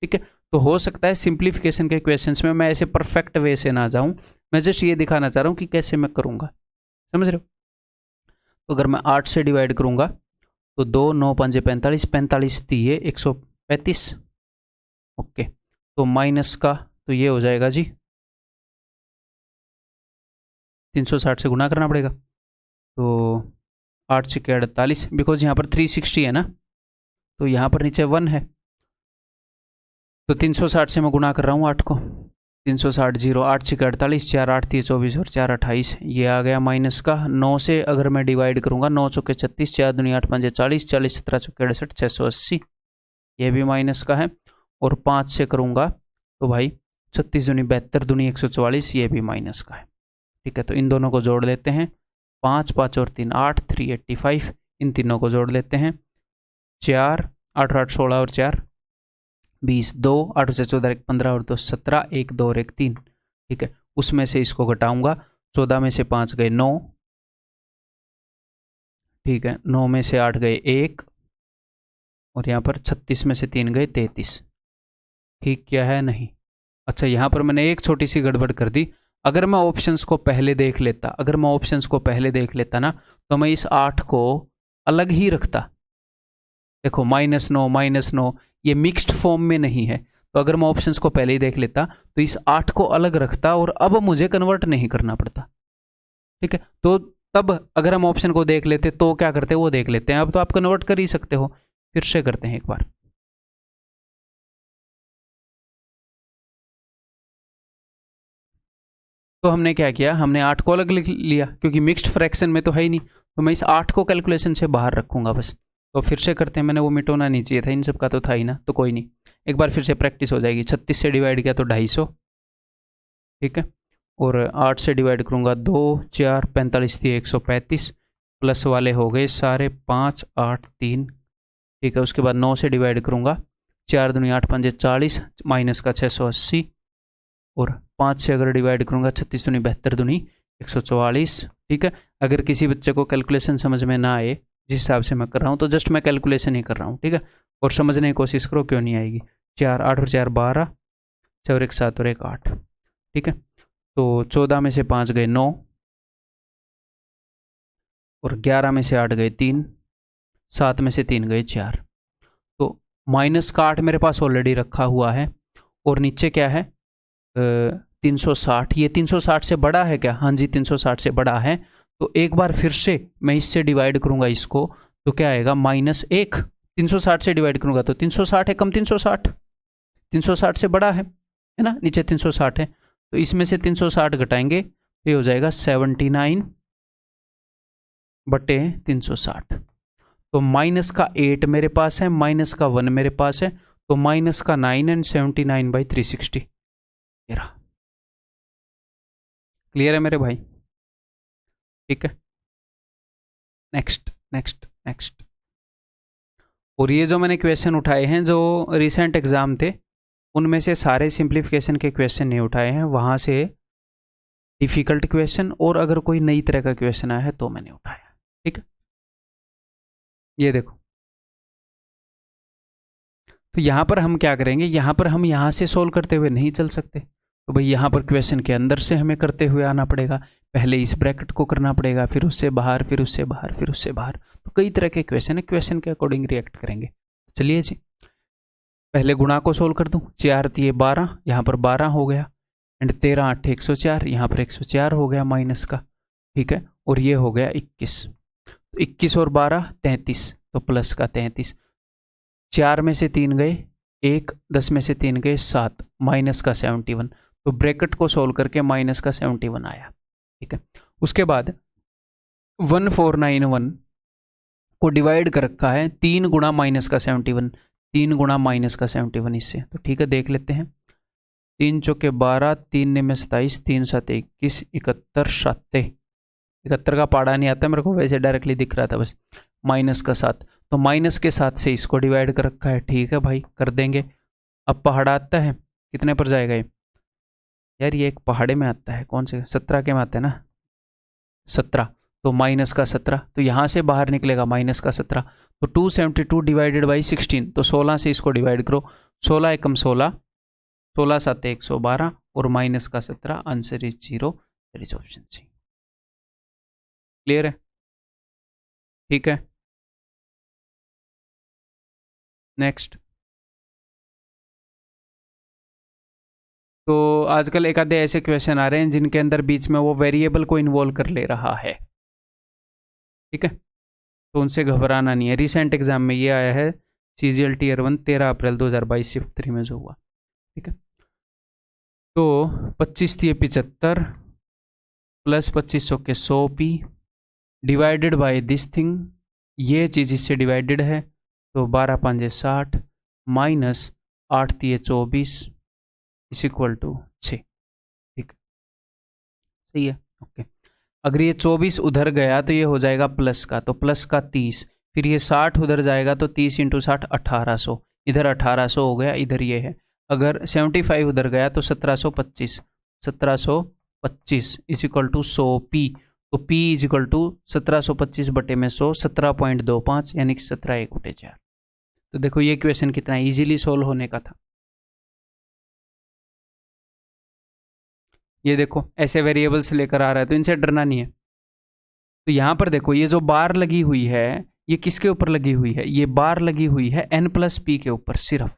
ठीक है, तो हो सकता है सिंप्लीफिकेशन के क्वेश्चंस में मैं ऐसे परफेक्ट वे से ना जाऊं, मैं जस्ट ये दिखाना चाह रहा हूँ कि कैसे मैं करूँगा। समझ रहे हो? तो अगर मैं 8 से डिवाइड करूँगा तो 2 9 5 45, 45 तिये 135। ओके, तो माइनस का तो ये हो जाएगा जी 360 से गुना करना पड़ेगा, तो 8 से 48, बिकॉज यहाँ पर 360 है ना, तो यहाँ पर नीचे 1 है, तो 360 से मैं गुना कर रहा हूँ 8 को। 360 0, 8 से 48, 4 8 3 24 और 4 28, ये आ गया माइनस का। 9 से अगर मैं डिवाइड करूँगा, 9 चौके 36, 4 दूनी 8 5 40, 40 17 चौके 68, 680, ये भी माइनस का है। और 5 से करूँगा तो भाई 36 दूनी 72 दूनी 144, ये भी माइनस का है। ठीक है, तो इन दोनों को जोड़ लेते हैं, 5 5 और 3 8, 385, इन तीनों को जोड़ लेते हैं, 4 8 8 16 और 4 20, 2 8 से 14 1 15 और 2 17, 1 2 और 1 3। ठीक है, उसमें से इसको घटाऊंगा, 14 में से 5 गए 9, ठीक है, 9 में से 8 गए 1, और यहाँ पर 36 में से 3 गए 33। ठीक क्या है? नहीं। अच्छा, यहाँ पर मैंने एक छोटी सी गड़बड़ कर दी। अगर मैं ऑप्शंस को पहले देख लेता ना, तो मैं इस 8 को अलग ही रखता। देखो -9 ये मिक्स्ड फॉर्म में नहीं है, तो अगर मैं ऑप्शंस को पहले ही देख लेता तो इस 8 को अलग रखता और अब मुझे कन्वर्ट नहीं करना पड़ता। ठीक है, तो तब अगर हम ऑप्शन को देख लेते तो क्या करते, वो देख लेते हैं। अब तो आप कन्वर्ट कर ही सकते हो, फिर से करते हैं एक बार। तो हमने क्या किया, हमने 8 को अलग लिख लिया, क्योंकि मिक्स्ड फ्रैक्शन में तो है ही नहीं, तो मैं इस 8 को कैलकुलेशन से बाहर रखूंगा बस। तो फिर से करते हैं, मैंने वो मिटोना नहीं चाहिए था, इन सब का तो था ही ना, तो कोई नहीं, एक बार फिर से प्रैक्टिस हो जाएगी। 36 से डिवाइड किया तो 250, ठीक है, और 8 से डिवाइड करूँगा 2 4 45 थी 135, प्लस वाले हो गए सारे 5 8 3, ठीक है। उसके बाद 9 से डिवाइड करूँगा, 4 दूनी 8 5 40, माइनस का 680, और 5 से अगर डिवाइड करूँगा 36 दूनी 72 दूनी 144, ठीक है। अगर किसी बच्चे को कैलकुलेशन समझ में ना आए जिस हिसाब से मैं कर रहा हूँ, तो जस्ट मैं कैलकुलेशन ही कर रहा हूँ, ठीक है, और समझने की कोशिश करो, क्यों नहीं आएगी। 4 8 और 4 12, 6 और 1 7 और 1 8, ठीक है। तो 14 में से 5 गए 9, और 11 में से 8 गए 3, 7 में से 3 गए 4। तो माइनस का 8 मेरे पास ऑलरेडी रखा हुआ है, और नीचे क्या है 360, ये 360 से बड़ा है क्या? हाँ जी, 360 से बड़ा है। तो एक बार फिर से मैं इससे डिवाइड करूंगा इसको, तो क्या आएगा -1। 360 से डिवाइड करूंगा तो 360 है कम 360, 360 से बड़ा है ना, नीचे 360 है, तो इसमें से 360 घटाएंगे, ये हो जाएगा 79/360। तो माइनस का 8 मेरे पास है, माइनस का 1 मेरे पास है, तो माइनस का 9 एंड 79/360। क्लियर है मेरे भाई? ठीक है, नेक्स्ट नेक्स्ट नेक्स्ट। और ये जो मैंने क्वेश्चन उठाए हैं जो रिसेंट एग्जाम थे, उनमें से सारे सिंप्लीफिकेशन के क्वेश्चन नहीं उठाए हैं, वहां से डिफिकल्ट क्वेश्चन और अगर कोई नई तरह का क्वेश्चन आया है तो मैंने उठाया। ठीक है, ये देखो, तो यहां पर हम क्या करेंगे, यहां पर हम यहां से सोल्व करते हुए नहीं चल सकते, तो भाई यहाँ पर क्वेश्चन के अंदर से हमें करते हुए आना पड़ेगा। पहले इस ब्रैकेट को करना पड़ेगा, फिर उससे बाहर, फिर उससे बाहर, फिर उससे बाहर। तो कई तरह के क्वेश्चन है, क्वेश्चन के अकॉर्डिंग रिएक्ट करेंगे। चलिए जी, पहले गुणा को सोल्व कर दूं, 4 दिए 12, यहाँ पर 12 हो गया, एंड 13 8 104, यहाँ पर 104 हो गया माइनस का, ठीक है। और ये हो गया 21, तो 21 और 12 33, तो प्लस का 33, 4 में से 3 गए 1, 10 में से 3 गए 7, माइनस का 71, तो ब्रैकेट को सोल्व करके माइनस का 71 आया, ठीक है। उसके बाद 1491 को डिवाइड कर रखा है 3 गुणा माइनस का 71, 3 गुणा माइनस का 71 इससे, तो ठीक है देख लेते हैं। 3 चौके 12, 3 ने में 27, 3 7 21, 71 7, 71 का पाड़ा नहीं आता मेरे को, वैसे डायरेक्टली दिख रहा था बस, माइनस का 7, तो माइनस के 7 से इसको डिवाइड कर रखा है, ठीक है भाई कर देंगे। अब पहाड़ा आता है, कितने पर जाएगा ये यार, ये एक पहाड़े में आता है, कौन से 17 के में आता है ना, 17, तो माइनस का 17, तो यहाँ से बाहर निकलेगा माइनस का 17, तो 272 डिवाइडेड बाई 16, तो 16 से इसको डिवाइड करो, 16 एकम 16, 16 7 112 और माइनस का 17, answer is 0, that is option C. Clear है, ठीक है। नेक्स्ट, तो आजकल एक आधे ऐसे क्वेश्चन आ रहे हैं जिनके अंदर बीच में वो वेरिएबल को इन्वॉल्व कर ले रहा है, ठीक है, तो उनसे घबराना नहीं है। रिसेंट एग्जाम में ये आया है CGL Tier 1 13 अप्रैल 2022 शिफ्ट 3 में जो हुआ, ठीक है। तो 25 थी 75 प्लस 2500 के 100p divided by this thing, ये चीज़ इससे डिवाइडेड है, तो 12 5 60 माइनस 8 थी 24 इस इक्वल टू 6, ठीक सही है, ओके। अगर ये 24 उधर गया तो ये हो जाएगा प्लस का, तो प्लस का 30, फिर ये 60 उधर जाएगा तो 30 × 60 1800, इधर 1800 हो गया, इधर ये है। अगर 75 उधर गया तो 1725, 1725 इज इक्वल टू 100p, तो p इज इक्वल टू 1725 बटे में 100, 17.25 यानी कि 17 1 बटे 4। तो देखो ये क्वेश्चन कितना इजीली सोल्व होने का था। ये देखो ऐसे वेरिएबल्स लेकर आ रहा है तो इनसे डरना नहीं है। तो यहाँ पर देखो ये जो बार लगी हुई है ये किसके ऊपर लगी हुई है, ये बार लगी हुई है n+p के ऊपर, सिर्फ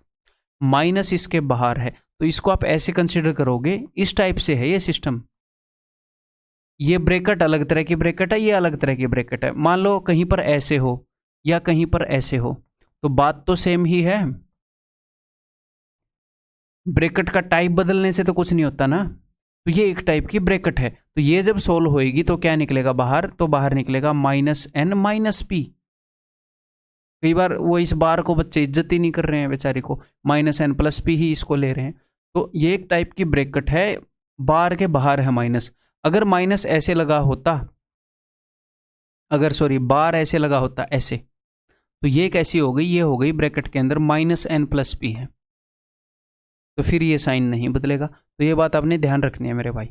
माइनस इसके बाहर है, तो इसको आप ऐसे कंसिडर करोगे, इस टाइप से है ये सिस्टम। ये ब्रैकेट अलग तरह की ब्रैकेट है, ये अलग तरह की ब्रैकेट है। मान लो कहीं पर ऐसे हो या कहीं पर ऐसे हो तो बात तो सेम ही है, ब्रैकेट का टाइप बदलने से तो कुछ नहीं होता ना। तो ये एक टाइप की ब्रैकेट है, तो ये जब सोल्व होएगी तो क्या निकलेगा बाहर, तो बाहर निकलेगा -n-p। कई बार वो इस बार को बच्चे इज्जत ही नहीं कर रहे हैं बेचारी को, -n+p ही इसको ले रहे हैं। तो ये एक टाइप की ब्रैकेट है, बार के बाहर है माइनस। अगर माइनस ऐसे लगा होता, अगर सॉरी बार ऐसे लगा होता ऐसे, तो ये कैसी हो गई, ये हो गई ब्रैकेट के अंदर -n+p है, तो फिर ये साइन नहीं बदलेगा। तो ये बात आपने ध्यान रखनी है मेरे भाई,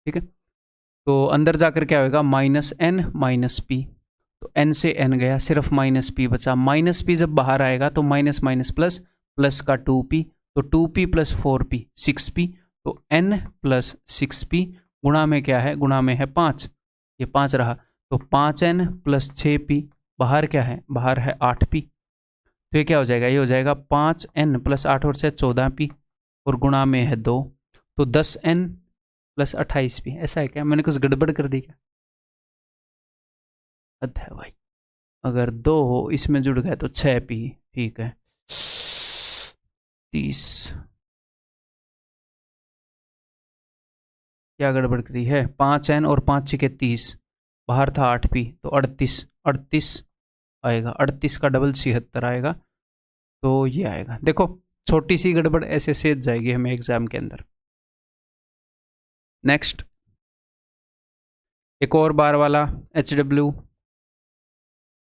ठीक है। तो अंदर जाकर क्या होगा, -n-p, तो n से n गया, सिर्फ -p बचा। -p जब बाहर आएगा तो माइनस माइनस प्लस, प्लस का 2p, तो 2p + 4p 6p, तो n + 6p गुणा में क्या है, गुणा में है 5, ये 5 रहा, तो 5n + 6p, बाहर क्या है, बाहर है 8p, तो ये क्या हो जाएगा, ये हो जाएगा 5n + 8 और से 14p और गुणा में है 2, तो 10n + 28p। ऐसा है क्या, मैंने कुछ गड़बड़ कर दी क्या? है भाई, अगर 2 हो इसमें जुड़ गया तो 6p, ठीक है। 30 क्या गड़बड़ करी है, 5n और 5 × 30, बाहर था 8p, तो 38 आएगा, 38 का डबल 76 आएगा, तो ये आएगा। देखो छोटी सी गड़बड़ ऐसे सेध जाएगी हमें एग्जाम के अंदर। नेक्स्ट, एक और बार वाला HW,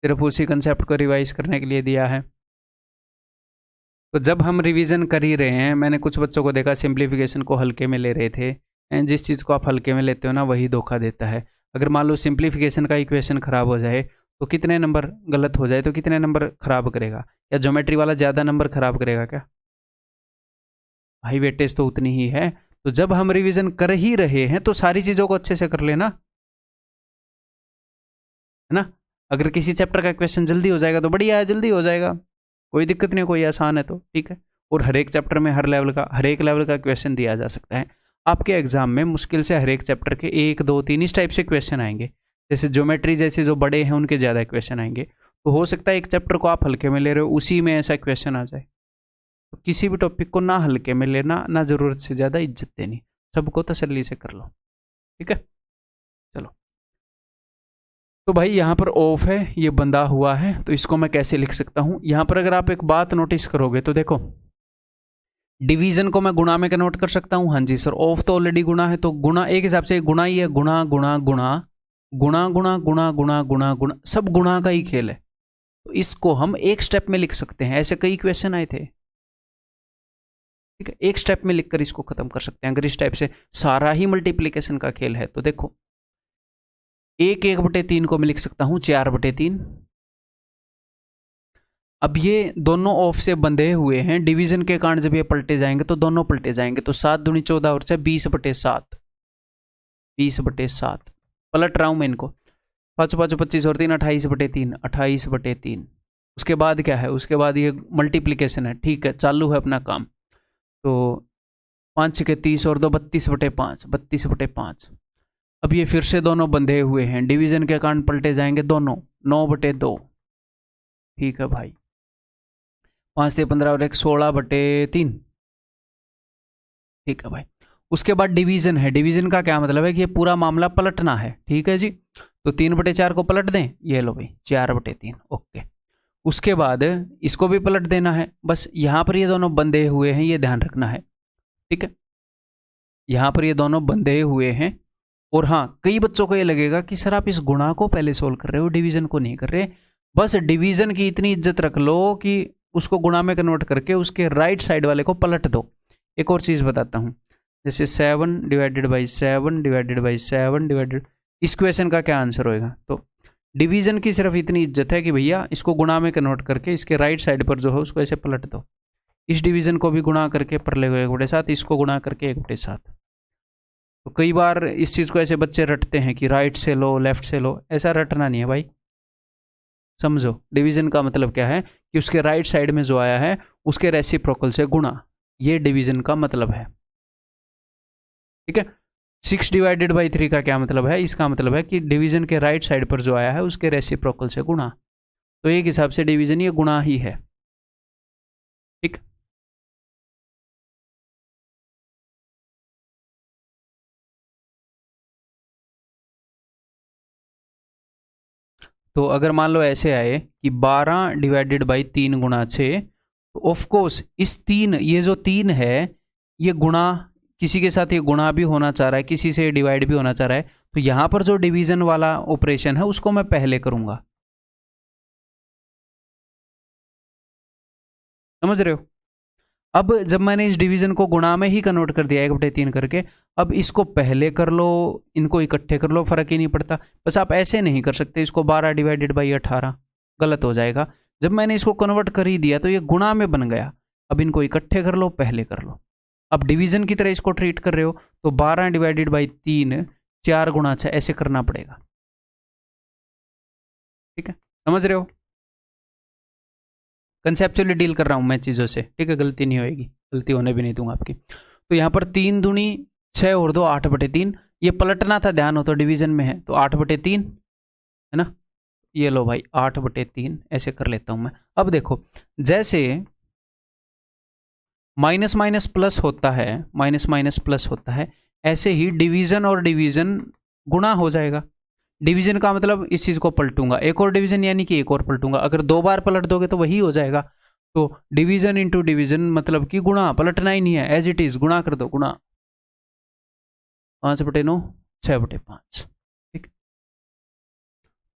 सिर्फ उसी कंसेप्ट को रिवाइज करने के लिए दिया है। तो जब हम रिवीजन कर ही रहे हैं, मैंने कुछ बच्चों को देखा सिंप्लीफिकेशन को हल्के में ले रहे थे, जिस चीज़ को आप हल्के में लेते हो ना वही धोखा देता है। अगर मान लो सिंप्लीफिकेशन का इक्वेशन खराब हो जाए तो कितने नंबर, गलत हो जाए तो कितने नंबर खराब करेगा, या ज्योमेट्री वाला ज़्यादा नंबर खराब करेगा क्या? भाई वेटेज तो उतनी ही है। तो जब हम रिवीजन कर ही रहे हैं तो सारी चीज़ों को अच्छे से कर लेना, है ना। अगर किसी चैप्टर का क्वेश्चन जल्दी हो जाएगा तो बढ़िया है, जल्दी हो जाएगा, कोई दिक्कत नहीं, कोई आसान है तो ठीक है। और हर एक चैप्टर में हर एक लेवल का क्वेश्चन दिया जा सकता है। आपके एग्जाम में मुश्किल से हर एक चैप्टर के 1 2 3 इस टाइप से क्वेश्चन आएंगे। जैसे ज्योमेट्री जैसे जो बड़े हैं उनके ज़्यादा क्वेश्चन आएंगे। तो हो सकता है एक चैप्टर को आप हल्के में ले रहे हो, उसी में ऐसा क्वेश्चन आ जाए। तो किसी भी टॉपिक को ना हल्के में लेना, ना ज़रूरत से ज़्यादा इज्जत देनी, सबको तसल्ली से कर लो, ठीक है। चलो, तो भाई यहाँ पर ऑफ है, ये बंधा हुआ है, तो इसको मैं कैसे लिख सकता हूँ। यहाँ पर अगर आप एक बात नोटिस करोगे तो देखो, डिवीजन को मैं गुणा में कन्वर्ट कर सकता हूँ। हाँ जी सर, ऑफ तो ऑलरेडी गुणा है, तो गुणा एक हिसाब से गुणा ही है। गुणा गुणा गुणा गुणा गुणा गुणा गुणा गुणा गुणा, सब गुणा का ही खेल है। तो इसको हम एक स्टेप में लिख सकते हैं। ऐसे कई क्वेश्चन आए थे, ठीक है, एक स्टेप में लिखकर इसको खत्म कर सकते हैं। अगर इस टाइप से सारा ही मल्टीप्लीकेशन का खेल है तो देखो, 1/3 को मैं लिख सकता हूं 4/3। अब ये दोनों ऑफ से बंधे हुए हैं, डिवीजन के कारण जब ये पलटे जाएंगे तो दोनों पलटे जाएंगे। तो 7 दूनी 14 और 20/7, 20/7 पलट रहा हूं मैं इनको। 5 5 25 और 3 28/3, 28/3। उसके बाद क्या है, उसके बाद ये मल्टीप्लीकेशन है, ठीक है, चालू है अपना काम। तो 5 के 30 और 2 32/5, 32/5। अब ये फिर से दोनों बंधे हुए हैं, डिवीजन के कारण पलटे जाएंगे दोनों, 9/2, ठीक है भाई। 5 से 15 और 1 16/3, ठीक है भाई। उसके बाद डिवीजन है, डिवीजन का क्या मतलब है कि ये पूरा मामला पलटना है, ठीक है जी। तो 3/4 को पलट दें, ये लो भाई 4/3, ओके। उसके बाद इसको भी पलट देना है, बस यहाँ पर ये दोनों बंधे हुए हैं, ये ध्यान रखना है, ठीक है। यहाँ पर ये दोनों बंधे हुए हैं। और हाँ, कई बच्चों को ये लगेगा कि सर आप इस गुणा को पहले सोल्व कर रहे हो, डिवीजन को नहीं कर रहे। बस डिवीजन की इतनी इज्जत रख लो कि उसको गुणा में कन्वर्ट करके उसके राइट साइड वाले को पलट दो। एक और चीज़ बताता हूँ, जैसे 7/7/7 इस क्वेश्चन का क्या आंसर होएगा। तो डिवीजन की सिर्फ इतनी इज्जत है कि भैया इसको गुणा में कन्वर्ट करके इसके राइट साइड पर जो है उसको ऐसे पलट दो। इस डिवीजन को भी गुणा करके पर ले 1/7, इसको गुणा करके 1/7। तो कई बार इस चीज़ को ऐसे बच्चे रटते हैं कि राइट से लो लेफ्ट से लो, ऐसा रटना नहीं है भाई। समझो, डिवीजन का मतलब क्या है कि उसके राइट साइड में जो आया है उसके रेसिप्रोकल से गुणा, ये डिवीजन का मतलब है, ठीक है। 6/3 का क्या मतलब है, इसका मतलब है कि डिवीजन के राइट साइड पर जो आया है उसके रेसिप्रोकल से गुणा। तो एक हिसाब से डिवीजन ये गुणा ही है, ठीक। तो अगर मान लो ऐसे आए कि 12/3 गुणा 6, तो ऑफकोर्स इस 3, ये जो 3 है ये गुणा, किसी के साथ ये गुणा भी होना चाह रहा है, किसी से डिवाइड भी होना चाह रहा है। तो यहां पर जो डिवीजन वाला ऑपरेशन है उसको मैं पहले करूंगा, समझ रहे हो। अब जब मैंने इस डिवीजन को गुणा में ही कन्वर्ट कर दिया 1/3 करके, अब इसको पहले कर लो, इनको इकट्ठे कर लो, फर्क ही नहीं पड़ता। बस आप ऐसे नहीं कर सकते इसको 12/18, गलत हो जाएगा। जब मैंने इसको कन्वर्ट कर ही दिया तो ये गुणा में बन गया। अब इनको इकट्ठे कर लो, पहले कर लो। अब डिवीजन की तरह इसको ट्रीट कर रहे हो तो 12/3 4 × 6 ऐसे करना पड़ेगा, ठीक है, समझ रहे हो। कंसेप्चुअली डील कर रहा हूं मैं चीज़ों से, ठीक है, गलती नहीं होएगी, गलती होने भी नहीं दूंगा आपकी। तो यहाँ पर 3 दूनी 6 और 2 8/3, ये पलटना था, ध्यान हो तो डिवीजन में है तो 8/3 है ना। ये लो भाई 8/3 ऐसे कर लेता हूं मैं। अब देखो, जैसे माइनस माइनस प्लस होता है, माइनस माइनस प्लस होता है, ऐसे ही डिवीजन और डिवीजन गुणा हो जाएगा। डिवीजन का मतलब इस चीज को पलटूंगा, एक और डिवीजन यानी कि एक और पलटूंगा। अगर 2 बार पलट दोगे तो वही हो जाएगा। तो डिवीजन इंटू डिवीजन मतलब कि गुणा, पलटना ही नहीं है, एज इट इज गुणा कर दो, गुणा 5/9 6/5, ठीक।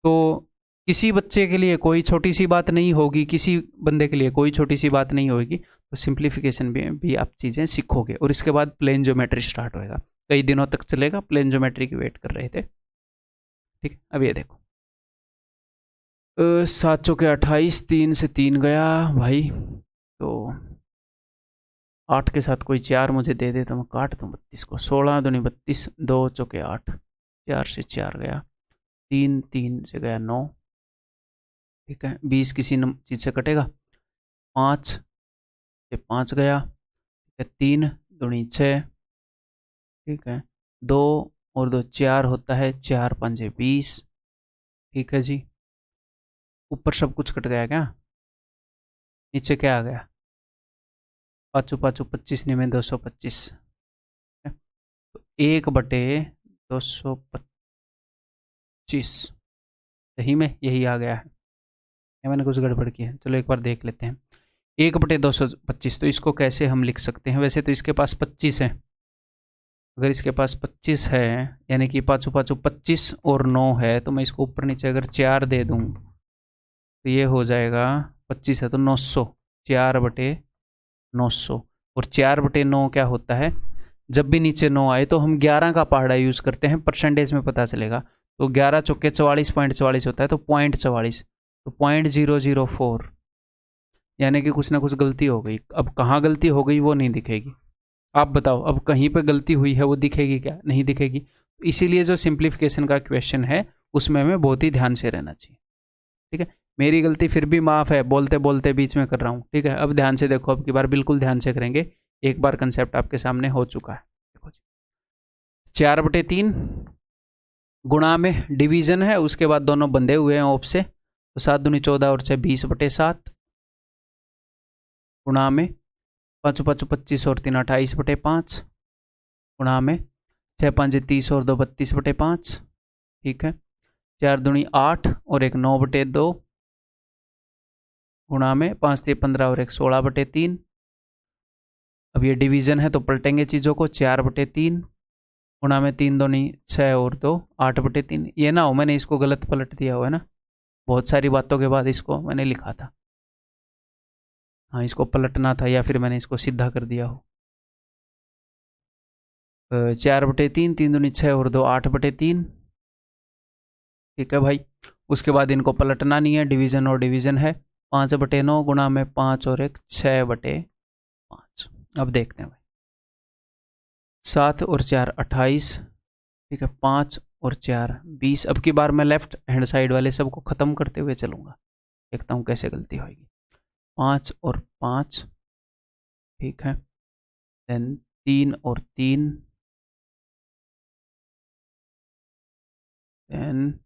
तो किसी बच्चे के लिए कोई छोटी सी बात नहीं होगी, किसी बंदे के लिए कोई छोटी सी बात नहीं होगी। तो सिंप्लीफिकेशन भी आप चीज़ें सीखोगे और इसके बाद प्लेन ज्योमेट्री स्टार्ट होएगा। कई दिनों तक चलेगा, प्लेन ज्योमेट्री की वेट कर रहे थे, ठीक। अब ये देखो 7 चौके 28, 3 से 3 गया भाई, तो 8 के साथ कोई 4 मुझे दे दे तो मैं काट दूँ 32 को। 16 दूनी 32, 2 चौके 8, 4 से 4 गया, 3 3 से गया 9, ठीक है। 20 किसी चीज़ से कटेगा, 5 से 5 गया, 3 दूनी 6, ठीक है, 2 और 2 4 होता है, 4 5 20, ठीक है जी। ऊपर सब कुछ कट गया क्या? नीचे क्या आ गया? 5 5 25 में 225, तो 1/225, सही में यही आ गया है या मैंने कुछ गड़बड़ की है? चलो एक बार देख लेते हैं। 1/225, तो इसको कैसे हम लिख सकते हैं? वैसे तो इसके पास 25 है, अगर इसके पास 25 है यानी कि 5 5 25 और 9 है, तो मैं इसको ऊपर नीचे अगर 4 दे दूं तो ये हो जाएगा, 25 है तो 900, 4/900। और 4/9 क्या होता है? जब भी नीचे 9 आए तो हम 11 का पहाड़ा यूज करते हैं, परसेंटेज में पता चलेगा। तो 11 चौके 44.44 होता है, तो 0.44, तो 0.004, यानी कि कुछ ना कुछ गलती हो गई। अब कहाँ गलती हो गई वो नहीं दिखेगी। आप बताओ, अब कहीं पे गलती हुई है वो दिखेगी क्या? नहीं दिखेगी। इसीलिए जो सिंप्लीफिकेशन का क्वेश्चन है उसमें हमें बहुत ही ध्यान से रहना चाहिए, ठीक है। मेरी गलती फिर भी माफ़ है, बोलते बोलते बीच में कर रहा हूँ, ठीक है। अब ध्यान से देखो, अब की बार बिल्कुल ध्यान से करेंगे। एक बार कंसेप्ट आपके सामने हो चुका है, देखो जी। 4/3 गुणा में डिवीजन है, उसके बाद दोनों बंधे हुए हैं ऑप से, तो 7 दूनी 14 और 6 20/7 गुणा में 5 5 25 और 3 28/5 गुणा में 6 5 30 और 2 32/5, ठीक है। 4 दूनी 8 और 1 9/2 गुणा में 5 3 15 और 1 16/3। अब ये डिवीजन है तो पलटेंगे चीज़ों को, 4/3 गुणा में 3 दूनी 6 और 2 8/3। ये ना हो मैंने इसको गलत पलट दिया हो, है ना, बहुत सारी बातों के बाद इसको मैंने लिखा था। हाँ, इसको पलटना था या फिर मैंने इसको सीधा कर दिया हो। 4/3, 3 दूनी 6 और 2 8/3, ठीक है भाई। उसके बाद इनको पलटना नहीं है, डिवीजन और डिवीजन है। 5/9 गुणा में 5 और 1 6/5। अब देखते हैं भाई, 7 और 4 28, ठीक है, 5 और 4 20। अब की बार मैं लेफ्ट हैंड साइड वाले सबको ख़त्म करते हुए चलूँगा, देखता हूँ कैसे गलती होगी। 5 और 5, ठीक है, देन 3 और 3, देन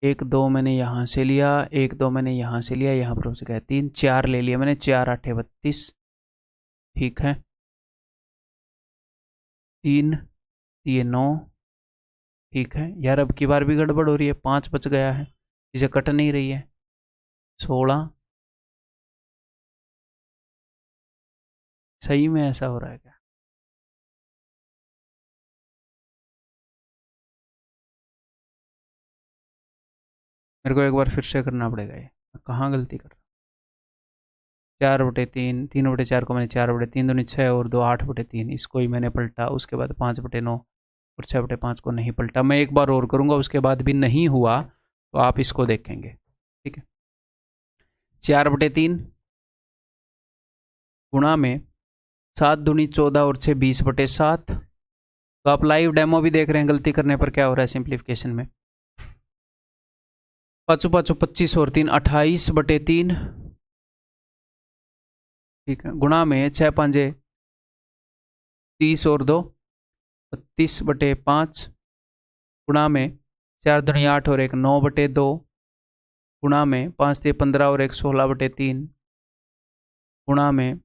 1 2 मैंने यहाँ से लिया, 1 2 मैंने यहाँ से लिया, यहाँ पर हो चुका है 3 4 ले लिया मैंने, 4 8 32, ठीक है, 3 ये 9, ठीक है यार। अब की बार भी गड़बड़ हो रही है, 5 बच गया है, इसे कट नहीं रही है, 16। सही में ऐसा हो रहा है क्या? मेरे को एक बार फिर से करना पड़ेगा, ये कहाँ गलती कर रहा हूँ? 4/3, 3/4 को मैंने 4/3 दूनी 6 और 2 8/3, इसको ही मैंने पलटा। उसके बाद 5/9 और 6/5 को नहीं पलटा। मैं एक बार और करूँगा, उसके बाद भी नहीं हुआ तो आप इसको देखेंगे, ठीक है। 4/3 गुणा में 7 दूनी 14 और 6 20/7। तो आप लाइव डेमो भी देख रहे हैं गलती करने पर क्या हो रहा है सिंप्लीफिकेशन में। 5 5 25 और 3 28/3, ठीक है, गुणा में 6 5 30 और 2 32/5 गुणा में 4 दूनी 8 और 1 9/2 गुणा में 5 3 15 और 1 16/3 गुणा में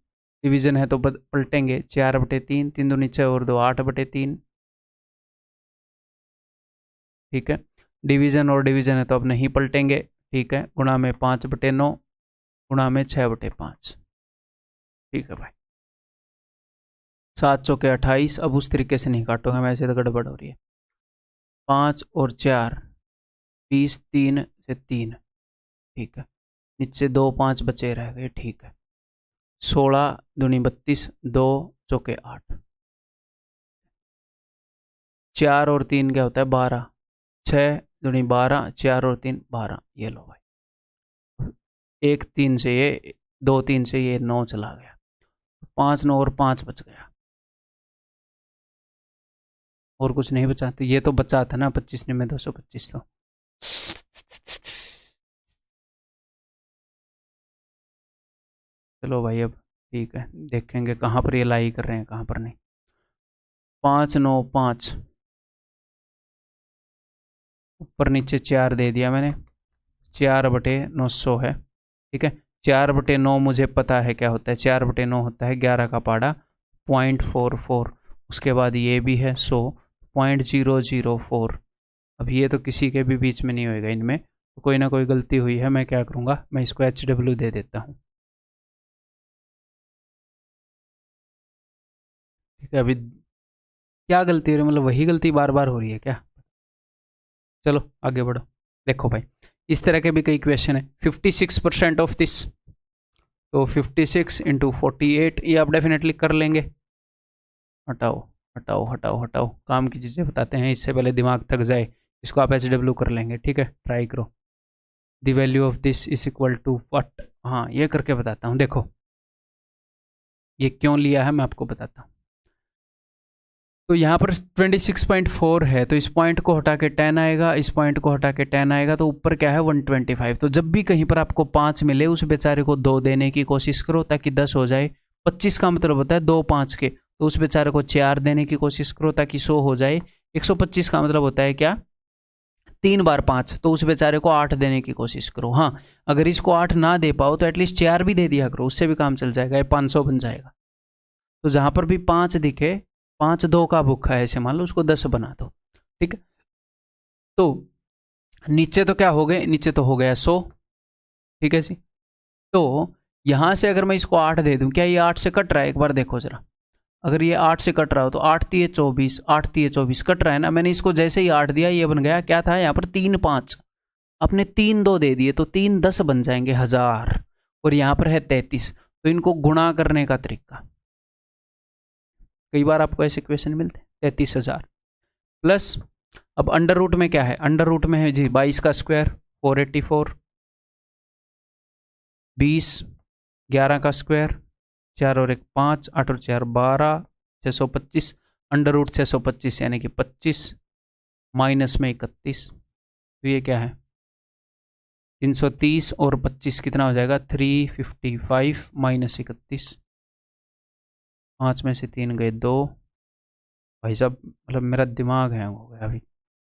डिवीजन है तो पलटेंगे 4/3, 3 दूनी 6 और 2 8/3, ठीक है। डिवीजन और डिवीजन है तो अब नहीं पलटेंगे, ठीक है। गुणा में 5/9 गुणा में 6/5, ठीक है भाई। 7 चौके 28। अब उस तरीके से नहीं काटूंगा मैं, ऐसे तो गड़बड़ हो रही है। 5 और 4 20 3 से 3, ठीक है, नीचे 2 5 बचे रह गए, ठीक है। 16 दूनी 32, 2 चौके 8, 4 और 3 क्या होता है 12, 6 दूनी 12, 4 और 3 12, ये लो भाई। 1 3 से ये 2 3 से ये 9 चला गया, 5 9 और 5 बच गया, और कुछ नहीं बचा। तो ये तो बचा था ना 25 में 225, तो चलो भाई, अब ठीक है, देखेंगे कहाँ पर ये लाई कर रहे हैं, कहाँ पर नहीं। 5 9 5, ऊपर नीचे 4 दे दिया मैंने, 4/900 है। ठीक है, 4/9 मुझे पता है क्या होता है, 4/9 होता है 11 का पाड़ा 0.44। उसके बाद ये भी है 100, 0.004। अब ये तो किसी के भी बीच में नहीं होएगा, इनमें तो कोई ना कोई गलती हुई है। मैं क्या करूँगा, मैं इसको HW दे देता हूँ। ठीक है, अभी क्या गलती हो रही है, मतलब वही गलती बार बार हो रही है क्या? चलो आगे बढ़ो। देखो भाई, इस तरह के भी कई क्वेश्चन है। 56% ऑफ दिस, तो 56 इंटू 48, ये आप डेफिनेटली कर लेंगे। हटाओ हटाओ हटाओ हटाओ, काम की चीज़ें बताते हैं, इससे पहले दिमाग थक जाए। इसको आप HW कर लेंगे, ठीक है, ट्राई करो। The value of this is equal to what, हाँ ये करके बताता हूँ। देखो ये क्यों लिया है मैं आपको बताता हूँ। तो यहाँ पर 26.4 है, तो इस पॉइंट को हटा के 10 आएगा, इस पॉइंट को हटा के 10 आएगा, तो ऊपर क्या है 125। तो जब भी कहीं पर आपको 5 मिले, उस बेचारे को 2 देने की कोशिश करो ताकि 10 हो जाए। 25 का मतलब होता है 2 5 के, तो उस बेचारे को 4 देने की कोशिश करो ताकि 100 हो जाए। 125 का मतलब होता है क्या, 3 बार 5, तो उस बेचारे को 8 देने की कोशिश करो। हाँ, अगर इसको 8 ना दे पाओ तो एटलीस्ट 4 भी दे दिया करो, उससे भी काम चल जाएगा, ये 500 बन जाएगा। तो जहां पर भी 5 दिखे, 5 2 का भूखा है ऐसे मान लो, उसको 10 बना दो। ठीक है, तो नीचे तो क्या हो गए, नीचे तो हो गया 100। ठीक है जी, तो यहां से अगर मैं इसको 8 दे दूं, क्या ये 8 से कट रहा है? एक बार देखो जरा, अगर ये 8 से कट रहा हो तो 8 3 24, 8 3 24 कट रहा है ना। मैंने इसको जैसे ही 8 दिया, ये बन गया क्या था यहाँ पर 3 5, अपने 3 2 दे दिए, तो 3 10 बन जाएंगे 1000, और यहाँ पर है 33। तो इनको गुणा करने का तरीका, कई बार आपको ऐसे क्वेश्चन मिलते हैं। 33,000 प्लस, अब अंडर रूट में क्या है, अंडर रूट में है जी 22 का स्क्वायर 484, 20, 11 का स्क्वायर, 4 और 1 5, 8 और 4 12, 625, अंडर रूट 625 यानी कि 25, माइनस में 31, तो ये क्या है 330 और 25 कितना हो जाएगा 355, माइनस 31, 5 में से 3 गए 2। भाई साहब मतलब मेरा दिमाग हैंग हो गया अभी।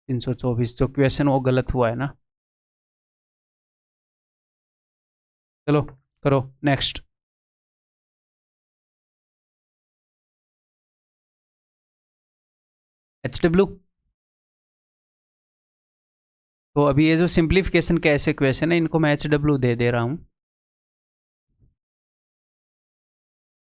324, जो क्वेश्चन वो गलत हुआ है ना। चलो करो नेक्स्ट। HW, तो अभी ये जो सिंप्लीफिकेशन के ऐसे क्वेश्चन है, इनको मैं HW दे दे रहा हूँ।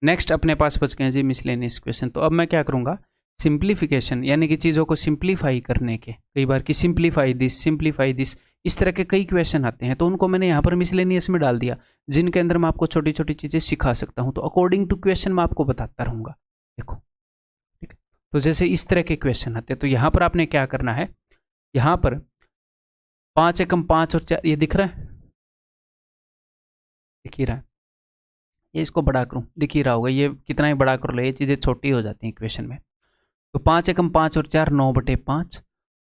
नेक्स्ट अपने पास बच गए जी मिसलेनियस क्वेश्चन। तो अब मैं क्या करूँगा, सिंप्लीफिकेशन यानी कि चीज़ों को सिंप्लीफाई करने के, कई बार कि सिंप्लीफाई दिस, इस तरह के कई क्वेश्चन आते हैं, तो उनको मैंने यहाँ पर मिसलेनियस में डाल दिया, जिनके अंदर मैं आपको छोटी छोटी चीज़ें सिखा सकता हूँ। तो अकॉर्डिंग टू क्वेश्चन मैं आपको बताता रहूँगा। देखो ठीक है, तो जैसे इस तरह के क्वेश्चन आते हैं, तो यहाँ पर आपने क्या करना है, यहाँ पर 5 एकम 5 और 4, ये दिख रहा है, दिख ही रहा है। ये इसको बड़ा करूँ, दिख ही रहा होगा, ये कितना ही बड़ा कर लो ये चीज़ें छोटी हो जाती हैं क्वेश्चन में। तो 5 एकम 5 और 4 9/5।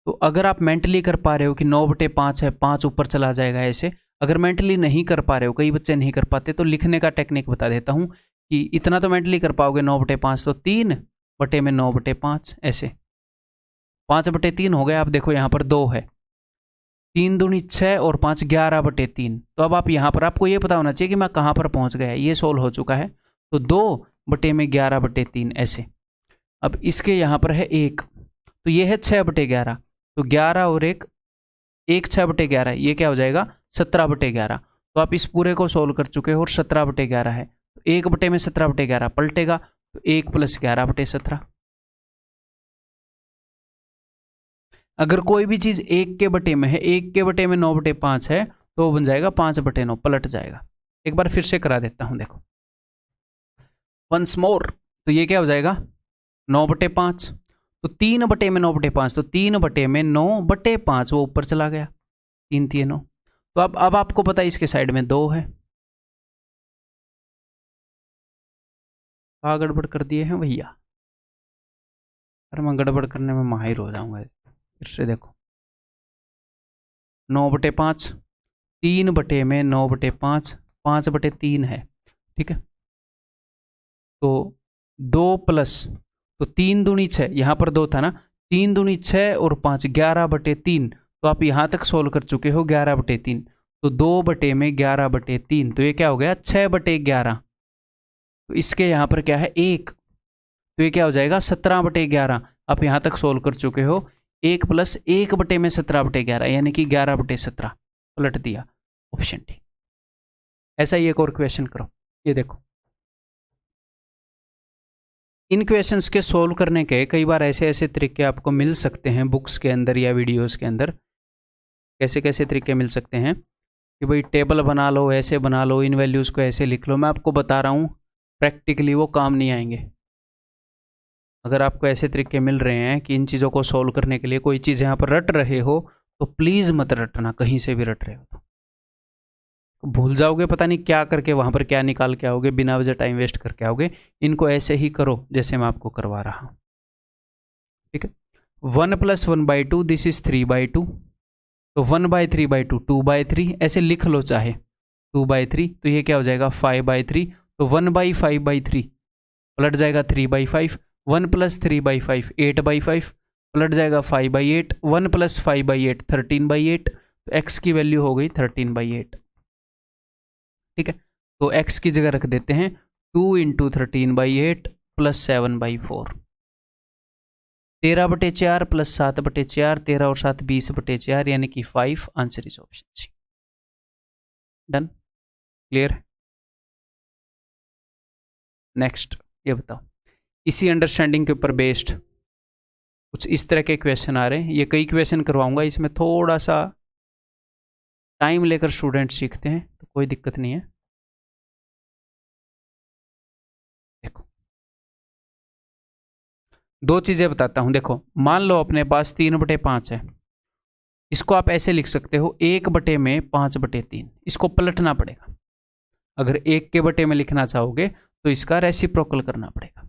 तो अगर आप मेंटली कर पा रहे हो कि 9/5 है, 5 ऊपर चला जाएगा ऐसे, अगर मेंटली नहीं कर पा रहे हो, कई बच्चे नहीं कर पाते, तो लिखने का टेक्निक बता देता हूँ कि इतना तो मेंटली कर पाओगे 9/5, तो 3/9/5 ऐसे, 5/3 हो गया। आप देखो यहाँ पर 2 है, 3 दूनी 6 और 5 11/3। तो अब आप यहाँ पर आपको ये पता होना चाहिए कि मैं कहाँ पर पहुँच गया, ये सोल्व हो चुका है। तो 2/11/3 ऐसे। अब इसके यहाँ पर है 1, तो ये है 6/11, तो 11 और 1, 6/11, ये क्या हो जाएगा 17/11। तो आप इस पूरे को सोल्व कर चुके हो और 17/11 है, तो 1/17/11 पलटेगा, तो 1 + 11/17। अगर कोई भी चीज 1 के बटे में है, 1 के बटे में 9/5 है, तो वो बन जाएगा 5/9, पलट जाएगा। एक बार फिर से करा देता हूं, देखो वंस मोर। तो ये क्या हो जाएगा 9/5, तो 3 में 9/5, तो 3 में 9/5 वो ऊपर चला गया, 3 3 9। तो अब आपको पता है इसके साइड में 2 है। गड़बड़ कर दिए हैं भैया, अरे मैं गड़बड़ करने में माहिर हो जाऊंगा। फिर से देखो 9/5, 3 में 9/5, 5/3 है। ठीक है, तो 2 प्लस, तो 3 दूनी 6, यहाँ पर 2 था ना, 3 दूनी 6 और 5 11/3, तो आप यहाँ तक सोल्व कर चुके हो 11/3, तो 2 में 11/3, तो ये क्या हो गया 6/11, तो इसके यहाँ पर क्या है 1, तो ये क्या हो जाएगा 17/11, आप यहाँ तक सोल्व कर चुके हो, 1 प्लस 1/17/11 यानी कि 11/17, पलट दिया, ऑप्शन डी। ऐसा ही एक और क्वेश्चन करो, ये देखो। इन क्वेश्चंस के सोल्व करने के कई बार ऐसे ऐसे तरीके आपको मिल सकते हैं बुक्स के अंदर या वीडियोस के अंदर। कैसे कैसे तरीके मिल सकते हैं कि भाई टेबल बना लो, ऐसे बना लो, इन वैल्यूज़ को ऐसे लिख लो। मैं आपको बता रहा हूँ प्रैक्टिकली वो काम नहीं आएंगे। अगर आपको ऐसे तरीके मिल रहे हैं कि इन चीज़ों को सोल्व करने के लिए कोई चीज़ यहाँ पर रट रहे हो, तो प्लीज़ मत रटना, कहीं से भी रट रहे हो तो भूल जाओगे, पता नहीं क्या करके वहाँ पर क्या निकाल के आओगे, बिना वजह टाइम वेस्ट करके आओगे। इनको ऐसे ही करो जैसे मैं आपको करवा रहा हूँ, ठीक है। 1 + 1/2 दिस इज 3/2, तो 1/3/2 2/3, ऐसे लिख लो चाहे 2/3, तो ये क्या हो जाएगा 5/3, तो 1/5/3 पलट जाएगा 3/5, 1 + 3/5 8/5 पलट जाएगा 5/8, 1 + 5/8 13/8, तो x की वैल्यू हो गई 13/8, ठीक है। तो x की जगह रख देते हैं 2 × 13/8 + 7/4, 13/4 + 7/4, 13 और 7 20/4 यानी कि 5, answer is option C. Done, clear. Next ये बताओ, इसी अंडरस्टैंडिंग के ऊपर बेस्ड कुछ इस तरह के क्वेश्चन आ रहे हैं। ये कई क्वेश्चन करवाऊंगा, इसमें थोड़ा सा टाइम लेकर स्टूडेंट सीखते हैं, तो कोई दिक्कत नहीं है। देखो, दो चीजें बताता हूं। देखो, मान लो अपने पास 3/5 है, इसको आप ऐसे लिख सकते हो 1/5/3, इसको पलटना पड़ेगा। अगर 1 के बटे में लिखना चाहोगे तो इसका रेसिप्रोकल करना पड़ेगा।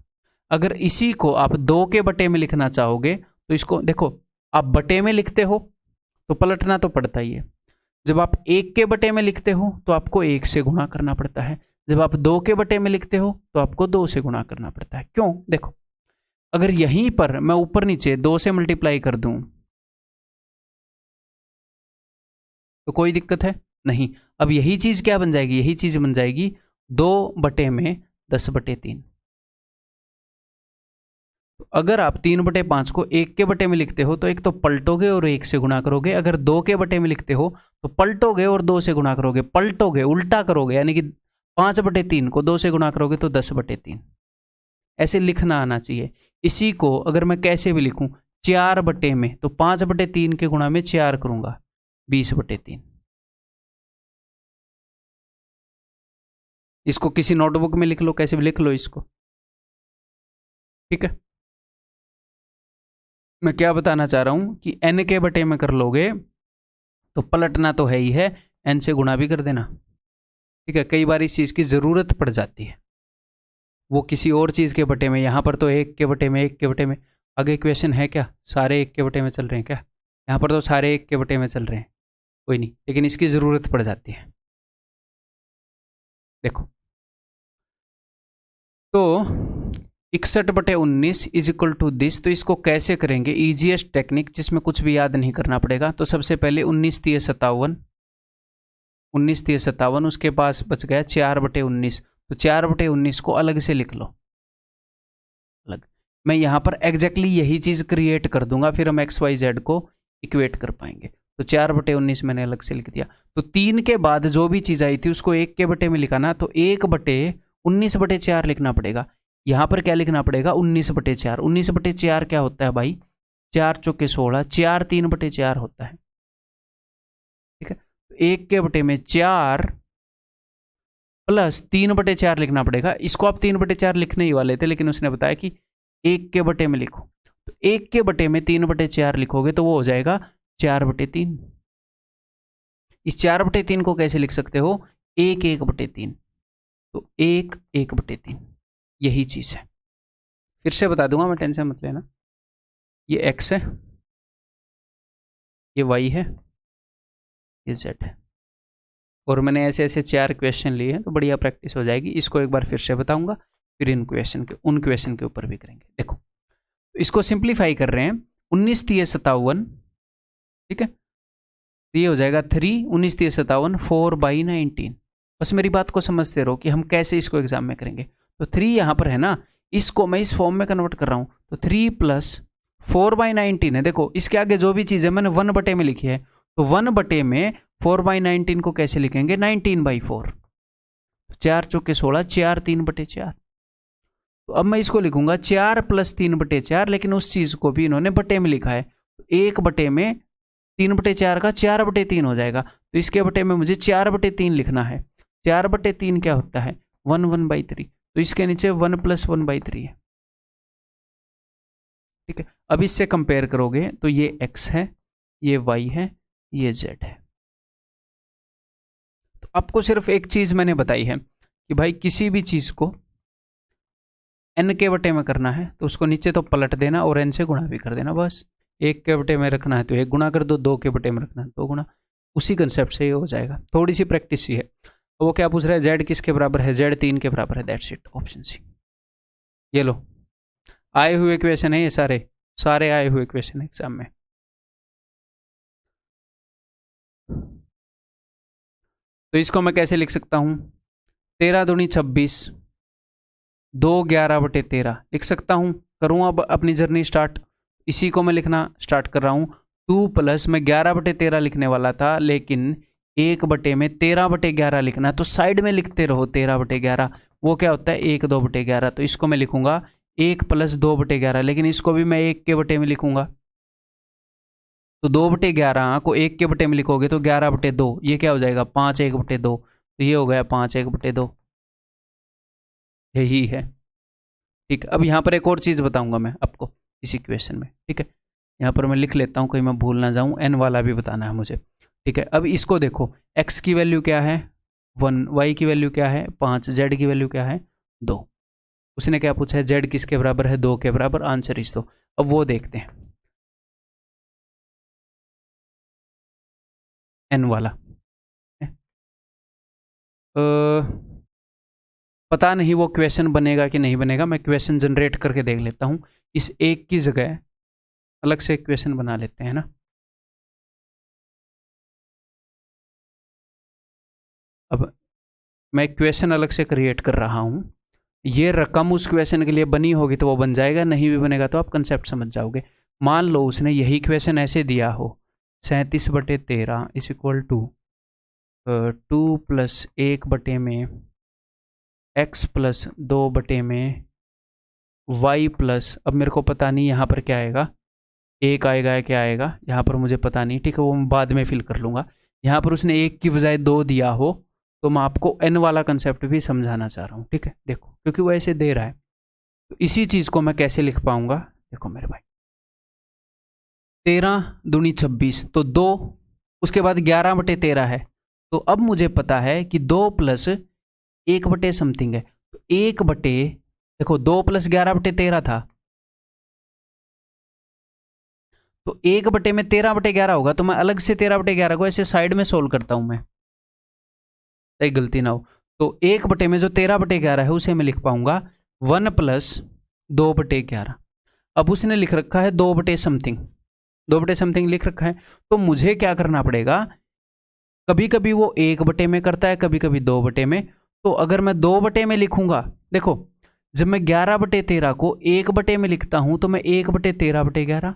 अगर इसी को आप 2 के बटे में लिखना चाहोगे तो इसको, देखो आप बटे में लिखते हो तो पलटना तो पड़ता ही है। जब आप 1 के बटे में लिखते हो तो आपको 1 से गुणा करना पड़ता है। जब आप 2 के बटे में लिखते हो तो आपको 2 से गुणा करना पड़ता है। क्यों? देखो, अगर यहीं पर मैं ऊपर नीचे 2 से मल्टीप्लाई कर दूं तो कोई दिक्कत है नहीं। अब यही चीज क्या बन जाएगी? यही चीज बन जाएगी 2 बटे में 10/3। तो अगर आप 3/5 को 1 के बटे में लिखते हो तो एक तो पलटोगे और 1 से गुणा करोगे। अगर 2 के बटे में लिखते हो तो पलटोगे और 2 से गुणा करोगे, पलटोगे उल्टा करोगे, यानी कि 5/3 को 2 से गुणा करोगे तो 10/3। ऐसे लिखना आना चाहिए। इसी को अगर मैं कैसे भी लिखूं 4 बटे में, तो 5/3 के गुणा में 4 करूंगा 20/3। इसको किसी नोटबुक में लिख लो, कैसे भी लिख लो इसको, ठीक है। मैं क्या बताना चाह रहा हूं कि n के बटे में कर लोगे तो पलटना तो है ही है, n से गुणा भी कर देना, ठीक है। कई बार इस चीज की जरूरत पड़ जाती है, वो किसी और चीज के बटे में। यहां पर तो 1 के बटे में, 1 के बटे में। आगे क्वेश्चन है क्या सारे 1 के बटे में चल रहे हैं क्या? यहाँ पर तो सारे 1 के बटे में चल रहे हैं, कोई नहीं, लेकिन इसकी जरूरत पड़ जाती है। देखो, तो 61/19 इज इक्वल टू दिस। तो इसको कैसे करेंगे? इजीएस्ट टेक्निक, जिसमें कुछ भी याद नहीं करना पड़ेगा। तो सबसे पहले 19 × 57, 19 × 57, उसके पास बच गया 4/19। तो 4/19 को अलग से लिख लो, अलग। मैं यहाँ पर एग्जैक्टली यही चीज क्रिएट कर दूंगा, फिर हम XYZ को इक्वेट कर पाएंगे। तो 4/19 मैंने अलग से लिख दिया। तो 3 के बाद जो भी चीज आई थी उसको 1 के बटे में लिखाना, तो 1/19/4 लिखना पड़ेगा। यहां पर क्या लिखना पड़ेगा? 19/4। 19/4 क्या होता है भाई? 4 चौके 16, 4 3/4 होता है, ठीक है। तो 1 के बटे में 4 प्लस 3/4 लिखना पड़ेगा। इसको आप 3/4 लिखने ही वाले थे, लेकिन उसने बताया कि 1 के बटे में लिखो। तो 1 के बटे में 3/4 लिखोगे तो वो हो जाएगा 4/3। इस 4/3 को कैसे लिख सकते हो? 1 1/3। तो 1 1/3, यही चीज है। फिर से बता दूंगा मैं, टेंशन मत लेना। ये x है, ये y है, ये z है। और मैंने ऐसे ऐसे 4 क्वेश्चन लिए हैं, तो बढ़िया प्रैक्टिस हो जाएगी। इसको एक बार फिर से बताऊंगा। फिर उन क्वेश्चन के ऊपर भी करेंगे। देखो इसको सिंप्लीफाई कर रहे हैं, 19 3 57, ठीक है, ये हो जाएगा 3, 19 3 57, 4/19। बस मेरी बात को समझते रहो कि हम कैसे इसको एग्जाम में करेंगे। तो 3 यहाँ पर है ना, इसको मैं इस फॉर्म में कन्वर्ट कर रहा हूँ, तो 3 + 4/19 है। देखो इसके आगे जो भी चीज़ है मैंने 1 बटे में लिखी है, तो 1 बटे में 4/19 को कैसे लिखेंगे, 19/4। 4 चौके 16, 4 3/4। तो अब मैं इसको लिखूंगा 4 + 3/4, लेकिन उस चीज़ को भी इन्होंने बटे में लिखा है, तो 1 बटे में 3/4 का 4/3 हो जाएगा। तो इसके बटे में मुझे 4/3 लिखना है। 4/3 क्या होता है, 1/3। तो इसके नीचे 1 + 1/3 है, ठीक है। अब इससे कंपेयर करोगे तो ये x है, ये y है, ये z है। तो आपको सिर्फ एक चीज मैंने बताई है कि भाई किसी भी चीज को n के बटे में करना है तो उसको नीचे तो पलट देना और n से गुणा भी कर देना। बस 1 के बटे में रखना है तो 1 गुणा कर दो, 2 के बटे में रखना है 2 गुणा, उसी कंसेप्ट से ये हो जाएगा। थोड़ी सी प्रैक्टिस ही है। वो क्या पूछ रहा है, z किसके बराबर है, z 3 के बराबर है, दैट्स इट, ऑप्शन सी। ये लो आए हुए क्वेश्चन है, ये सारे आए हुए क्वेश्चन एग्जाम में। तो इसको मैं कैसे लिख सकता हूं, 13 दूनी 26, 2 11/13 लिख सकता हूं। करूं अब अपनी जर्नी स्टार्ट, इसी को मैं लिखना स्टार्ट कर रहा हूं। 2 + मैं 11/13 लिखने वाला था, लेकिन 1 बटे में 13/11 लिखना, तो साइड में लिखते रहो 13/11, वो क्या होता है 1 2/11। तो इसको मैं लिखूंगा 1 + 2/11, लेकिन इसको भी मैं 1 के बटे में लिखूंगा। तो 2/11 को 1 के बटे में लिखोगे तो 11/2, ये क्या हो जाएगा 5 1/2, तो ये हो गया 5 1/2, यही है, ठीक। अब यहाँ पर एक और चीज़ बताऊंगा मैं आपको इसी क्वेश्चन में, ठीक है। यहाँ पर मैं लिख लेता हूँ कहीं मैं भूल ना जाऊँ, n वाला भी बताना है मुझे, ठीक है। अब इसको देखो, x की वैल्यू क्या है 1, y की वैल्यू क्या है 5, z की वैल्यू क्या है 2। उसने क्या पूछा है, z किसके बराबर है 2 के बराबर, आंसर इस दो। अब वो देखते हैं n वाला। पता नहीं वो क्वेश्चन बनेगा कि नहीं बनेगा, मैं क्वेश्चन जनरेट करके देख लेता हूँ। इस एक की जगह अलग से एक क्वेश्चन बना लेते हैं ना। अब मैं क्वेश्चन अलग से क्रिएट कर रहा हूँ, ये रकम उस क्वेश्चन के लिए बनी होगी तो वो बन जाएगा, नहीं भी बनेगा तो आप कंसेप्ट समझ जाओगे। मान लो उसने यही क्वेश्चन ऐसे दिया हो, 37/13 = 2 + 1 बटे में x + 2 बटे में y प्लस, अब मेरे को पता नहीं यहाँ पर क्या आएगा, 1 आएगा या क्या आएगा यहाँ पर मुझे पता नहीं, ठीक है, वो मैं बाद में फिल कर लूँगा। यहाँ पर उसने 1 की बजाय 2 दिया हो तो मैं आपको n वाला कंसेप्ट भी समझाना चाह रहा हूँ, ठीक है। देखो क्योंकि वो ऐसे दे रहा है, तो इसी चीज़ को मैं कैसे लिख पाऊंगा, देखो मेरे भाई 13 दूनी 26, तो 2, उसके बाद 11/13 है, तो अब मुझे पता है कि 2 + 1 बटे समथिंग है, तो 1 बटे, देखो 2 + 11/13 था, तो 1 बटे में 13/11 होगा, तो मैं अलग से 13/11 को ऐसे साइड में सोल्व करता हूं मैं, सही गलती ना हो। तो 1 बटे में जो 13/11 है उसे मैं लिख पाऊंगा 1 + 2/11। अब उसने लिख रखा है 2 बटे समथिंग, 2 बटे समथिंग लिख रखा है, तो मुझे क्या करना पड़ेगा, कभी कभी वो 1 बटे में करता है, कभी कभी 2 बटे में। तो अगर मैं 2 बटे में लिखूंगा, देखो जब मैं 11/13 को 1 बटे में लिखता हूं तो मैं 1/13/11,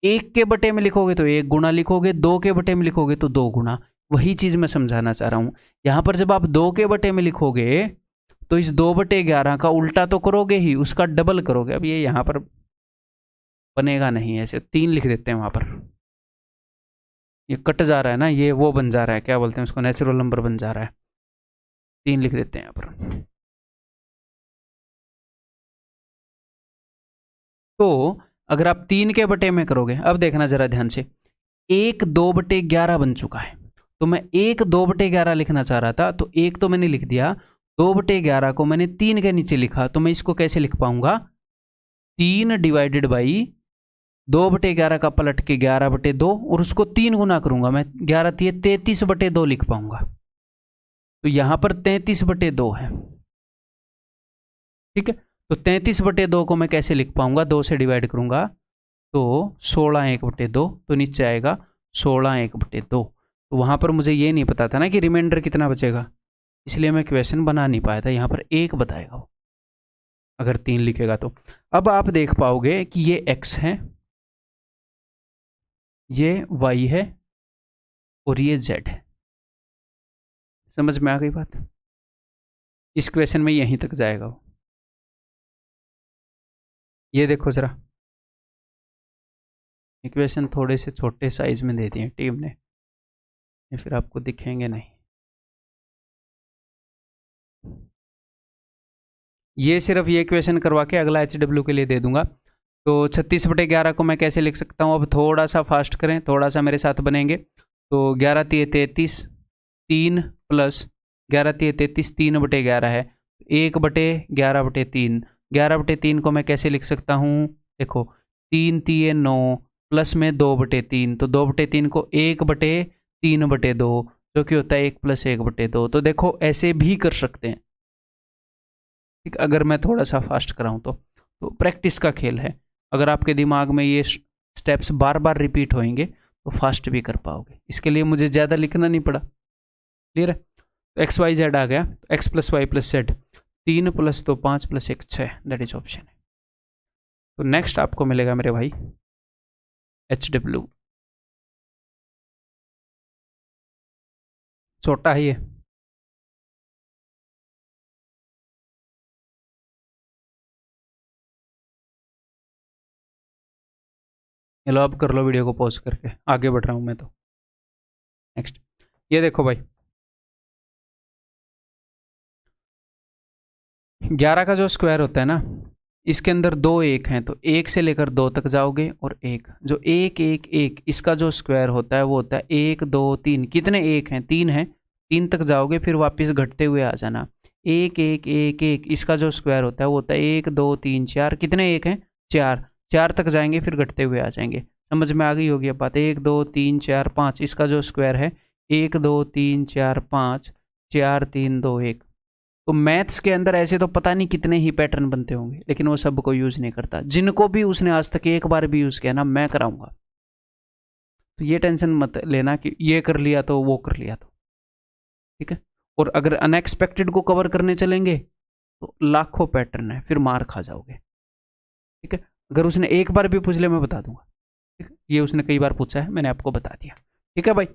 1 के बटे में लिखोगे तो 1 गुणा लिखोगे, 2 के बटे में लिखोगे तो 2 गुणा। वही चीज मैं समझाना चाह रहा हूं। यहां पर जब आप 2 के बटे में लिखोगे तो इस 2/11 का उल्टा तो करोगे ही, उसका डबल करोगे। अब ये यहां पर बनेगा नहीं, ऐसे 3 लिख देते हैं, वहां पर ये कट जा रहा है ना, ये वो बन जा रहा है, क्या बोलते हैं उसको, नेचुरल नंबर बन जा रहा है, 3 लिख देते हैं यहाँ पर। तो अगर आप 3 के बटे में करोगे, अब देखना जरा ध्यान से, 1 2/11 बन चुका है, तो मैं 1 2/11 लिखना चाह रहा था, तो 1 तो मैंने लिख दिया, 2/11 को मैंने 3 के नीचे लिखा, तो मैं इसको कैसे लिख पाऊंगा, 3 डिवाइडेड बाई 2/11 का पलट के 11/2, और उसको 3 गुना करूंगा मैं, 11 33/2 लिख पाऊंगा। तो यहां पर 33/2 है, ठीक है, तो 33/2 को मैं कैसे लिख पाऊंगा, 2 से डिवाइड करूंगा तो 16/1/2, तो नीचे आएगा 16/1/2। तो वहाँ पर मुझे ये नहीं पता था ना कि रिमाइंडर कितना बचेगा, इसलिए मैं क्वेश्चन बना नहीं पाया था। यहाँ पर 1 बताएगा वो, अगर 3 लिखेगा तो। अब आप देख पाओगे कि ये x है, ये y है और ये z है। समझ में आ गई बात? इस क्वेश्चन में यहीं तक जाएगा वो। ये देखो जरा, इक्वेशन थोड़े से छोटे साइज में दे दिए टीम ने, ये फिर आपको दिखेंगे नहीं। ये सिर्फ ये इक्वेशन करवा के अगला HW के लिए दे दूंगा। तो 36/11 को मैं कैसे लिख सकता हूँ, अब थोड़ा सा फास्ट करें, थोड़ा सा मेरे साथ बनेंगे। तो 11×3 = 33, 3 प्लस 11×3 = 3/11 है, 1/11/3। 11/3 को मैं कैसे लिख सकता हूँ, देखो 3×3 = 9 प्लस में 2/3, तो 2/3 को 1/3/2 जो कि होता है 1 + 1/2। तो देखो ऐसे भी कर सकते हैं, ठीक, अगर मैं थोड़ा सा फास्ट कराऊँ तो प्रैक्टिस का खेल है। अगर आपके दिमाग में ये स्टेप्स बार बार रिपीट होंगे तो फास्ट भी कर पाओगे। इसके लिए मुझे ज़्यादा लिखना नहीं पड़ा। क्लियर है? तो एक्स वाई जेड आ गया, तो x + y + z, 3 + 2 5 + 1 6, that is option है। तो नेक्स्ट आपको मिलेगा मेरे भाई HW, छोटा है ये। चलो अब कर लो वीडियो को पॉज करके, आगे बढ़ रहा हूँ मैं तो। नेक्स्ट ये देखो भाई, 11 का जो स्क्वायर होता है ना, इसके अंदर 2 1 हैं, तो 1 से लेकर 2 तक जाओगे, और 1 जो 1 1 1 इसका जो स्क्वायर होता है वो होता है 1 2 3। कितने 1 हैं, 3 हैं, 3 तक जाओगे फिर वापस घटते हुए आ जाना। 1 1 1 1 इसका जो स्क्वायर होता है वो होता है 1 2 3 4। कितने 1 हैं, 4, 4 तक जाएंगे फिर घटते हुए आ जाएंगे। समझ में आ गई होगी अब बात। 1 2 3 4 5 इसका जो स्क्वायर है 1 2 3 4 5, 4 3 2 1। तो मैथ्स के अंदर ऐसे तो पता नहीं कितने ही पैटर्न बनते होंगे, लेकिन वो सबको यूज नहीं करता। जिनको भी उसने आज तक एक बार भी यूज किया ना, मैं कराऊंगा। तो ये टेंशन मत लेना कि ये कर लिया तो वो कर लिया तो, ठीक है। और अगर अनएक्सपेक्टेड को कवर करने चलेंगे तो लाखों पैटर्न है, फिर मार खा जाओगे, ठीक है। अगर उसने एक बार भी पूछ लिया मैं बता दूंगा, ठीक है। ये उसने कई बार पूछा है, मैंने आपको बता दिया, ठीक है भाई।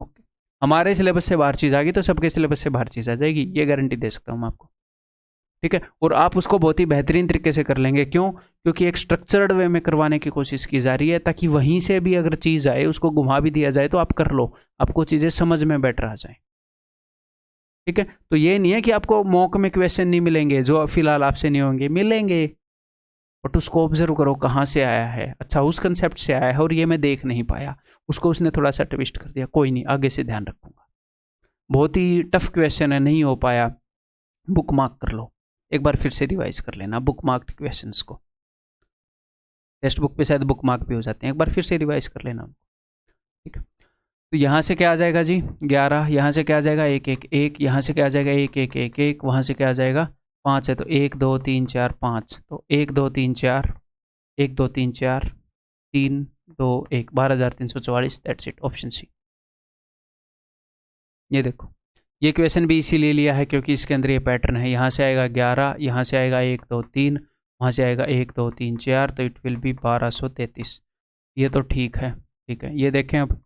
ओके, हमारे सिलेबस से बाहर चीज़ आ गई तो सबके सिलेबस से बाहर चीज़ आ जाएगी, ये गारंटी दे सकता हूँ मैं आपको, ठीक है। और आप उसको बहुत ही बेहतरीन तरीके से कर लेंगे। क्यों? क्योंकि एक स्ट्रक्चर्ड वे में करवाने की कोशिश की जा रही है, ताकि वहीं से भी अगर चीज़ आए उसको घुमा भी दिया जाए तो आप कर लो, आपको चीज़ें समझ में बेटर आ जाए, ठीक है। तो ये नहीं है कि आपको मॉक में क्वेश्चन नहीं मिलेंगे, जो फिलहाल आपसे नहीं होंगे, मिलेंगे, बट उसको ऑब्जर्व करो कहाँ से आया है। अच्छा, उस कंसेप्ट से आया है और ये मैं देख नहीं पाया, उसको उसने थोड़ा सा ट्विस्ट कर दिया, कोई नहीं, आगे से ध्यान रखूंगा। बहुत ही टफ क्वेश्चन है, नहीं हो पाया, बुक मार्क कर लो, एक बार फिर से रिवाइज कर लेना बुक मार्क्ड क्वेश्चंस को। टेक्स्ट बुक पे शायद बुक मार्क भी हो जाते हैं, एक बार फिर से रिवाइज कर लेना, ठीक है। तो यहाँ से क्या आ जाएगा जी 11, यहाँ से क्या आ जाएगा 1 1 1, यहाँ से क्या आ जाएगा 1 1 1 1, वहाँ से क्या आ जाएगा 5 है, तो 1 2 3 4 5, तो 1 2 3 4, 1 2 3 4 3 2 1, 12,344, दैट्स इट, ऑप्शन सी। ये देखो, ये क्वेश्चन भी इसीलिए लिया है क्योंकि इसके अंदर ये पैटर्न है। यहाँ से आएगा 11, यहाँ से आएगा 1 2 3, वहाँ से आएगा 1 2 3 4, तो इट विल बी 1233। ये तो ठीक है, ठीक है। ये देखें, अब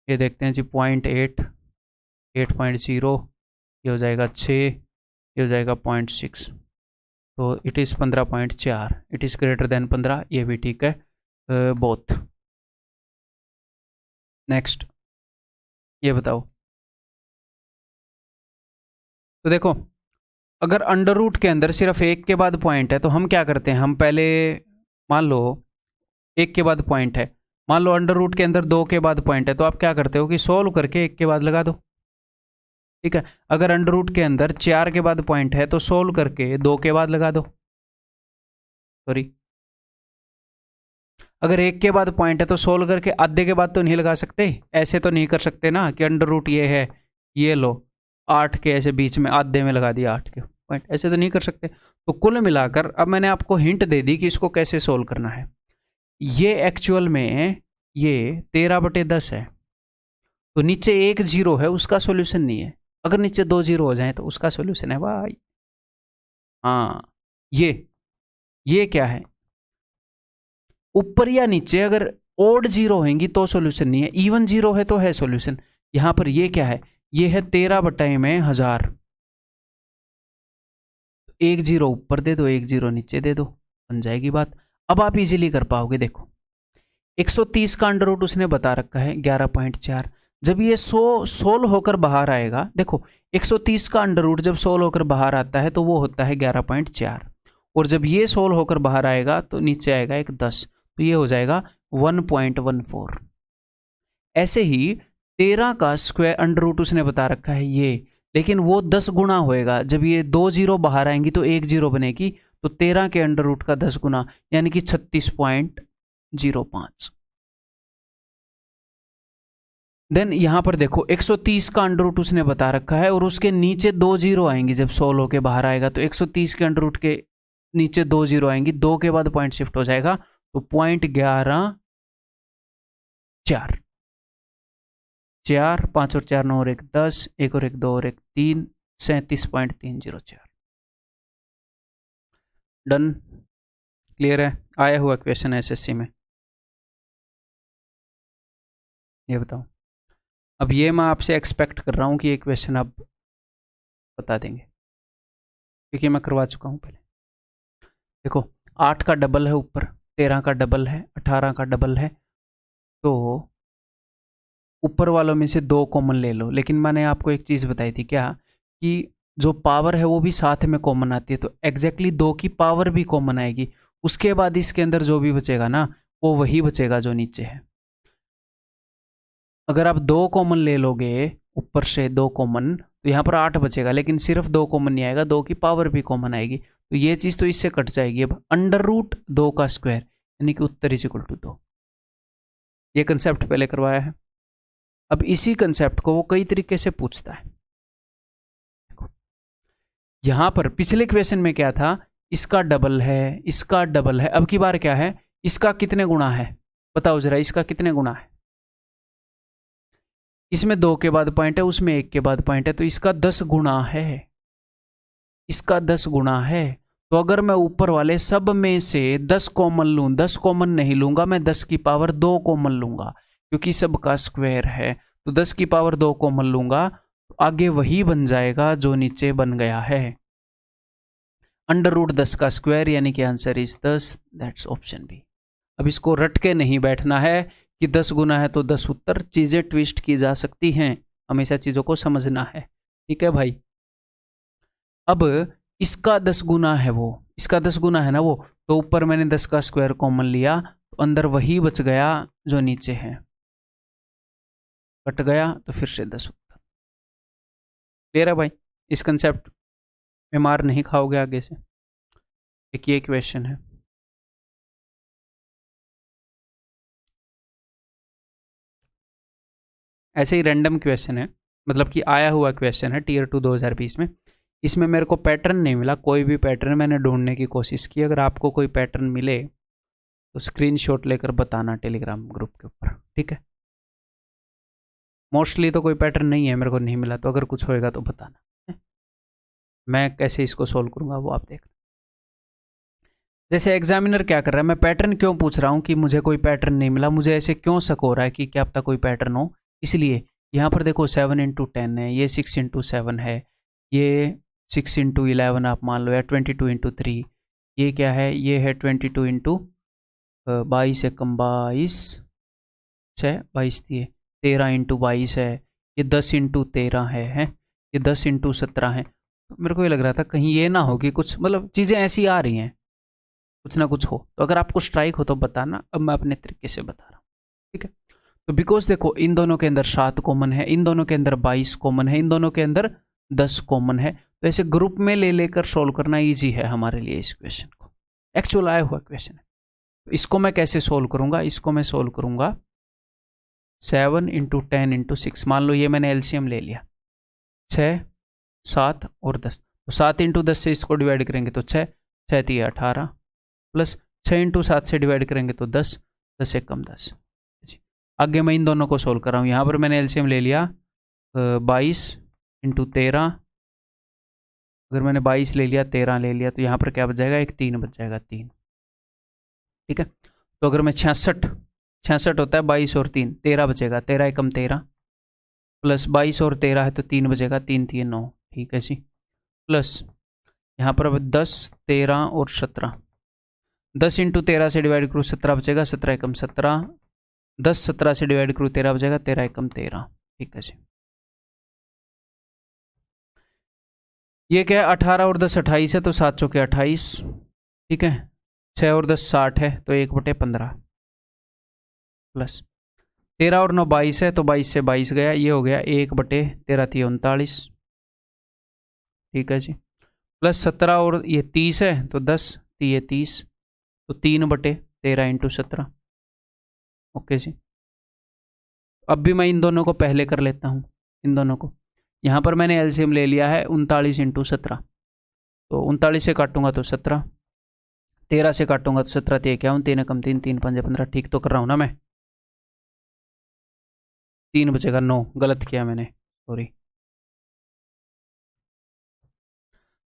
ये देखते हैं जी 0.8, 8.0, ये हो जाएगा 6, ये हो जाएगा 0.6, तो it is 15.4, it is greater than 15, ये भी ठीक है, बोथ। नेक्स्ट ये बताओ, तो देखो अगर अंडर रूट के अंदर सिर्फ 1 के बाद पॉइंट है तो हम क्या करते हैं, हम पहले मान लो 1 के बाद पॉइंट है, मान लो अंडर रूट के अंदर 2 के बाद पॉइंट है, तो आप क्या करते हो कि सोल्व करके 1 के बाद लगा दो, ठीक है। अगर अंडर रूट के अंदर 4 के बाद पॉइंट है तो सोल्व करके 2 के बाद लगा दो, सॉरी। अगर 1 के बाद पॉइंट है तो सोल्व करके आधे के बाद तो नहीं लगा सकते, ऐसे तो नहीं कर सकते ना कि अंडर रूट ये है, ये लो 8 के ऐसे बीच में आधे में लगा दिया 8 के, पॉइंट, ऐसे तो नहीं कर सकते। तो कुल मिलाकर अब मैंने आपको हिंट दे दी कि इसको कैसे सोल्व करना है। ये एक्चुअल में ये 13/10 है, तो नीचे एक जीरो है, उसका सॉल्यूशन नहीं है। अगर नीचे 2 जीरो हो जाए तो उसका सॉल्यूशन है भाई। हाँ, ये क्या है, ऊपर या नीचे अगर ओड जीरो होंगी तो सॉल्यूशन नहीं है, इवन जीरो है तो है सॉल्यूशन। यहां पर ये क्या है, ये है 13/1000। एक जीरो ऊपर दे दो, एक जीरो नीचे दे दो, बन जाएगी बात। अब आप इजीली कर पाओगे। देखो 130 का अंडर रूट उसने बता रखा है 11.4। जब ये 100 सोल होकर बाहर आएगा, देखो 130 का अंडर रूट जब सोल होकर बाहर आता है तो वो होता है 11.4, और जब ये सोल होकर बाहर आएगा तो नीचे आएगा एक 10, तो ये हो जाएगा 1.14। ऐसे ही 13 का स्क्वायर अंडर रूट उसने बता रखा है ये, लेकिन वो 10 गुना होएगा। जब ये 2 जीरो बाहर आएंगी तो एक जीरो बनेगी, तो 13 के अंडर रूट का 10 गुना यानी कि 36.05। देन यहां पर देखो 130 का अंडर रूट उसने बता रखा है, और उसके नीचे 2 जीरो आएंगी जब 16 के बाहर आएगा, तो 130 के अंडर रूट के नीचे 2 जीरो आएंगी, 2 के बाद पॉइंट शिफ्ट हो जाएगा, तो 0.114। 4 5 और 4 9 और 1 10, 1 और 1 2 और 1 3, 37.304। डन, क्लियर है। आया हुआ क्वेश्चन है एसएससी में, ये बताओ। अब ये मैं आपसे एक्सपेक्ट कर रहा हूँ कि ये क्वेश्चन आप बता देंगे, क्योंकि मैं करवा चुका हूँ पहले। देखो 8 का डबल है ऊपर, 13 का डबल है, 18 का डबल है, तो ऊपर वालों में से 2 कॉमन ले लो। लेकिन मैंने आपको एक चीज़ बताई थी क्या, कि जो पावर है वो भी साथ में कॉमन आती है, तो एग्जैक्टली 2 की पावर भी कॉमन आएगी। उसके बाद इसके अंदर जो भी बचेगा ना, वो वही बचेगा जो नीचे है। अगर आप 2 कॉमन ले लोगे, ऊपर से 2 कॉमन, तो यहाँ पर 8 बचेगा, लेकिन सिर्फ 2 कॉमन नहीं आएगा, 2 की पावर भी कॉमन आएगी, तो ये चीज़ तो इससे कट जाएगी। अब अंडर रूट 2 का स्क्वायर यानी कि उत्तर इज इक्वल टू 2, ये कंसेप्ट पहले करवाया है। अब इसी कंसेप्ट को वो कई तरीके से पूछता है। यहां पर पिछले क्वेश्चन में क्या था, इसका डबल है, इसका डबल है। अब की बार क्या है, इसका कितने गुना है, बताओ जरा, इसका कितने गुना है। इसमें 2 के बाद पॉइंट है, उसमें 1 के बाद पॉइंट है, तो इसका 10 गुना है, इसका 10 गुना है। तो अगर मैं ऊपर वाले सब में से 10 कॉमन लूं, 10 कॉमन नहीं लूंगा मैं, 10 की पावर 2 कॉमन लूंगा, क्योंकि सबका स्क्वायर है, तो 10 की पावर 2 कॉमन लूंगा, तो आगे वही बन जाएगा जो नीचे बन गया है, अंडर रूट 10 का स्क्वायर, यानी कि answer is 10, that's option B. अब इसको रट के नहीं बैठना है कि 10 गुना है तो 10 उत्तर, चीजें ट्विस्ट की जा सकती हैं, हमेशा चीजों को समझना है, ठीक है भाई। अब इसका 10 गुना है वो, इसका 10 गुना है ना वो, तो ऊपर मैंने 10 का स्क्वायर कॉमन लिया, तो अंदर वही बच गया जो नीचे है, कट गया तो फिर से 10 उत्तर। क्लियर है भाई, इस कंसेप्ट में मार नहीं खाओगे आगे से। एक ये क्वेश्चन है, ऐसे ही रैंडम क्वेश्चन है, मतलब कि आया हुआ क्वेश्चन है टीयर 2 2020 में। इसमें मेरे को पैटर्न नहीं मिला, कोई भी पैटर्न मैंने ढूंढने की कोशिश की। अगर आपको कोई पैटर्न मिले तो स्क्रीनशॉट लेकर बताना टेलीग्राम ग्रुप के ऊपर, ठीक है। मोस्टली तो कोई पैटर्न नहीं है, मेरे को नहीं मिला, तो अगर कुछ होएगा तो बताना, मैं कैसे इसको सोल्व करूंगा वो आप देखना। जैसे एग्जामिनर क्या कर रहा है, मैं पैटर्न क्यों पूछ रहा हूँ कि मुझे कोई पैटर्न नहीं मिला, मुझे ऐसे क्यों शक हो रहा है कि क्या पता कोई पैटर्न हो, इसलिए यहाँ पर देखो 7 × 10 है, ये 6 × 7 है, ये 6 × 11 आप मान लो, या 22 × 3, ये क्या है, ये है 22 × 22 है, कम 22 6 22 थी, 13 × 22 है, ये 10 × 13 है, ये 10 × 17 है। तो मेरे को ये लग रहा था कहीं ये ना हो कि कुछ, मतलब चीज़ें ऐसी आ रही हैं, कुछ ना कुछ हो। तो अगर आपको स्ट्राइक हो तो बताना, अब मैं अपने तरीके से बता रहा हूँ, ठीक है। तो बिकॉज देखो इन दोनों के अंदर 7 कॉमन है, इन दोनों के अंदर 22 कॉमन है, इन दोनों के अंदर 10 कॉमन है, तो ऐसे ग्रुप में ले लेकर सोल्व करना ईजी है हमारे लिए इस क्वेश्चन को। एक्चुअल आया हुआ क्वेश्चन है, तो इसको मैं कैसे सोल्व करूंगा, इसको मैं सोल्व करूंगा 7 × 10 × 6। मान लो ये मैंने एलसीएम ले लिया, 6 7 और 10, तो 7 इंटू 10 से इसको डिवाइड करेंगे तो 6, 6 3 18, प्लस 6 इंटू 7 से डिवाइड करेंगे तो 10, 10 एक कम 10। आगे मैं इन दोनों को सोल्व कर रहा हूँ। यहाँ पर मैंने एलसीएम ले लिया 22 इंटू 13। अगर मैंने 22 ले लिया, 13 ले लिया, तो यहाँ पर क्या बच जाएगा, एक 3 बच जाएगा, 3। ठीक है, तो अगर मैं 66 होता है 22 और 3, 13 बचेगा, 13 एकम 13, प्लस 22 और 13 है तो 3 बचेगा, 3 3 9। ठीक है जी, प्लस यहाँ पर अब 10 13 और 17, 10 इंटू 13 से डिवाइड करूँ 17 बचेगा, 17 एकम 17, 10 17 से डिवाइड करूँ 13 बचेगा, 13 एकम 13। ठीक है जी, ये क्या है, 18 और 10 28 है तो 7 चौके 28। ठीक है, 6 और 10 60 है तो 1/15, प्लस 13 और 9 22 है तो 22 से 22 गया, ये हो गया 1/13 39। ठीक है जी, प्लस 17 और ये 30 है तो 10 ये 30, तो 3/13 इंटू 17। ओके जी, अब भी मैं इन दोनों को पहले कर लेता हूँ, इन दोनों को। यहाँ पर मैंने एलसीएम ले लिया है 39 इंटू 17, तो 39 से काटूंगा तो 17, 13 से काटूंगा तो 17 3 क्या 3 कम 3 3 5 15। ठीक तो कर रहा हूँ ना मैं, 3 बचेगा 9, गलत किया मैंने, सॉरी।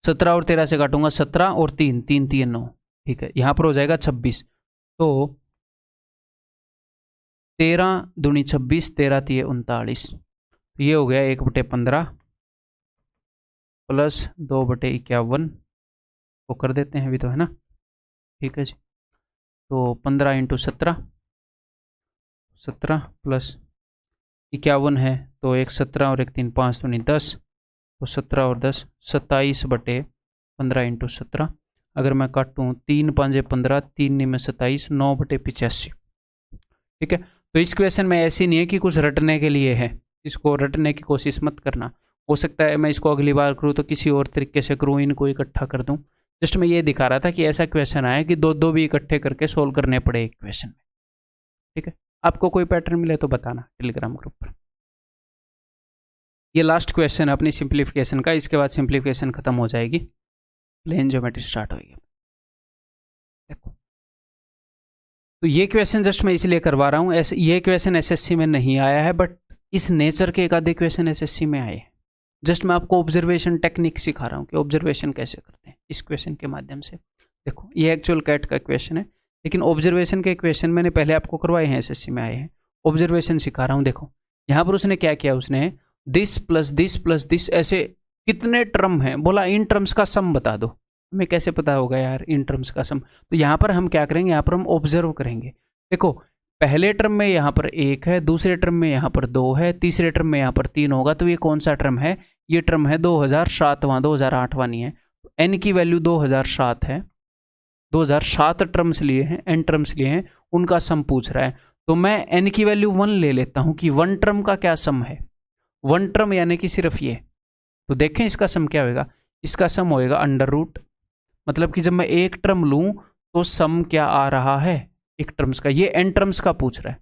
17 और 13 से काटूंगा 17 और 3 3 3 9। ठीक है, यहाँ पर हो जाएगा 26, तो 13 दूनी 26, 13 3 39, तो ये हो गया 1/15 प्लस 2/51 को कर देते हैं अभी तो, है ना। ठीक है जी, तो 15 इंटू 17 प्लस 51 है तो 1 17 और 1 3 5 दूनी 10, तो 17 और 10 27/15 इंटू 17। अगर मैं काटूँ 3 5 15, 3 9 27, 9/85। ठीक है, तो इस क्वेश्चन में ऐसी नहीं है कि कुछ रटने के लिए है, इसको रटने की कोशिश मत करना। हो सकता है मैं इसको अगली बार करूँ तो किसी और तरीके से करूँ, इनको इकट्ठा कर दूँ। जस्ट मैं ये दिखा रहा था कि ऐसा क्वेश्चन आया कि दो दो भी इकट्ठे करके सोल्व करने पड़े एक क्वेश्चन में। ठीक है, आपको कोई पैटर्न मिले तो बताना टेलीग्राम ग्रुप पर। ये लास्ट क्वेश्चन है अपनी सिंप्लीफिकेशन का, इसके बाद सिंप्लीफिकेशन खत्म हो जाएगी, प्लेन ज्योमेट्री स्टार्ट होगी। देखो, तो ये क्वेश्चन जस्ट मैं इसलिए करवा रहा हूँ, ये क्वेश्चन एसएससी में नहीं आया है, बट इस नेचर के एक आधे क्वेश्चन एसएससी में आए हैं। जस्ट मैं आपको ऑब्जर्वेशन टेक्निक सिखा रहा हूँ कि ऑब्जर्वेशन कैसे करते हैं इस क्वेश्चन के माध्यम से। देखो, ये एक्चुअल कैट का क्वेश्चन है, लेकिन ऑब्जर्वेशन के क्वेश्चन मैंने पहले आपको करवाए हैं, एसएससी में आए हैं। ऑब्जर्वेशन सिखा रहा हूँ। देखो, यहाँ पर उसने क्या किया, उसने this plus this plus this, ऐसे कितने टर्म हैं, बोला इन टर्म्स का सम बता दो। हमें कैसे पता होगा यार इन टर्म्स का सम? तो यहाँ पर हम क्या करेंगे, यहाँ पर हम ऑब्जर्व करेंगे। देखो, पहले टर्म में यहाँ पर 1 है, दूसरे टर्म में यहाँ पर 2 है, तीसरे टर्म में यहाँ पर 3 होगा, तो ये कौन सा टर्म है? ये टर्म है 2007वां, 2008वां नहीं है। तो एन की वैल्यू 2007 है, 2007 टर्म्स लिए हैं, एन टर्म्स लिए हैं, उनका सम पूछ रहा है। तो मैं एन की वैल्यू 1 ले लेता हूँ कि 1 टर्म का क्या सम है। 1 टर्म यानी कि सिर्फ ये। तो देखें इसका सम क्या होगा, इसका सम होएगा अंडर रूट, मतलब कि जब मैं एक टर्म लूं तो सम क्या आ रहा है एक टर्म्स का। ये एन टर्म्स का पूछ रहा है।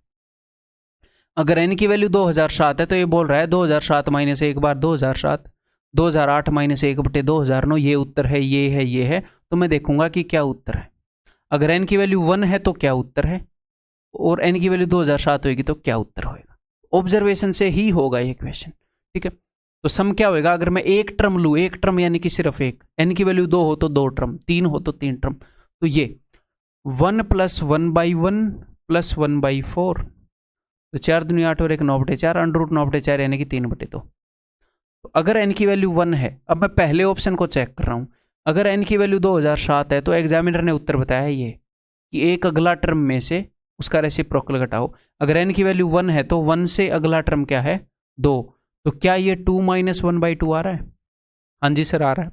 अगर एन की वैल्यू 2007 है तो ये बोल रहा है 2007 माइनस 1 बार 2007, 2008 माइनस 1/2009, ये उत्तर है, ये है, ये है। तो मैं देखूंगा कि क्या उत्तर है। अगर एन की वैल्यू 1 है तो क्या उत्तर है, और एन की वैल्यू 2007 होगी तो क्या उत्तर होगा। ऑब्जर्वेशन से ही होगा ये क्वेश्चन। ठीक है, तो सम क्या होगा, अगर मैं एक टर्म लूँ, एक टर्म यानी कि सिर्फ एक, एन की वैल्यू 2 हो तो 2 टर्म, 3 हो तो 3 टर्म, तो ये 1 + 1/1 + 1/4, तो 4 दूनी 8 और 1 9/4, अंडर रूट 9/4 यानी कि 3/2। तो अगर एन की वैल्यू 1 है, अब मैं पहले ऑप्शन को चेक कर रहा हूँ, अगर एन की वैल्यू 2007 है तो एग्जामिनर ने उत्तर बताया है ये कि एक अगला टर्म में से उसका रेसिप्रोकल घटाओ। अगर एन की वैल्यू 1 है तो 1 से अगला टर्म क्या है, 2, तो क्या ये 2 - 1/2 आ रहा है? हाँ जी सर, आ रहा है।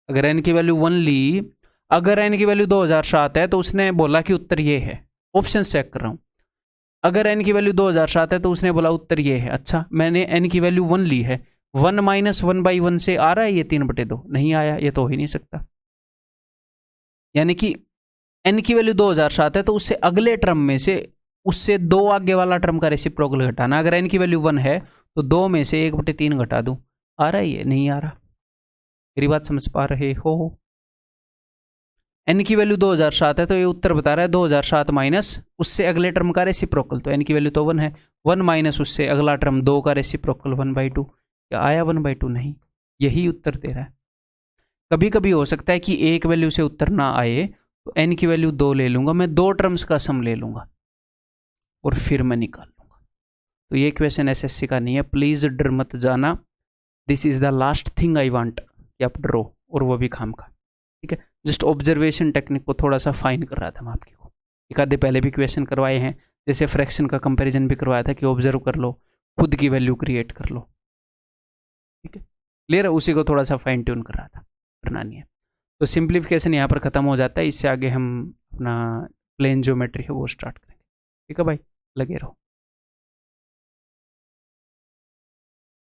अगर एन की वैल्यू 1 ली, अगर एन की वैल्यू 2007 है तो उसने बोला कि उत्तर ये है। ऑप्शन चेक कर रहा हूं, अगर एन की वैल्यू 2007 है तो उसने बोला उत्तर ये है। अच्छा, मैंने एन की वैल्यू 1 ली है, 1 - 1/1 से आ रहा है ये 3/2? नहीं आया, ये तो हो ही नहीं सकता। यानी कि एन की वैल्यू 2007 है तो उससे अगले टर्म में से, उससे 2 आगे वाला टर्म का रेसिप्रोकल घटाना। अगर एन की वैल्यू 1 है तो 2 में से 1/3 घटा दूं, आ रहा है ये नहीं आ रहा? मेरी बात समझ पा रहे हो? n की वैल्यू 2007 है तो ये उत्तर बता रहा है 2007 माइनस उससे अगले टर्म का रेसिप्रोकल, तो n की वैल्यू तो 1 है, 1 माइनस उससे अगला टर्म 2 का रेसिप्रोकल 1/2। क्या आया 1/2? नहीं, यही उत्तर दे रहा है। कभी कभी हो सकता है कि एक वैल्यू से उत्तर ना आए तो n की वैल्यू 2 ले लूंगा मैं, 2 टर्म्स का सम ले लूंगा और फिर मैं निकाल लूंगा। तो ये क्वेश्चन एसएससी का नहीं है, प्लीज डर मत जाना। This is the last thing I want कि आप डरो, और वो भी खाम का। ठीक है, जस्ट ऑब्जर्वेशन टेक्निक को थोड़ा सा फाइन कर रहा था मैं आपकी को। एक आधे पहले भी क्वेश्चन करवाए हैं, जैसे फ्रैक्शन का कंपैरिजन भी करवाया था कि ऑब्जर्व कर लो, खुद की वैल्यू क्रिएट कर लो। ठीक है, क्लियर है? उसी को थोड़ा सा फाइन ट्यून कर रहा था, करना नहीं है। तो सिंप्लीफिकेशन यहाँ पर खत्म हो जाता है, इससे आगे हम अपना प्लेन ज्योमेट्री है वो स्टार्ट करेंगे। ठीक है भाई, लगे रहो।